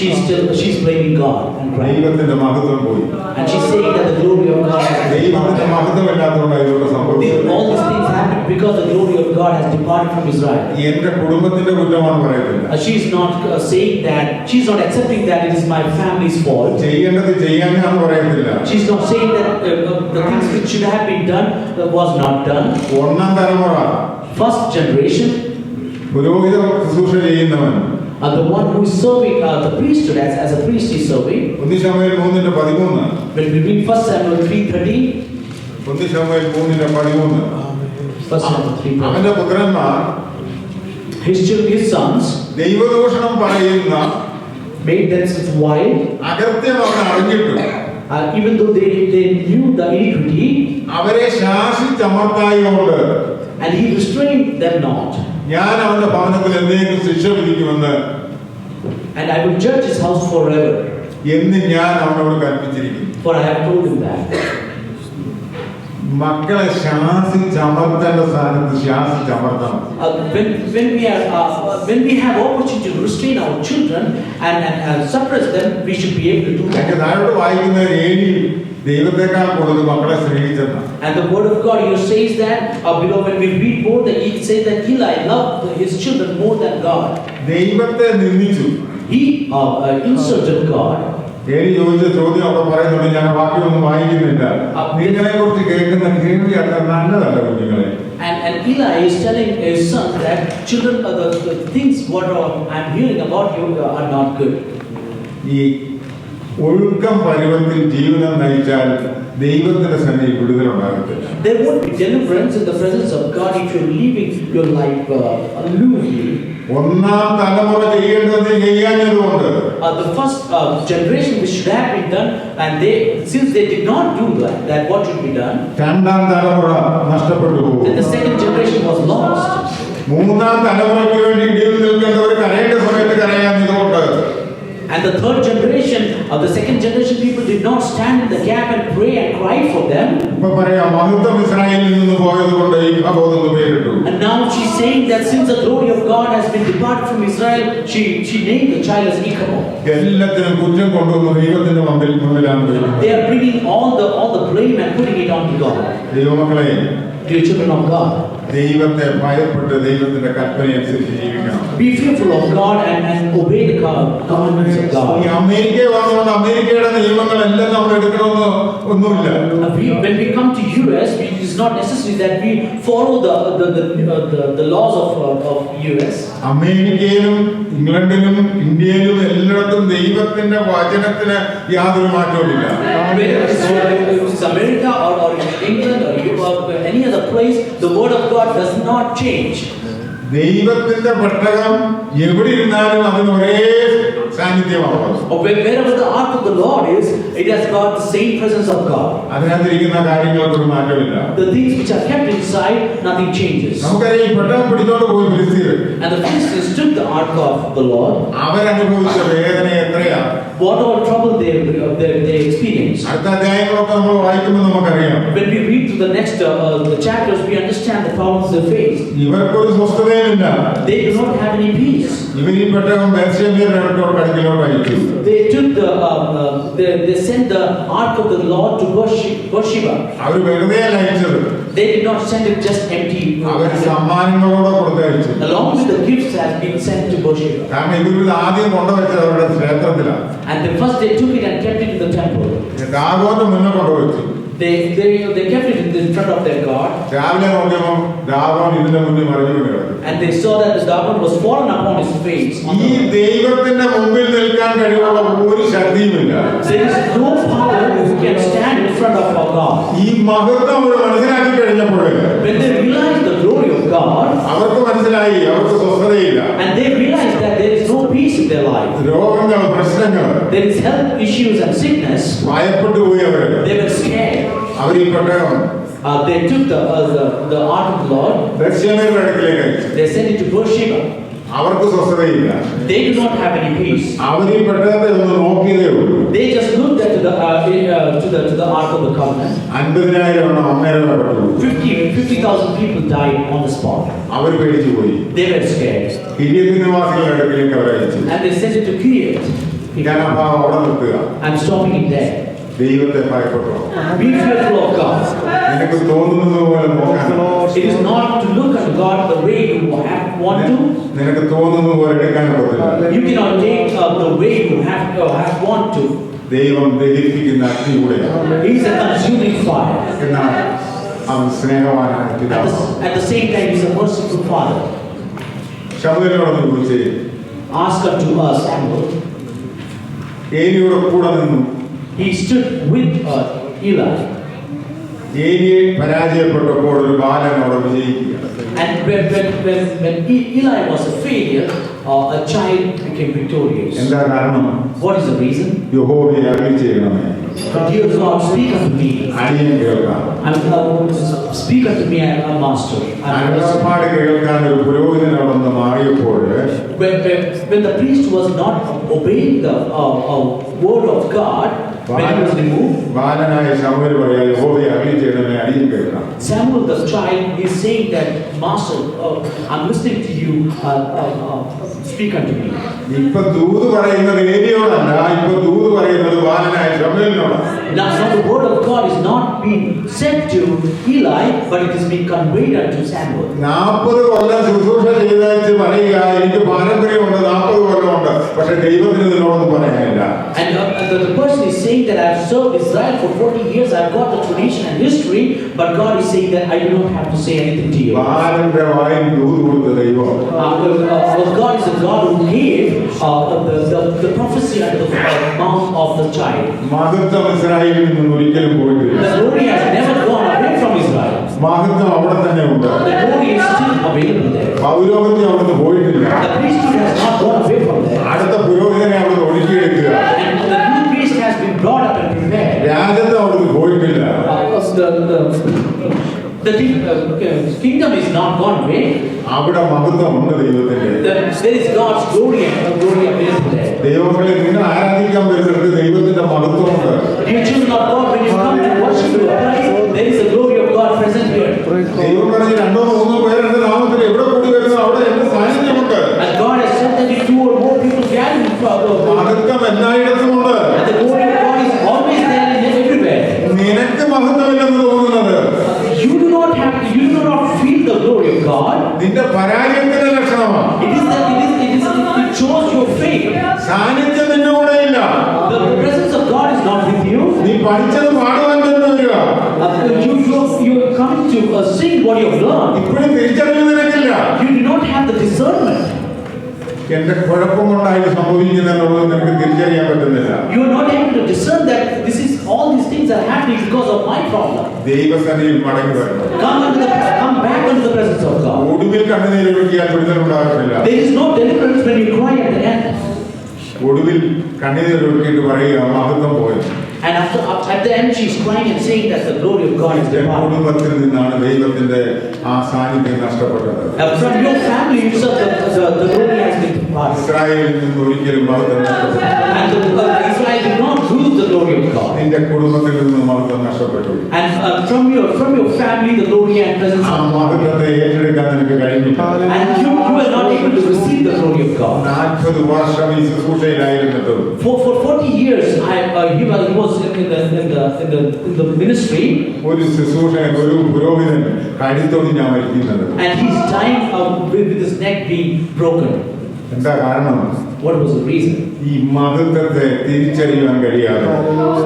[SPEAKER 9] She's blaming God and crying.
[SPEAKER 1] ദൈവത്തിന്റെ മഹത്വം പോയി.
[SPEAKER 9] And she's saying that the glory of God has
[SPEAKER 1] ദൈവത്തിന്റെ മഹത്വം ഇല്ലാത്തതുകൊണ്ട് ഇതൊക്കെ സംഭവിച്ചത്.
[SPEAKER 9] all these things happened because the glory of God has departed from Israel.
[SPEAKER 1] എന്റെ കുടുംബത്തിന്റെ കുറ്റമാണ് പറയുന്നത്.
[SPEAKER 9] She is not saying that, she is not accepting that it is my family's fault.
[SPEAKER 1] ചെയ്യേണ്ടത് ചെയ്യാനാണ് പറയുന്നില്ല.
[SPEAKER 9] She is not saying that the things which should have been done was not done.
[SPEAKER 1] ഒന്നാം തലമുറ
[SPEAKER 9] First generation,
[SPEAKER 1] പുരോഹിത ശുശ്രൂഷ ചെയ്യുന്നവൻ,
[SPEAKER 9] the one who is serving the priesthood as a priest is serving.
[SPEAKER 1] 1 Samuel 3:13.
[SPEAKER 9] When we read 1 Samuel 3:13,
[SPEAKER 1] 1 Samuel 3:13.
[SPEAKER 9] 1 Samuel 3:13,
[SPEAKER 1] അവന്റെ പുത്രന്മാർ
[SPEAKER 9] his sons
[SPEAKER 1] ദൈവദൂഷണം പറയുന്ന
[SPEAKER 9] made themselves wild,
[SPEAKER 1] അകൃത്യം അവൻ അറിഞ്ഞിട്ടും
[SPEAKER 9] even though they knew the iniquity,
[SPEAKER 1] അവരെ ശാസിച്ചമർത്തായോണ്ട്
[SPEAKER 9] and he restrained them not.
[SPEAKER 1] ഞാൻ അവന്റെ ഭവനത്തിൽ എന്തെങ്കിലും ശിക്ഷ വിധിക്കുമെന്ന്
[SPEAKER 9] And I will judge his house forever,
[SPEAKER 1] എന്ന് ഞാൻ അവനോട് കൽപ്പിച്ചിരിക്കുന്നു.
[SPEAKER 9] for I have told him that.
[SPEAKER 1] മക്കളെ ശാസിച്ചമർത്തേണ്ട സ്ഥാനത്ത് ശാസിച്ചമർത്തണം.
[SPEAKER 9] When we have opportunity to restrain our children and suppress them, we should be able to do that.
[SPEAKER 1] എനിക്ക് താഴോട്ട് വായിക്കുന്ന ഏഴി ദൈവത്തെക്കാൾ കൂടുതൽ മക്കളെ സ്നേഹിച്ചെന്ന.
[SPEAKER 9] And the word of God here says that, below, when we read more, that it says that Eli loved his children more than God.
[SPEAKER 1] ദൈവത്തെ നിന്ദിച്ചു.
[SPEAKER 9] He insulted God.
[SPEAKER 1] ഏഴി ചോദിച്ച ചോദ്യം അവിടെ പറയുന്നുണ്ട്, ഞാൻ വാക്യമൊന്നും വായിക്കുന്നില്ല. നിങ്ങളെ കുറിച്ച് കേൾക്കുന്ന കേൾവി അത്ര നല്ലതല്ല കുഞ്ഞുങ്ങളെ.
[SPEAKER 9] And Eli is telling his son that children, the things what I'm hearing about you are not good.
[SPEAKER 1] ഈ ഒഴുക്കം പരുവത്തിൽ ജീവിതം നയിച്ചാൽ ദൈവത്തിന്റെ സന്നിധി വിടുതലുണ്ടാകത്തില്ല.
[SPEAKER 9] There won't be deliverance in the presence of God if you're living your life loosely.
[SPEAKER 1] ഒന്നാം തലമുറ ചെയ്യേണ്ടത് ചെയ്യാഞ്ഞതുകൊണ്ട്
[SPEAKER 9] The first generation which should have been done, and since they did not do that what should be done,
[SPEAKER 1] രണ്ടാം തലമുറ നഷ്ടപ്പെട്ടു പോകും.
[SPEAKER 9] then the second generation was lost.
[SPEAKER 1] മൂന്നാം തലമുറയ്ക്ക് വേണ്ടി ഇടിയിൽ നിൽക്കേണ്ടവർ കരയേണ്ട സമയത്ത് കരയാഞ്ഞതുകൊണ്ട്,
[SPEAKER 9] And the third generation the second generation people did not stand in the gap and pray and cry for them.
[SPEAKER 1] ഇപ്പൊ പറയാം മഹത്വം ഇസ്രായേലിൽ നിന്ന് പോയതുകൊണ്ട് ഈ ഭഗവത് പേരിട്ടു.
[SPEAKER 9] And now she's saying that since the glory of God has been departed from Israel, she named the child as Ichabod.
[SPEAKER 1] എല്ലാത്തിനും കുറ്റം കൊണ്ടുവന്ന് ദൈവത്തിന്റെ മുന്നിലാണ് വരുന്നത്.
[SPEAKER 9] They are bringing all the blame and putting it onto God.
[SPEAKER 1] ദൈവമക്കളെ,
[SPEAKER 9] Dear children of God,
[SPEAKER 1] ദൈവത്തെ ഭയപ്പെട്ട് ദൈവത്തിന്റെ കൽപ്പന അനുസരിച്ച് ജീവിക്കണം.
[SPEAKER 9] be fearful of God and obey the commandments of
[SPEAKER 1] ഈ
[SPEAKER 9] God.
[SPEAKER 1] അമേരിക്ക വന്നുകൊണ്ട് അമേരിക്കയുടെ നിയമങ്ങളെല്ലാം നമ്മൾ എടുക്കണമെന്ന് ഒന്നുമില്ല.
[SPEAKER 9] When we come to US, it is not necessary that we follow the laws of US.
[SPEAKER 1] അമേരിക്കയിലും ഇംഗ്ലണ്ടിലും ഇന്ത്യയിലും എല്ലായിടത്തും ദൈവത്തിന്റെ വചനത്തിന് യാതൊരു മാറ്റവുമില്ല.
[SPEAKER 9] Whether it's America or England or Europe or any other place, the word of God does not change.
[SPEAKER 1] ദൈവത്തിന്റെ പെട്ടകം എവിടെ ഇരുന്നാലും അതിന് ഒരേ സാന്നിധ്യമാണ്.
[SPEAKER 9] Wherever the ark of the Lord is, it has got the same presence of God.
[SPEAKER 1] അതിനകത്തിരിക്കുന്ന കാര്യങ്ങൾക്കൊരു മാറ്റമില്ല.
[SPEAKER 9] The things which are kept inside, nothing changes.
[SPEAKER 1] നമുക്കറിയാം ഈ പെട്ടകം പിടിച്ചോണ്ട് പോയി ഫിലിസ്തീർ.
[SPEAKER 9] And the Philistines took the ark of the Lord,
[SPEAKER 1] അവരനുഭവിച്ച വേദന എത്രയാ?
[SPEAKER 9] what all trouble they experienced.
[SPEAKER 1] അടുത്ത അധ്യായങ്ങളൊക്കെ നമ്മൾ വായിക്കുമ്പോൾ നമുക്കറിയാം,
[SPEAKER 9] When we read through the next the chapters, we understand the problems they faced.
[SPEAKER 1] ഇവർക്കൊരു സ്വസ്ഥതയുമില്ല.
[SPEAKER 9] They do not have any peace.
[SPEAKER 1] ഇവർ ഈ പെട്ടകം ബേത്ശേബയുടെ അടുക്കലോട്ട് അയച്ചു.
[SPEAKER 9] They took they sent the ark of the Lord to Beersheba.
[SPEAKER 1] അവർ വെറുതെ അല്ല അയച്ചത്,
[SPEAKER 9] They did not send it just empty.
[SPEAKER 1] Our സമ്മാനങ്ങളോടെ കൊടുത്തയച്ചു.
[SPEAKER 9] Along with the gifts has been sent to Beersheba.
[SPEAKER 1] കാരണം ഇവരിത് ആദ്യം കൊണ്ടുവച്ചത് അവരുടെ ക്ഷേത്രത്തിലാണ്.
[SPEAKER 9] And first they took it and kept it in the temple.
[SPEAKER 1] ദാഗോന്റെ മുന്നേ കൊണ്ടുവച്ചു.
[SPEAKER 9] They kept it in front of their God.
[SPEAKER 1] രാവിലെ നോക്കിയപ്പോൾ Dagon ഇതിന്റെ മുന്നിൽ മറിഞ്ഞു കിടക്കും.
[SPEAKER 9] And they saw that the Dagon was fallen upon his face.
[SPEAKER 1] ഈ ദൈവത്തിന്റെ മുമ്പിൽ നിൽക്കാൻ കഴിവുള്ള ഒരു ശക്തിയുമില്ല.
[SPEAKER 9] There is no power who can stand in front of our God.
[SPEAKER 1] ഈ മഹത്വം അവർ മനസ്സിലാക്കി കഴിഞ്ഞപ്പോൾ
[SPEAKER 9] When they realized the glory of God,
[SPEAKER 1] അവർക്ക് മനസ്സിലായി അവർക്ക് സ്വസ്ഥതയില്ല.
[SPEAKER 9] and they realized that there is no peace in their life.
[SPEAKER 1] രോഗങ്ങൾ, പ്രശ്നങ്ങൾ,
[SPEAKER 9] There is health issues and sickness.
[SPEAKER 1] ഭയപ്പെട്ടു പോയി അവര്.
[SPEAKER 9] They were scared.
[SPEAKER 1] അവർ ഈ പെട്ടകം
[SPEAKER 9] They took the ark of the Lord.
[SPEAKER 1] ബേത്ശേബയുടെ അടുക്കിലേക്ക് അയച്ചു.
[SPEAKER 9] They sent it to Beersheba.
[SPEAKER 1] അവർക്ക് സ്വസ്ഥതയില്ല.
[SPEAKER 9] They do not have any peace.
[SPEAKER 1] അവർ ഈ പെട്ടകത്തെ ഒന്ന് നോക്കിയതേ ഉള്ളൂ.
[SPEAKER 9] They just looked at to the ark of the covenant.
[SPEAKER 1] 50,000 എണ്ണം അന്നേരം പെട്ടു.
[SPEAKER 9] 50,000 people died on the spot.
[SPEAKER 1] അവർ പേടിച്ചു പോയി.
[SPEAKER 9] They were scared.
[SPEAKER 1] കിരീയത്ത് നിവാസികളുടെ അടുക്കിലേക്ക് അവർ അയച്ചു.
[SPEAKER 9] And they sent it to Kiryat.
[SPEAKER 1] ഞാൻ അപ്പൊ അവിടെ നിർത്തുക.
[SPEAKER 9] I'm stopping it there.
[SPEAKER 1] ദൈവത്തെ ഭയപ്പെട്ടോ.
[SPEAKER 9] Be fearful of God.
[SPEAKER 1] നിനക്ക് തോന്നുന്നത് പോലെ നോക്കാൻ.
[SPEAKER 9] It is not to look at God the way you want to.
[SPEAKER 1] നിനക്ക് തോന്നുന്നത് പോലെ എടുക്കാൻ പറ്റില്ല.
[SPEAKER 9] You cannot take the way you want to.
[SPEAKER 1] ദൈവം ദഹിപ്പിക്കുന്ന അഗ്നികൂടെയാണ്.
[SPEAKER 9] He is a consuming fire.
[SPEAKER 1] എന്നാൽ അവൻ സ്നേഹവാനായ പിതാവ്.
[SPEAKER 9] At the same time, he is a merciful father.
[SPEAKER 1] ശമൂവേലിനോടൊന്ന് കുറിച്ച്
[SPEAKER 9] Ask unto us, Samuel.
[SPEAKER 1] ഏലിയുടെ കൂടെ നിന്നു.
[SPEAKER 9] He stood with Eli.
[SPEAKER 1] ഏലിയെ പരാജയപ്പെട്ടപ്പോൾ ഒരു ബാലൻ അവിടെ വിജയിക്കുക.
[SPEAKER 9] And when Eli was a failure, a child became victorious.
[SPEAKER 1] എന്താ കാരണം?
[SPEAKER 9] What is the reason?
[SPEAKER 1] യഹോവയെ അരുളി ചെയ്യണമേ.
[SPEAKER 9] Dear God, speak unto me.
[SPEAKER 1] അടിയൻ കേൾക്കാം.
[SPEAKER 9] Speak unto me, a master.
[SPEAKER 1] അരുളപ്പാട് കേൾക്കാൻ ഒരു പുരോഹിതൻ അവിടെ നിന്ന് മാറിയപ്പോൾ
[SPEAKER 9] When the priest was not obeying the word of God, when he was removed,
[SPEAKER 1] ബാലനായ ശമൂവേൽ പറയാ, യഹോവയെ അരുളി ചെയ്യണമേ, അടിയൻ കേൾക്കാം.
[SPEAKER 9] Samuel the child is saying that, Master, I'm listening to you. Speak unto me.
[SPEAKER 1] ഇപ്പൊ ദൂത് പറയുന്നത് ഏലിയോടല്ല, ഇപ്പൊ ദൂത് പറയുന്നത് ബാലനായ ശമൂവേലിനോടാണ്.
[SPEAKER 9] Now the word of God is not being sent to Eli, but it is being conveyed unto Samuel.
[SPEAKER 1] 40 കൊല്ലം ശുശ്രൂഷ ചെയ്തേച്ച് പറയുക, എനിക്ക് പാരമ്പര്യമുണ്ട്, 40 കൊല്ലമുണ്ട്, പക്ഷെ ദൈവത്തിന് ഇതിനോടൊന്നും പറയാനില്ല.
[SPEAKER 9] And the person is saying that I have served Israel for 40 years, I have got the tradition and history, but God is saying that I do not have to say anything to you.
[SPEAKER 1] ബാലന്റെ വായിൽ ദൂത് കൊടുത്ത ദൈവം.
[SPEAKER 9] God is a God who gave the prophecy under the mouth of the child.
[SPEAKER 1] മഹത്വം ഇസ്രായേലിൽ നിന്ന് ഒരിക്കലും പോയിട്ടില്ല.
[SPEAKER 9] The glory has never gone away from Israel.
[SPEAKER 1] മഹത്വം അവിടെ തന്നെ ഉണ്ട്.
[SPEAKER 9] The glory is still available there.
[SPEAKER 1] പൗരോഹിത്യം അവിടുന്ന് പോയിട്ടില്ല.
[SPEAKER 9] The priesthood has not gone away from there.
[SPEAKER 1] അടുത്ത പുരോഹിതനെ അവിടുന്ന് ഒഴുക്കിയെടുക്കുക.
[SPEAKER 9] And the new priest has been brought up and prepared.
[SPEAKER 1] രാജ്യത്ത് അവിടുന്ന് പോയിട്ടില്ല.
[SPEAKER 9] The kingdom is not gone away.
[SPEAKER 1] അവിടെ മഹത്വമുണ്ട് ദൈവത്തിന്റെ.
[SPEAKER 9] There is God's glory and glory available there.
[SPEAKER 1] ദൈവങ്ങളെ നിങ്ങൾ ആരാധിക്കാൻ വരുന്നത് ദൈവത്തിന്റെ മഹത്വമുണ്ട്.
[SPEAKER 9] You children of God, when you come to worship your Christ, there is the glory of God present here.
[SPEAKER 1] ദൈവം പറഞ്ഞ് 2-3 പേർ എന്റെ നാമത്തിൽ എവിടെ കൂടി വരുന്നു അവിടെ എന്റെ സാന്നിധ്യമുണ്ട്.
[SPEAKER 9] And God has said that if 2 or more people gather in front of God,
[SPEAKER 1] മഹത്വം എല്ലായിടത്തുമുണ്ട്.
[SPEAKER 9] and the glory of God is always there and everywhere.
[SPEAKER 1] നിനക്ക് മഹത്വമില്ലെന്ന് തോന്നുന്നത്
[SPEAKER 9] You do not feel the glory of God.
[SPEAKER 1] നിന്റെ പരാജയത്തിന്റെ ലക്ഷണമാണ്.
[SPEAKER 9] It shows your faith.
[SPEAKER 1] സാന്നിധ്യം നിന്റെ കൂടെ ഇല്ല.
[SPEAKER 9] The presence of God is not with you.
[SPEAKER 1] നീ പഠിച്ചത് പാടുവാൻ തന്നെ വരിക.
[SPEAKER 9] You are coming to sing what you have learned.
[SPEAKER 1] ഇപ്പോഴും തിരിച്ചറിവ് നിനക്കില്ല.
[SPEAKER 9] You do not have the discernment.
[SPEAKER 1] എന്റെ കുഴപ്പം കൊണ്ടായി സംഭവിക്കുന്നുള്ളത് നിനക്ക് തിരിച്ചറിയാൻ പറ്റുന്നില്ല.
[SPEAKER 9] You are not able to discern that all these things are happening because of my problem.
[SPEAKER 1] ദൈവസന്നിധിയിൽ മടങ്ങി വരണം.
[SPEAKER 9] Come back into the presence of God.
[SPEAKER 1] ഒടുവിൽ കണ്ണുനീരൊഴുക്കിയാൽ വിടുതലുണ്ടാകത്തില്ല.
[SPEAKER 9] There is no deliverance when you cry at the end.
[SPEAKER 1] ഒടുവിൽ കണ്ണുനീരൊഴുക്കിയിട്ട് പറയുക മഹത്വം പോയി.
[SPEAKER 9] And at the end she is crying and saying that the glory of God is departed.
[SPEAKER 1] കുടുംബത്തിൽ നിന്നാണ് ദൈവത്തിന്റെ ആ സാന്നിധ്യം നഷ്ടപ്പെട്ടത്.
[SPEAKER 9] From your family itself the glory has been
[SPEAKER 1] ഇസ്രായേലിൽ നിന്ന് ഒരിക്കലും മഹത്വം നഷ്ടപ്പെട്ടു.
[SPEAKER 9] And Israel did not lose the glory of God.
[SPEAKER 1] നിന്റെ കുടുംബത്തിൽ നിന്ന് മഹത്വം നഷ്ടപ്പെട്ടു.
[SPEAKER 9] And from your family, the glory and presence
[SPEAKER 1] ആ
[SPEAKER 9] of God.
[SPEAKER 1] മഹത്വത്തെ ഏറ്റെടുക്കാൻ നിനക്ക് കഴിഞ്ഞില്ല.
[SPEAKER 9] And you were not able to receive the glory of God.
[SPEAKER 1] 40 വർഷം ഈ ശുശ്രൂഷയിലായിരുന്നിട്ടും
[SPEAKER 9] For 40 years, he was in the ministry,
[SPEAKER 1] ഒരു ശുശ്രൂഷകൻ, ഒരു പുരോഹിതൻ കഴുത്തോട് ഞാൻ മരിക്കുന്നത്.
[SPEAKER 9] and he's dying with his neck being broken.
[SPEAKER 1] എന്താ കാരണം?
[SPEAKER 9] What was the reason?
[SPEAKER 1] ഈ മഹത്വത്തെ തിരിച്ചറിയാൻ കഴിയാതെ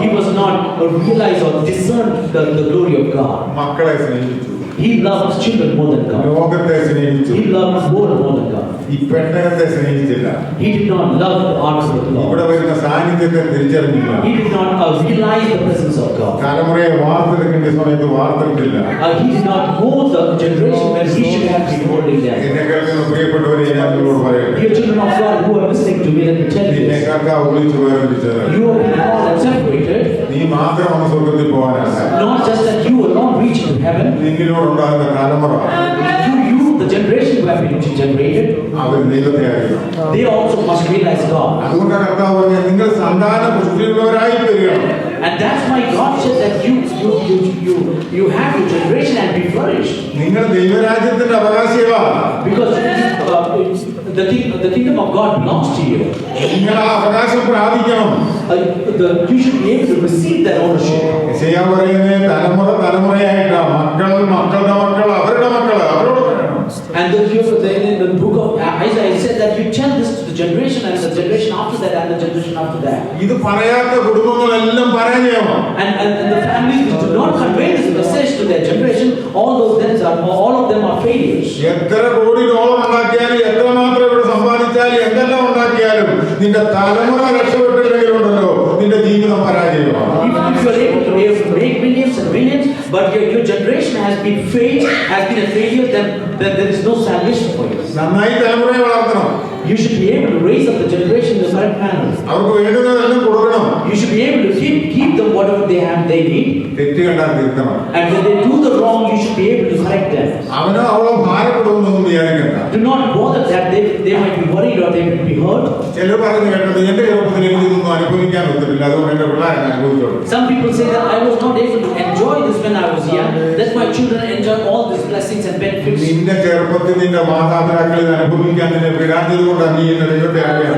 [SPEAKER 9] He was not realize or discern the glory of God.
[SPEAKER 1] മക്കളെ സ്നേഹിച്ചു,
[SPEAKER 9] He loved children more than God.
[SPEAKER 1] ലോകത്തെ സ്നേഹിച്ചു,
[SPEAKER 9] He loved more than God.
[SPEAKER 1] ഈ പെട്ടകത്തെ സ്നേഹിച്ചില്ല.
[SPEAKER 9] He did not love the arms of the
[SPEAKER 1] ഇവിടെ
[SPEAKER 9] Lord.
[SPEAKER 1] വരുന്ന സാന്നിധ്യത്തെ തിരിച്ചറിഞ്ഞില്ല.
[SPEAKER 9] He did not realize the presence of God.
[SPEAKER 1] തലമുറയെ വാർത്തെടുക്കേണ്ട സമയത്ത് വാർത്തെടുത്തില്ല.
[SPEAKER 9] He did not know the generation when he should have been holding them.
[SPEAKER 1] എന്നെ കേൾക്കുന്ന പ്രിയപ്പെട്ടവരെ ഞാൻ നിങ്ങളോട് പറയട്ടെ,
[SPEAKER 9] Dear children of God who are listening to me, let me tell you
[SPEAKER 1] നിന്നെ
[SPEAKER 9] this.
[SPEAKER 1] കർത്താവ് വിളിച്ചു വേർതിരിച്ചത്
[SPEAKER 9] You have been called and separated,
[SPEAKER 1] നീ മാത്രമാണ് സ്വർഗത്തിൽ പോകാനല്ല.
[SPEAKER 9] not just that you will not reach to heaven.
[SPEAKER 1] നിന്നിലോടുണ്ടാകുന്ന തലമുറ
[SPEAKER 9] You, the generation who have been generated,
[SPEAKER 1] അവർ ദൈവത്തെ അറിയണം.
[SPEAKER 9] they also must realize God.
[SPEAKER 1] അതുകൊണ്ടാണ് കർത്താവ് പറഞ്ഞത്, നിങ്ങൾ സന്താന പുഷ്ടിയുള്ളവരായി വരികയാണ്.
[SPEAKER 9] And that's why God said that you have your generation and be flourished.
[SPEAKER 1] നിങ്ങൾ ദൈവരാജ്യത്തിന്റെ അവകാശികളാണ്.
[SPEAKER 9] Because the kingdom of God belongs to you.
[SPEAKER 1] നിങ്ങൾ ആ അവകാശം പ്രാപിക്കണം.
[SPEAKER 9] You should be able to receive that ownership.
[SPEAKER 1] യെശയ്യാ പറയുന്നത് തലമുറ തലമുറയായിട്ടാ, മക്കൾ മക്കളുടെ മക്കൾ അവരുടെ മക്കൾ അവരോട് പറയണം.
[SPEAKER 9] And in the book of Isaiah it said that you tell this to the generation and the generation after that and the generation after that.
[SPEAKER 1] ഇത് പറയാത്ത കുടുംബങ്ങളെല്ലാം പരാജയമാണ്.
[SPEAKER 9] And the families which do not convey this message to their generation, all of them are failures.
[SPEAKER 1] എത്ര കോടി dollar ഉണ്ടാക്കിയാലും എത്രമാത്രം ഇവിടെ സമ്പാദിച്ചാലും എന്തെല്ലാം ഉണ്ടാക്കിയാലും നിന്റെ തലമുറ രക്ഷപ്പെട്ടില്ലെങ്കിലുണ്ടല്ലോ നിന്റെ ജീവിതം പരാജയമാണ്.
[SPEAKER 9] If you are able to make millions and millions, but your generation has been a failure, then there is no salvation for you.
[SPEAKER 1] നന്നായി തലമുറയെ വളർത്തണം.
[SPEAKER 9] You should be able to raise up the generation in the correct manner.
[SPEAKER 1] അവർക്ക് വേണ്ടുന്നതെല്ലാം കൊടുക്കണം.
[SPEAKER 9] You should be able to keep them whatever they need.
[SPEAKER 1] തെറ്റ് കണ്ടാൽ തിരുത്തണം.
[SPEAKER 9] And when they do the wrong, you should be able to correct them.
[SPEAKER 1] അവനോ അവളോ ഭാരപ്പെടുമെന്നൊന്നും വിചാരിക്കണ്ട.
[SPEAKER 9] Do not bother that they might be worried or they might be hurt.
[SPEAKER 1] ചിലർ പറഞ്ഞു കേട്ടത്, എന്റെ ചെറുപ്പത്തിൽ എനിക്കിതൊന്നും അനുഭവിക്കാൻ ഒത്തിട്ടില്ല, അതുകൊണ്ട് എന്റെ പിള്ളേരെ അനുഭവിച്ചോളൂ.
[SPEAKER 9] Some people say that I was not able to enjoy this when I was young. That's why children enjoy all these blessings and benefits.
[SPEAKER 1] നിന്റെ ചെറുപ്പത്തിൽ നിന്റെ മാതാപിതാക്കൾ ഇത് അനുഭവിക്കാൻ നിന്നെ വിടാഞ്ഞത് കൊണ്ടാണ് നീ ഇന്ന് ദൈവത്തെ അറിയാൻ.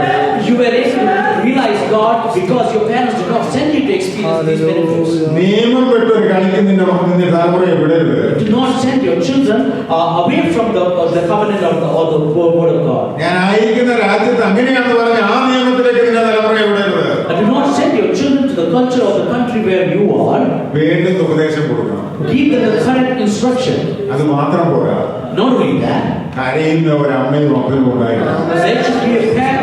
[SPEAKER 9] You were able to realize God because your parents did not send you to experience these benefits.
[SPEAKER 1] നിയമം വിട്ടൊരു കളിക്ക് നിന്റെ തലമുറയെ വിടരുത്.
[SPEAKER 9] Do not send your children away from the covenant or the word of God.
[SPEAKER 1] ഞാൻ ആയിരിക്കുന്ന രാജ്യത്ത് അങ്ങനെയാണെന്ന് പറഞ്ഞ ആ നിയമത്തിലേക്ക് നിന്റെ തലമുറയെ വിടരുത്.
[SPEAKER 9] Do not send your children to the culture of the country where you are.
[SPEAKER 1] വേണ്ടുന്ന ഉപദേശം കൊടുക്കണം.
[SPEAKER 9] Give them the correct instruction.
[SPEAKER 1] അത് മാത്രം പോരാ,
[SPEAKER 9] Not only that,
[SPEAKER 1] കരയുന്ന ഒരു അമ്മയും അപ്പനും ഉണ്ടായിരുന്നു.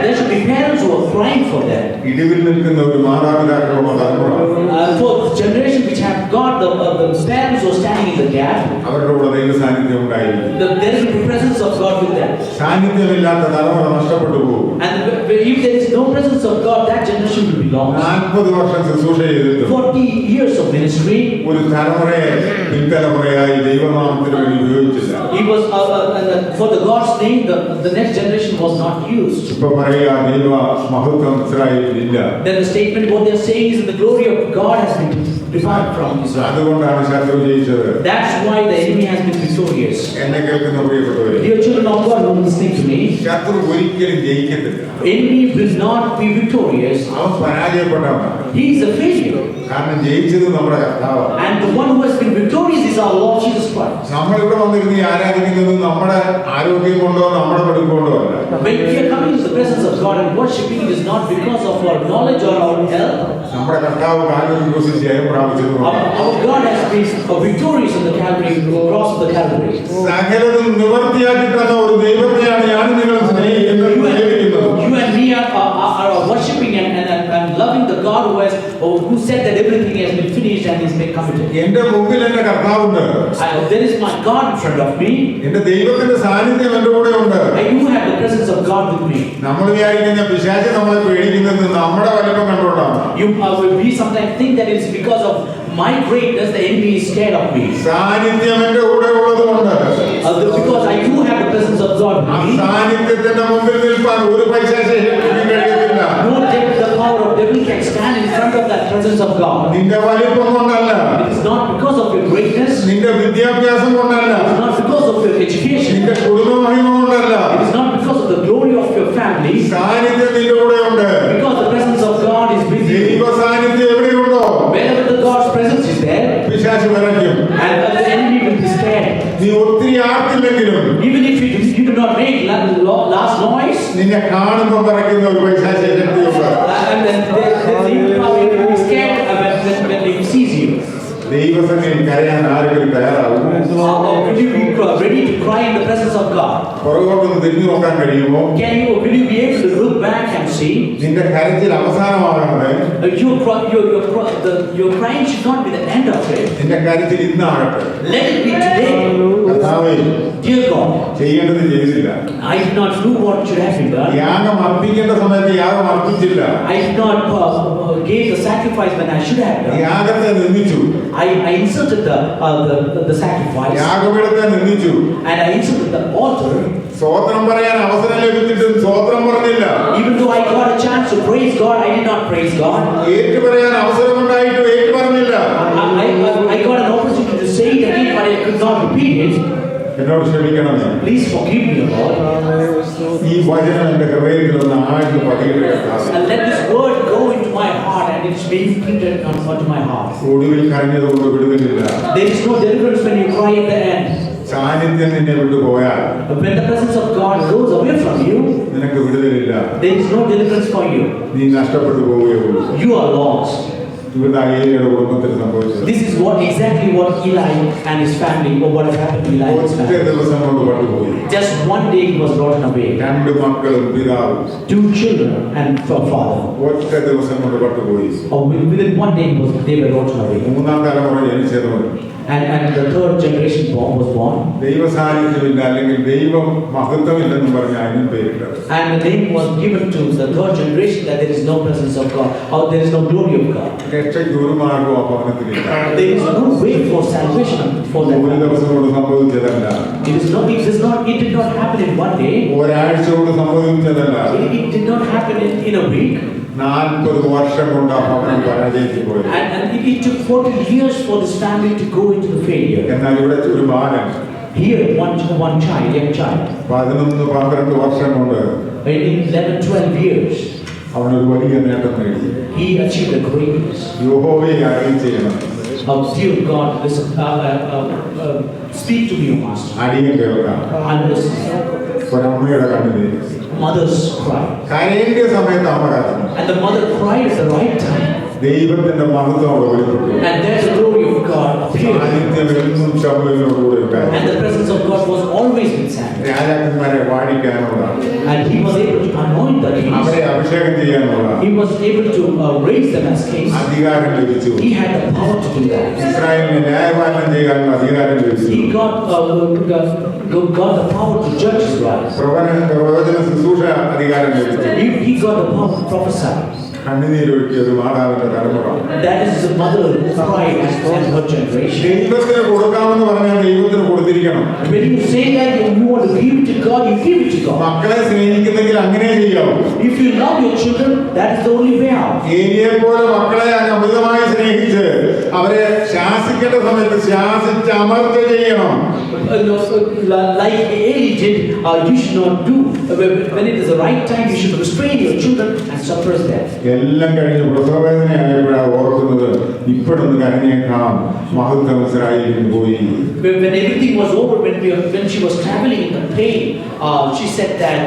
[SPEAKER 9] there should be parents who are crying for them.
[SPEAKER 1] ഇടിവിൽ നിൽക്കുന്ന ഒരു മാതാപിതാക്കളുള്ള തലമുറ,
[SPEAKER 9] For the generation which have got the parents who are standing in the gap,
[SPEAKER 1] അവരുടെ കൂടെ ദൈവ സാന്നിധ്യം ഉണ്ടായിരുന്നു.
[SPEAKER 9] there is the presence of God with them.
[SPEAKER 1] സാന്നിധ്യമില്ലാത്ത തലമുറ നഷ്ടപ്പെട്ടു പോകും.
[SPEAKER 9] And if there is no presence of God, that generation will be lost.
[SPEAKER 1] 40 വർഷം ശുശ്രൂഷ ചെയ്തിട്ട്
[SPEAKER 9] 40 years of ministry,
[SPEAKER 1] ഒരു തലമുറയെ പിൻതലമുറയായി ദൈവനാമത്തിന് വേണ്ടി ഉപയോഗിച്ചില്ല.
[SPEAKER 9] he was for the God's name. The next generation was not used.
[SPEAKER 1] ഇപ്പൊ പറയുക, ദൈവ മഹത്വം ഇസ്രായേലിലില്ല.
[SPEAKER 9] Then the statement what they are saying is that the glory of God has been departed from Israel.
[SPEAKER 1] അതുകൊണ്ടാണ് ശത്രു ജയിച്ചത്.
[SPEAKER 9] That's why the enemy has been victorious.
[SPEAKER 1] എന്നെ കേൾക്കുന്ന പ്രിയപ്പെട്ടവരെ,
[SPEAKER 9] Dear children of God who are listening to me,
[SPEAKER 1] ശത്രു ഒരിക്കലും ജയിക്കത്തില്ല.
[SPEAKER 9] enemy will not be victorious.
[SPEAKER 1] അവൻ പരാജയപ്പെട്ടവനാണ്.
[SPEAKER 9] He is a failure.
[SPEAKER 1] കാരണം ജയിച്ചത് നമ്മുടെ കർത്താവാണ്.
[SPEAKER 9] And the one who has been victorious is our Lord Jesus Christ.
[SPEAKER 1] നമ്മളിവിടെ വന്നിരുന്ന് ഈ ആരാധിക്കുന്നത് നമ്മുടെ ആരോഗ്യം കൊണ്ടോ നമ്മുടെ പഠിപ്പ് കൊണ്ടോ അല്ല.
[SPEAKER 9] When we are coming to the presence of God and worshiping, it is not because of our knowledge or our health.
[SPEAKER 1] നമ്മുടെ കർത്താവ് കാൽവരി ക്രൂശിൽ ജയം പ്രാപിച്ചതുകൊണ്ട്
[SPEAKER 9] Our God has been victorious on the Calvary, cross of the Calvary.
[SPEAKER 1] സകലതും നിവർത്തിയാക്കി തന്ന ഒരു ദൈവത്തെയാണ് ഞാൻ നിങ്ങൾ സ്നേഹിക്കുന്നത്.
[SPEAKER 9] You and me are worshiping and loving the God who said that everything has been finished and is made committed.
[SPEAKER 1] എന്റെ മുമ്പിൽ എന്റെ കർത്താവുണ്ട്.
[SPEAKER 9] There is my God in front of me.
[SPEAKER 1] എന്റെ ദൈവത്തിന്റെ സാന്നിധ്യം എന്റെ കൂടെ ഉണ്ട്.
[SPEAKER 9] I do have the presence of God with me.
[SPEAKER 1] നമ്മൾ വിചാരിക്കുന്ന പിശാച് നമ്മളെ പേടിക്കുന്നത് നമ്മുടെ വലിപ്പം കണ്ടുകൊണ്ടാണ്.
[SPEAKER 9] We sometimes think that it's because of my greatness the enemy is scared of me.
[SPEAKER 1] സാന്നിധ്യം എന്റെ കൂടെ ഉള്ളതുകൊണ്ട്
[SPEAKER 9] Because I do have the presence of God
[SPEAKER 1] ആ
[SPEAKER 9] with me.
[SPEAKER 1] സാന്നിധ്യത്തിന്റെ മുമ്പിൽ നിൽപ്പാൻ ഒരു പൈശാചിക ശക്തിക്കും കഴിയത്തില്ല.
[SPEAKER 9] No, the power of devil can stand in front of that presence of God.
[SPEAKER 1] നിന്റെ വലിപ്പം കൊണ്ടല്ല,
[SPEAKER 9] It is not because of your greatness.
[SPEAKER 1] നിന്റെ വിദ്യാഭ്യാസം കൊണ്ടല്ല,
[SPEAKER 9] It is not because of your education.
[SPEAKER 1] നിന്റെ കുടുംബ മഹിമ കൊണ്ടല്ല,
[SPEAKER 9] It is not because of the glory of your family.
[SPEAKER 1] സാന്നിധ്യം നിന്റെ കൂടെ ഉണ്ട്.
[SPEAKER 9] Because the presence of God is with you.
[SPEAKER 1] ദൈവ സാന്നിധ്യം എവിടെയുണ്ടോ
[SPEAKER 9] Wherever the God's presence is there,
[SPEAKER 1] പിശാച് വിറയ്ക്കും.
[SPEAKER 9] and the enemy will be scared.
[SPEAKER 1] നീ ഒത്തിരി ആർത്തില്ലെങ്കിലും
[SPEAKER 9] Even if you do not make last noise,
[SPEAKER 1] നിന്നെ കാണുമ്പോൾ വിറയ്ക്കുന്ന ഒരു പൈശാചിക ശക്തിയുണ്ട്.
[SPEAKER 9] and then the evil will be scared when he sees you.
[SPEAKER 1] ദൈവസന്നിധിയിൽ കരയാൻ ആരെങ്കിലും തയ്യാറാവും?
[SPEAKER 9] Will you be ready to cry in the presence of God?
[SPEAKER 1] പുറകോട്ടൊന്ന് തിരിഞ്ഞു നോക്കാൻ കഴിയുമോ?
[SPEAKER 9] Will you be able to look back and see?
[SPEAKER 1] നിന്റെ കരച്ചിൽ അവസാനമാകാതെ
[SPEAKER 9] Your crying should not be the end of it.
[SPEAKER 1] നിന്റെ കരച്ചിൽ ഇന്നാകട്ടെ.
[SPEAKER 9] Let it be today.
[SPEAKER 1] കർത്താവേ,
[SPEAKER 9] Dear God,
[SPEAKER 1] ചെയ്യേണ്ടത് ചെയ്തില്ല.
[SPEAKER 9] I did not do what should have been done.
[SPEAKER 1] യാഗം അർപ്പിക്കേണ്ട സമയത്ത് യാഗം അർപ്പിച്ചില്ല.
[SPEAKER 9] I did not give the sacrifice when I should have done.
[SPEAKER 1] യാഗത്തെ നിന്ദിച്ചു.
[SPEAKER 9] I insulted the sacrifice,
[SPEAKER 1] യാഗപീഠത്തെ നിന്ദിച്ചു.
[SPEAKER 9] and I insulted the altar.
[SPEAKER 1] സ്തോത്രം പറയാൻ അവസരം ലഭിച്ചിട്ടും സ്തോത്രം പറഞ്ഞില്ല.
[SPEAKER 9] Even though I got a chance to praise God, I did not praise God.
[SPEAKER 1] ഏറ്റു പറയാൻ അവസരമുണ്ടായിട്ടും ഏറ്റു പറഞ്ഞില്ല.
[SPEAKER 9] I got an opportunity to say it again, but I could not repeat it.
[SPEAKER 1] എന്നോട് ക്ഷമിക്കണമേ.
[SPEAKER 9] Please forgive me, Lord.
[SPEAKER 1] ഈ വചനം എന്റെ ഹൃദയത്തിൽ ഒന്ന് ആഴ്ച പതിയുടെ കർത്താവേ.
[SPEAKER 9] And let this word go into my heart, and it's being printed onto my heart.
[SPEAKER 1] ഒടുവിൽ കരഞ്ഞതുകൊണ്ട് വിടുതലില്ല.
[SPEAKER 9] There is no deliverance when you cry at the end.
[SPEAKER 1] സാന്നിധ്യം നിന്നെ വിട്ടുപോയാൽ
[SPEAKER 9] When the presence of God goes away from you,
[SPEAKER 1] നിനക്ക് വിടുതലില്ല.
[SPEAKER 9] there is no deliverance for you.
[SPEAKER 1] നീ നഷ്ടപ്പെട്ടു പോവുകയുള്ളൂ.
[SPEAKER 9] You are lost.
[SPEAKER 1] ഇവിടെ ഏലിയുടെ കുടുംബത്തിൽ സംഭവിച്ചത്.
[SPEAKER 9] This is exactly what Eli and his family, or what has happened to Eli and his
[SPEAKER 1] ഒറ്റ
[SPEAKER 9] family.
[SPEAKER 1] ദിവസം കൊണ്ട് പട്ടുപോയി.
[SPEAKER 9] Just one day he was brought away.
[SPEAKER 1] രണ്ട് മക്കളും പിതാവും
[SPEAKER 9] 2 children and a father.
[SPEAKER 1] ഒറ്റ ദിവസം കൊണ്ട് പട്ടുപോയി.
[SPEAKER 9] Or within one day they were brought away.
[SPEAKER 1] മൂന്നാം തലമുറ ജനിച്ചവർ
[SPEAKER 9] And the third generation was born.
[SPEAKER 1] ദൈവ സാന്നിധ്യമില്ല അല്ലെങ്കിൽ ദൈവം മഹത്വമില്ലെന്നും പറഞ്ഞ് അതിനും പേരിട്ടത്.
[SPEAKER 9] And the name was given to the third generation that there is no presence of God, or there is no glory of God.
[SPEAKER 1] രക്ഷയ്ക്ക് ഒരു മാർഗവും ആ ഭവനത്തിലില്ല.
[SPEAKER 9] There is no way for salvation for that.
[SPEAKER 1] ഒരു ദിവസം കൊണ്ട് സംഭവിച്ചതല്ല.
[SPEAKER 9] It did not happen in one day.
[SPEAKER 1] ഒരാഴ്ച കൊണ്ട് സംഭവിച്ചതല്ല.
[SPEAKER 9] It did not happen in a week.
[SPEAKER 1] 40 വർഷം കൊണ്ട് ആ ഭവനം പരാജയത്തിൽ പോയി.
[SPEAKER 9] And it took 40 years for this family to go into the failure.
[SPEAKER 1] എന്നാൽ ഇവിടെ ഒരു ബാലൻ
[SPEAKER 9] Here, one child, young child,
[SPEAKER 1] 11-12 വർഷം കൊണ്ട്
[SPEAKER 9] in 11-12 years,
[SPEAKER 1] അവനൊരു വലിയ നേട്ടം നേടി.
[SPEAKER 9] he achieved a greatness.
[SPEAKER 1] യഹോവയെ അറിയിച്ചേരണം.
[SPEAKER 9] Dear God, listen, speak to me, O Master.
[SPEAKER 1] അടിയൻ കേൾക്കാം.
[SPEAKER 9] And listen,
[SPEAKER 1] ഒരമ്മയുടെ കണ്ണുനീര്.
[SPEAKER 9] mother's cry.
[SPEAKER 1] കരയേണ്ട സമയത്ത് അമ്മ കരഞ്ഞു.
[SPEAKER 9] And the mother cried at the right time.
[SPEAKER 1] ദൈവത്തിന്റെ മഹത്വം അവിടെ വെളിപ്പെട്ടു.
[SPEAKER 9] And there the glory of God appeared.
[SPEAKER 1] സാന്നിധ്യം എന്നും ശമൂവേലിനോടുകൂടെ ഉണ്ടായിരുന്നു.
[SPEAKER 9] And the presence of God was always with Samuel.
[SPEAKER 1] രാജാക്കന്മാരെ വാഴിക്കാനുള്ള,
[SPEAKER 9] And he was able to anoint the kings.
[SPEAKER 1] അവരെ അഭിഷേകം ചെയ്യാനുള്ള
[SPEAKER 9] He was able to raise them as kings.
[SPEAKER 1] അധികാരം ലഭിച്ചു.
[SPEAKER 9] He had the power to do that.
[SPEAKER 1] ഇസ്രായേലിനെ ന്യായപാലനം ചെയ്യാനുള്ള അധികാരം ലഭിച്ചു.
[SPEAKER 9] He got the power to judge Israel.
[SPEAKER 1] പ്രവചന ശുശ്രൂഷ അധികാരം ലഭിച്ചു.
[SPEAKER 9] He got the power to prophesy.
[SPEAKER 1] കണ്ണുനീരൊഴുക്കിയ ഒരു മാതാവിന്റെ തലമുറ.
[SPEAKER 9] That is the mother cry and her generation.
[SPEAKER 1] ദൈവത്തിന് കൊടുക്കാമെന്ന് പറഞ്ഞാൽ ദൈവത്തിന് കൊടുത്തിരിക്കണം.
[SPEAKER 9] When you say that you want to give it to God, you give it to God.
[SPEAKER 1] മക്കളെ സ്നേഹിക്കുന്നെങ്കിൽ അങ്ങനെ ചെയ്യാവൂ.
[SPEAKER 9] If you love your children, that is the only way out.
[SPEAKER 1] ഏലിയെ പോലെ മക്കളെ അമിതമായി സ്നേഹിച്ച് അവരെ ശാസിക്കേണ്ട സമയത്ത് ശാസിച്ച് അമർച്ച ചെയ്യണം.
[SPEAKER 9] Like Eli did, you should not do. When it is the right time, you should restrain your children and suppress them.
[SPEAKER 1] എല്ലാം കഴിഞ്ഞ് പ്രസവവേദനയായപ്പോഴാണ് ഓർക്കുന്നത് ഇപ്പോഴൊന്ന് കരഞ്ഞേക്കാം മഹത്വം ഇസ്രായേലിൽ പോയി.
[SPEAKER 9] When everything was over, when she was traveling in the pain, she said that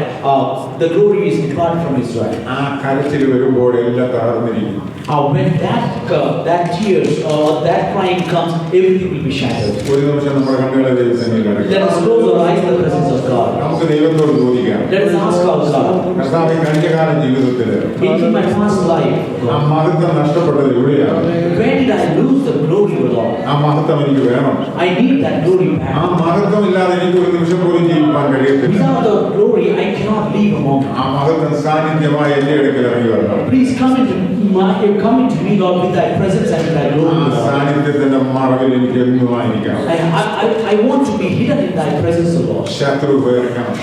[SPEAKER 9] the glory is departed from Israel.
[SPEAKER 1] ആ കരച്ചിൽ വരുമ്പോൾ എല്ലാം തകർന്നിരിക്കും.
[SPEAKER 9] When that tears or that crying comes, everything will be shattered.
[SPEAKER 1] ഒരു നിമിഷം നമ്മുടെ കണ്ണുകളെ ദൈവസന്നിധിയിൽ അടയ്ക്കാം.
[SPEAKER 9] Let us close our eyes in the presence of God.
[SPEAKER 1] നമുക്ക് ദൈവത്തോട് ചോദിക്കാം.
[SPEAKER 9] Let us ask our God.
[SPEAKER 1] കർത്താവേ, കഴിഞ്ഞ കാല ജീവിതത്തിൽ
[SPEAKER 9] In my past life,
[SPEAKER 1] ആ മഹത്വം നഷ്ടപ്പെട്ടത് എവിടെയാണ്?
[SPEAKER 9] where did I lose the glory of God?
[SPEAKER 1] ആ മഹത്വം എനിക്ക് വേണം.
[SPEAKER 9] I need that glory
[SPEAKER 1] ആ
[SPEAKER 9] back.
[SPEAKER 1] മഹത്വം ഇല്ലാതെ എനിക്ക് ഒരു നിമിഷം പോലും ജീവിക്കാൻ കഴിയത്തില്ല.
[SPEAKER 9] Without the glory, I cannot live. live among
[SPEAKER 1] ആ
[SPEAKER 9] us.
[SPEAKER 1] മഹത്വം സാന്നിധ്യമായി എന്റെ അടുക്കൽ ഇറങ്ങി വരണം.
[SPEAKER 9] Please come into me, Lord, with thy presence and with thy
[SPEAKER 1] ആ
[SPEAKER 9] glory, Lord.
[SPEAKER 1] സാന്നിധ്യത്തിന്റെ മറവിൽ എനിക്ക് എന്നുമായിരിക്കണം.
[SPEAKER 9] I want to be hidden in thy presence, O Lord.
[SPEAKER 1] ശത്രു പേർക്കണം.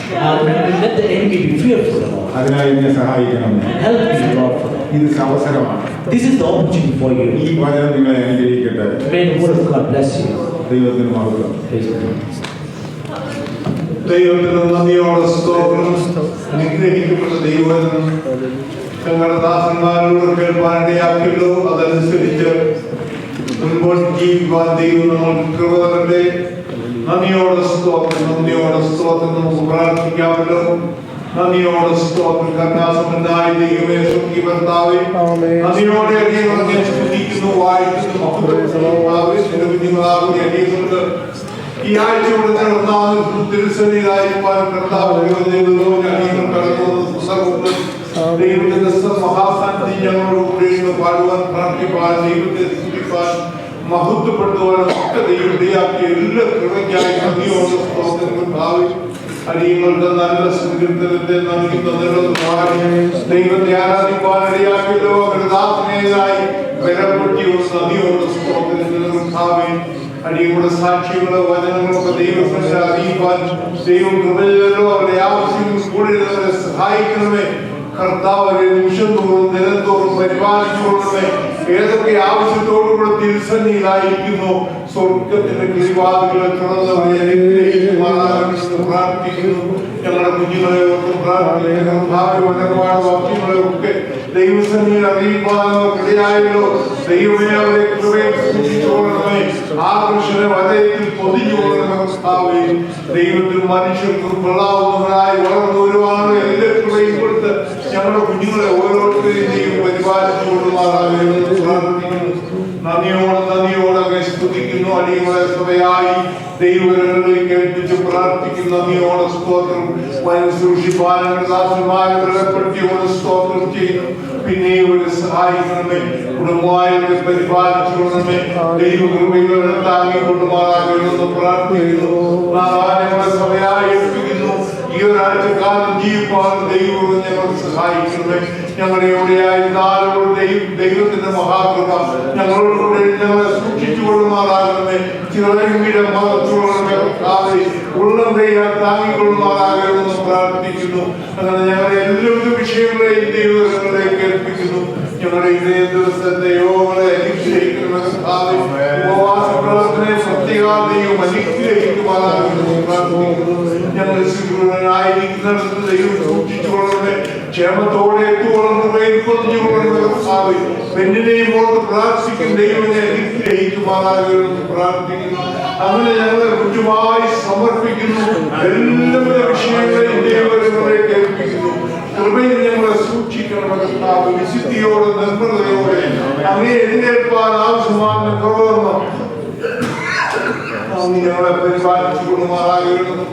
[SPEAKER 9] Let the enemy be fearful, Lord.
[SPEAKER 1] അതിനായി എന്നെ സഹായിക്കണം.
[SPEAKER 9] Help me, Lord, for that.
[SPEAKER 1] ഇത് അവസരമാണ്.
[SPEAKER 9] This is the opportunity for you.
[SPEAKER 1] ഈ വചനം നിങ്ങളെ അനുഗ്രഹിക്കട്ടെ.
[SPEAKER 9] May the word of God bless you.
[SPEAKER 1] ദൈവത്തിന് മഹത്വം.
[SPEAKER 9] Praise God.
[SPEAKER 1] ദൈവത്തിന് നന്ദിയോടെ സ്തോത്രം. അനുഗ്രഹിക്കപ്പെട്ട ദൈവവചനം ഞങ്ങളുടെ ദാസന്മാരോട് കേൾപ്പാനിടയാക്കിയല്ലോ. അതനുസരിച്ച് മുൻപോട്ട് ജീവിക്കുവാൻ ദൈവം നമ്മൾക്ക് കൃപ തരട്ടെ. നന്ദിയോടെ സ്തോത്രം. നന്ദിയോടെ സ്തോത്രം. നമുക്ക് പ്രാർത്ഥിക്കാമല്ലോ. നന്ദിയോടെ സ്തോത്രം. കരുണാസമ്പന്നനായ ദൈവമേ, സ്വർഗ്ഗീയ കർത്താവേ, നന്ദിയോടെ അടിയങ്ങളെ സ്തുതിക്കുന്നു, വാഴ്ത്തുന്നു, മഹത്വപ്പെടുത്തുന്നു. നിന്റെ കുഞ്ഞുങ്ങളാകുന്ന അടിയങ്ങൾക്ക് ഈ ആഴ്ചയുടെ തിരുസന്നിധിയിലായിരിക്കാൻ കർത്താവ് അടിയങ്ങൾ കടന്നു പുസ്തകമുണ്ട്. ദൈവത്തിന്റെ മഹാസാന്നിധ്യം ഞങ്ങളോട് കൂടെ പാടുവാൻ, പ്രാർത്ഥിപ്പാൻ, ദൈവത്തെ സ്തുതിപ്പാൻ, മഹത്വപ്പെടുത്തുവാൻ ഒക്കെ ദൈവം ഇടയാക്കിയ എല്ലാ കൃപയ്ക്കായി നന്ദിയോടെ സ്തോത്രം കർത്താവേ. അടിയങ്ങളുടെ നല്ല സങ്കീർത്തനത്തെ നൽകി ദൈവത്തെ ആരാധിപ്പാൻ ഇടയാക്കിയല്ലോ. അവരുടെ ദാസനേതായി ബലപ്പെടുത്തിയോട് നന്ദിയോട് സ്തോത്രം കർത്താവേ. അടിയങ്ങളുടെ സാക്ഷികളോ വചനങ്ങളൊക്കെ ദൈവത്തെ അറിയിപ്പാൻ ദൈവം കൃപയിലല്ലോ. അവരുടെ ആവശ്യങ്ങൾ കൂടുതൽ അവരെ സഹായിക്കണമേ കർത്താവ്. അവരെ നിമിഷം തോറും ദിനത്തോറും പരിപാലിച്ചുകൊള്ളണമേ. ഏതൊക്കെ ആവശ്യത്തോടുകൂടെ തിരുസന്നിധിയിലായിരിക്കുന്നു സ്വർഗത്തിന്റെ കിളിവാതിലുകളെ തുറന്നവരെ അനുഗ്രഹിക്കുമാറാകണമെന്ന് പ്രാർത്ഥിക്കുന്നു. ഞങ്ങളുടെ കുഞ്ഞുങ്ങളെ ഓർത്തും പ്രാർത്ഥിക്കുന്നു. ഒരുപാട് വാക്യങ്ങളെ ഒക്കെ ദൈവസന്നിധിയിൽ അറിയിപ്പാനോ ദൈവമേ, അവരെ കൃപയെ സൂക്ഷിച്ചുകൊള്ളണമേ. ആകർഷണ വലയത്തിൽ പൊതിഞ്ഞുകൊള്ളണമേ കർത്താവേ. ദൈവത്തിനും മനുഷ്യർക്കും കൊള്ളാവുന്നവരായി വളർന്നു വരുവാനുള്ള എല്ലാ കൃപയും കൊടുത്ത് ഞങ്ങളുടെ കുഞ്ഞുങ്ങളെ ഓരോരുത്തരെയും ദൈവം പരിപാലിച്ചു കൊള്ളുമാറാകണമെന്ന് പ്രാർത്ഥിക്കുന്നു. നന്ദിയോടെ സ്തുതിക്കുന്നു. അടിയങ്ങളെ സഭയായി ദൈവങ്ങളിലേക്ക് ഏൽപ്പിച്ച് പ്രാർത്ഥിക്കുന്നു. നന്ദിയോടെ സ്തോത്രം. സൂക്ഷിപ്പാനങ്ങൾ ദാസന്മാരെ ബലപ്പെടുത്തിയോടെ സ്തോത്രം ചെയ്യുന്നു. പിന്നെ ഇവരെ സഹായിക്കണമേ. കുടുംബമായവരെ പരിപാലിച്ചുകൊള്ളണമേ. ദൈവകൃപകളെ താങ്ങിക്കൊള്ളുമാറാകണമെന്ന് പ്രാർത്ഥിക്കുന്നു. ഞങ്ങളെ സഭയായി ഏൽപ്പിക്കുന്നു. ഈ ഒരാഴ്ചക്കാലം ജീവിപ്പാൻ ദൈവം ഞങ്ങൾ സഹായിക്കണമേ. ഞങ്ങളുടെ എവിടെയായിരുന്നാലും ദൈവത്തിന്റെ മഹാകൃപ ഞങ്ങളോടുകൂടെ ഞങ്ങളെ സൂക്ഷിച്ചുകൊള്ളുമാറാകണമേ. ചിറകിടം മറച്ചുകൊള്ളണമേ. ഉള്ളം ദൈവം താങ്ങിക്കൊള്ളുമാറാകണമെന്ന് പ്രാർത്ഥിക്കുന്നു. അങ്ങനെ ഞങ്ങളുടെ എല്ലാവിധ വിഷയങ്ങളെയും ദൈവങ്ങളിലേക്ക് ഏൽപ്പിക്കുന്നു. ഞങ്ങളുടെ ഇതേ ദിവസത്തെ യോഗങ്ങളെ അനുഗ്രഹിക്കണമെന്ന് ഉപവാസ പ്രവർത്തനയെ പ്രത്യേകം അനുഗ്രഹിക്കുമാറാകണമെന്ന് പ്രാർത്ഥിക്കുന്നു. ഞങ്ങൾ ആയിരിക്കുന്നിടത്ത് ദൈവം സൂക്ഷിച്ചുകൊള്ളണമേ. ക്ഷേമത്തോടെ പെണ്ണിനെയും ഓർത്ത് പ്രാർത്ഥിക്കും. ദൈവനെ അനുഗ്രഹിക്കുമാറാകണമെന്ന് പ്രാർത്ഥിക്കുന്നു. അങ്ങനെ ഞങ്ങളെ കുറ്റമായി സമർപ്പിക്കുന്നു. എല്ലാ വിഷയങ്ങളെയും ദൈവങ്ങളെ കേൾപ്പിക്കുന്നു. കൃപയിൽ ഞങ്ങളെ സൂക്ഷിക്കണം കർത്താവ്. വിശുദ്ധിയോടെ നിർമ്മലതയോടെ അങ്ങനെ എതിരേൽപ്പാൻ ആവശ്യമായ കൃപ ഞങ്ങളെ പരിപാലിച്ചു കൊള്ളുമാറാകണമെന്ന്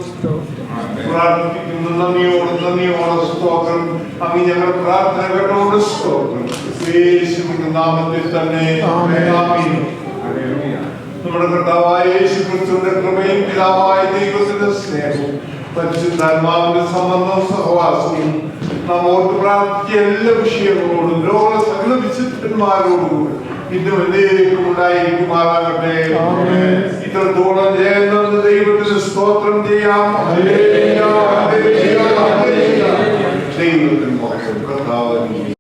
[SPEAKER 1] പ്രാർത്ഥിക്കുന്നു. നന്ദിയോടെ സ്തോത്രം. അങ്ങ് ഞങ്ങളുടെ പ്രാർത്ഥന കേട്ടോട് സ്തോത്രം. യേശുവിന്റെ നാമത്തിൽ തന്നെ ആമേൻ. നമ്മുടെ കർത്താവായ യേശു ക്രിസ്തുവിന്റെ കൃപയും പിതാവായ ദൈവത്തിന്റെ സ്നേഹവും പരിശുദ്ധാത്മാവിന്റെ സംബന്ധവും സഹവാസവും നാം ഓർത്ത് പ്രാർത്ഥിച്ച എല്ലാ വിഷയങ്ങളോടും ലോക സകല വിശുദ്ധന്മാരോടുകൂടി ഇന്നും എന്നേക്കും ഉണ്ടായിരിക്കുമാറാകട്ടെ. ഇത്രത്തോളം ജയം ദൈവത്തിന് സ്തോത്രം ചെയ്യാം. ദൈവത്തിന് കർത്താവ്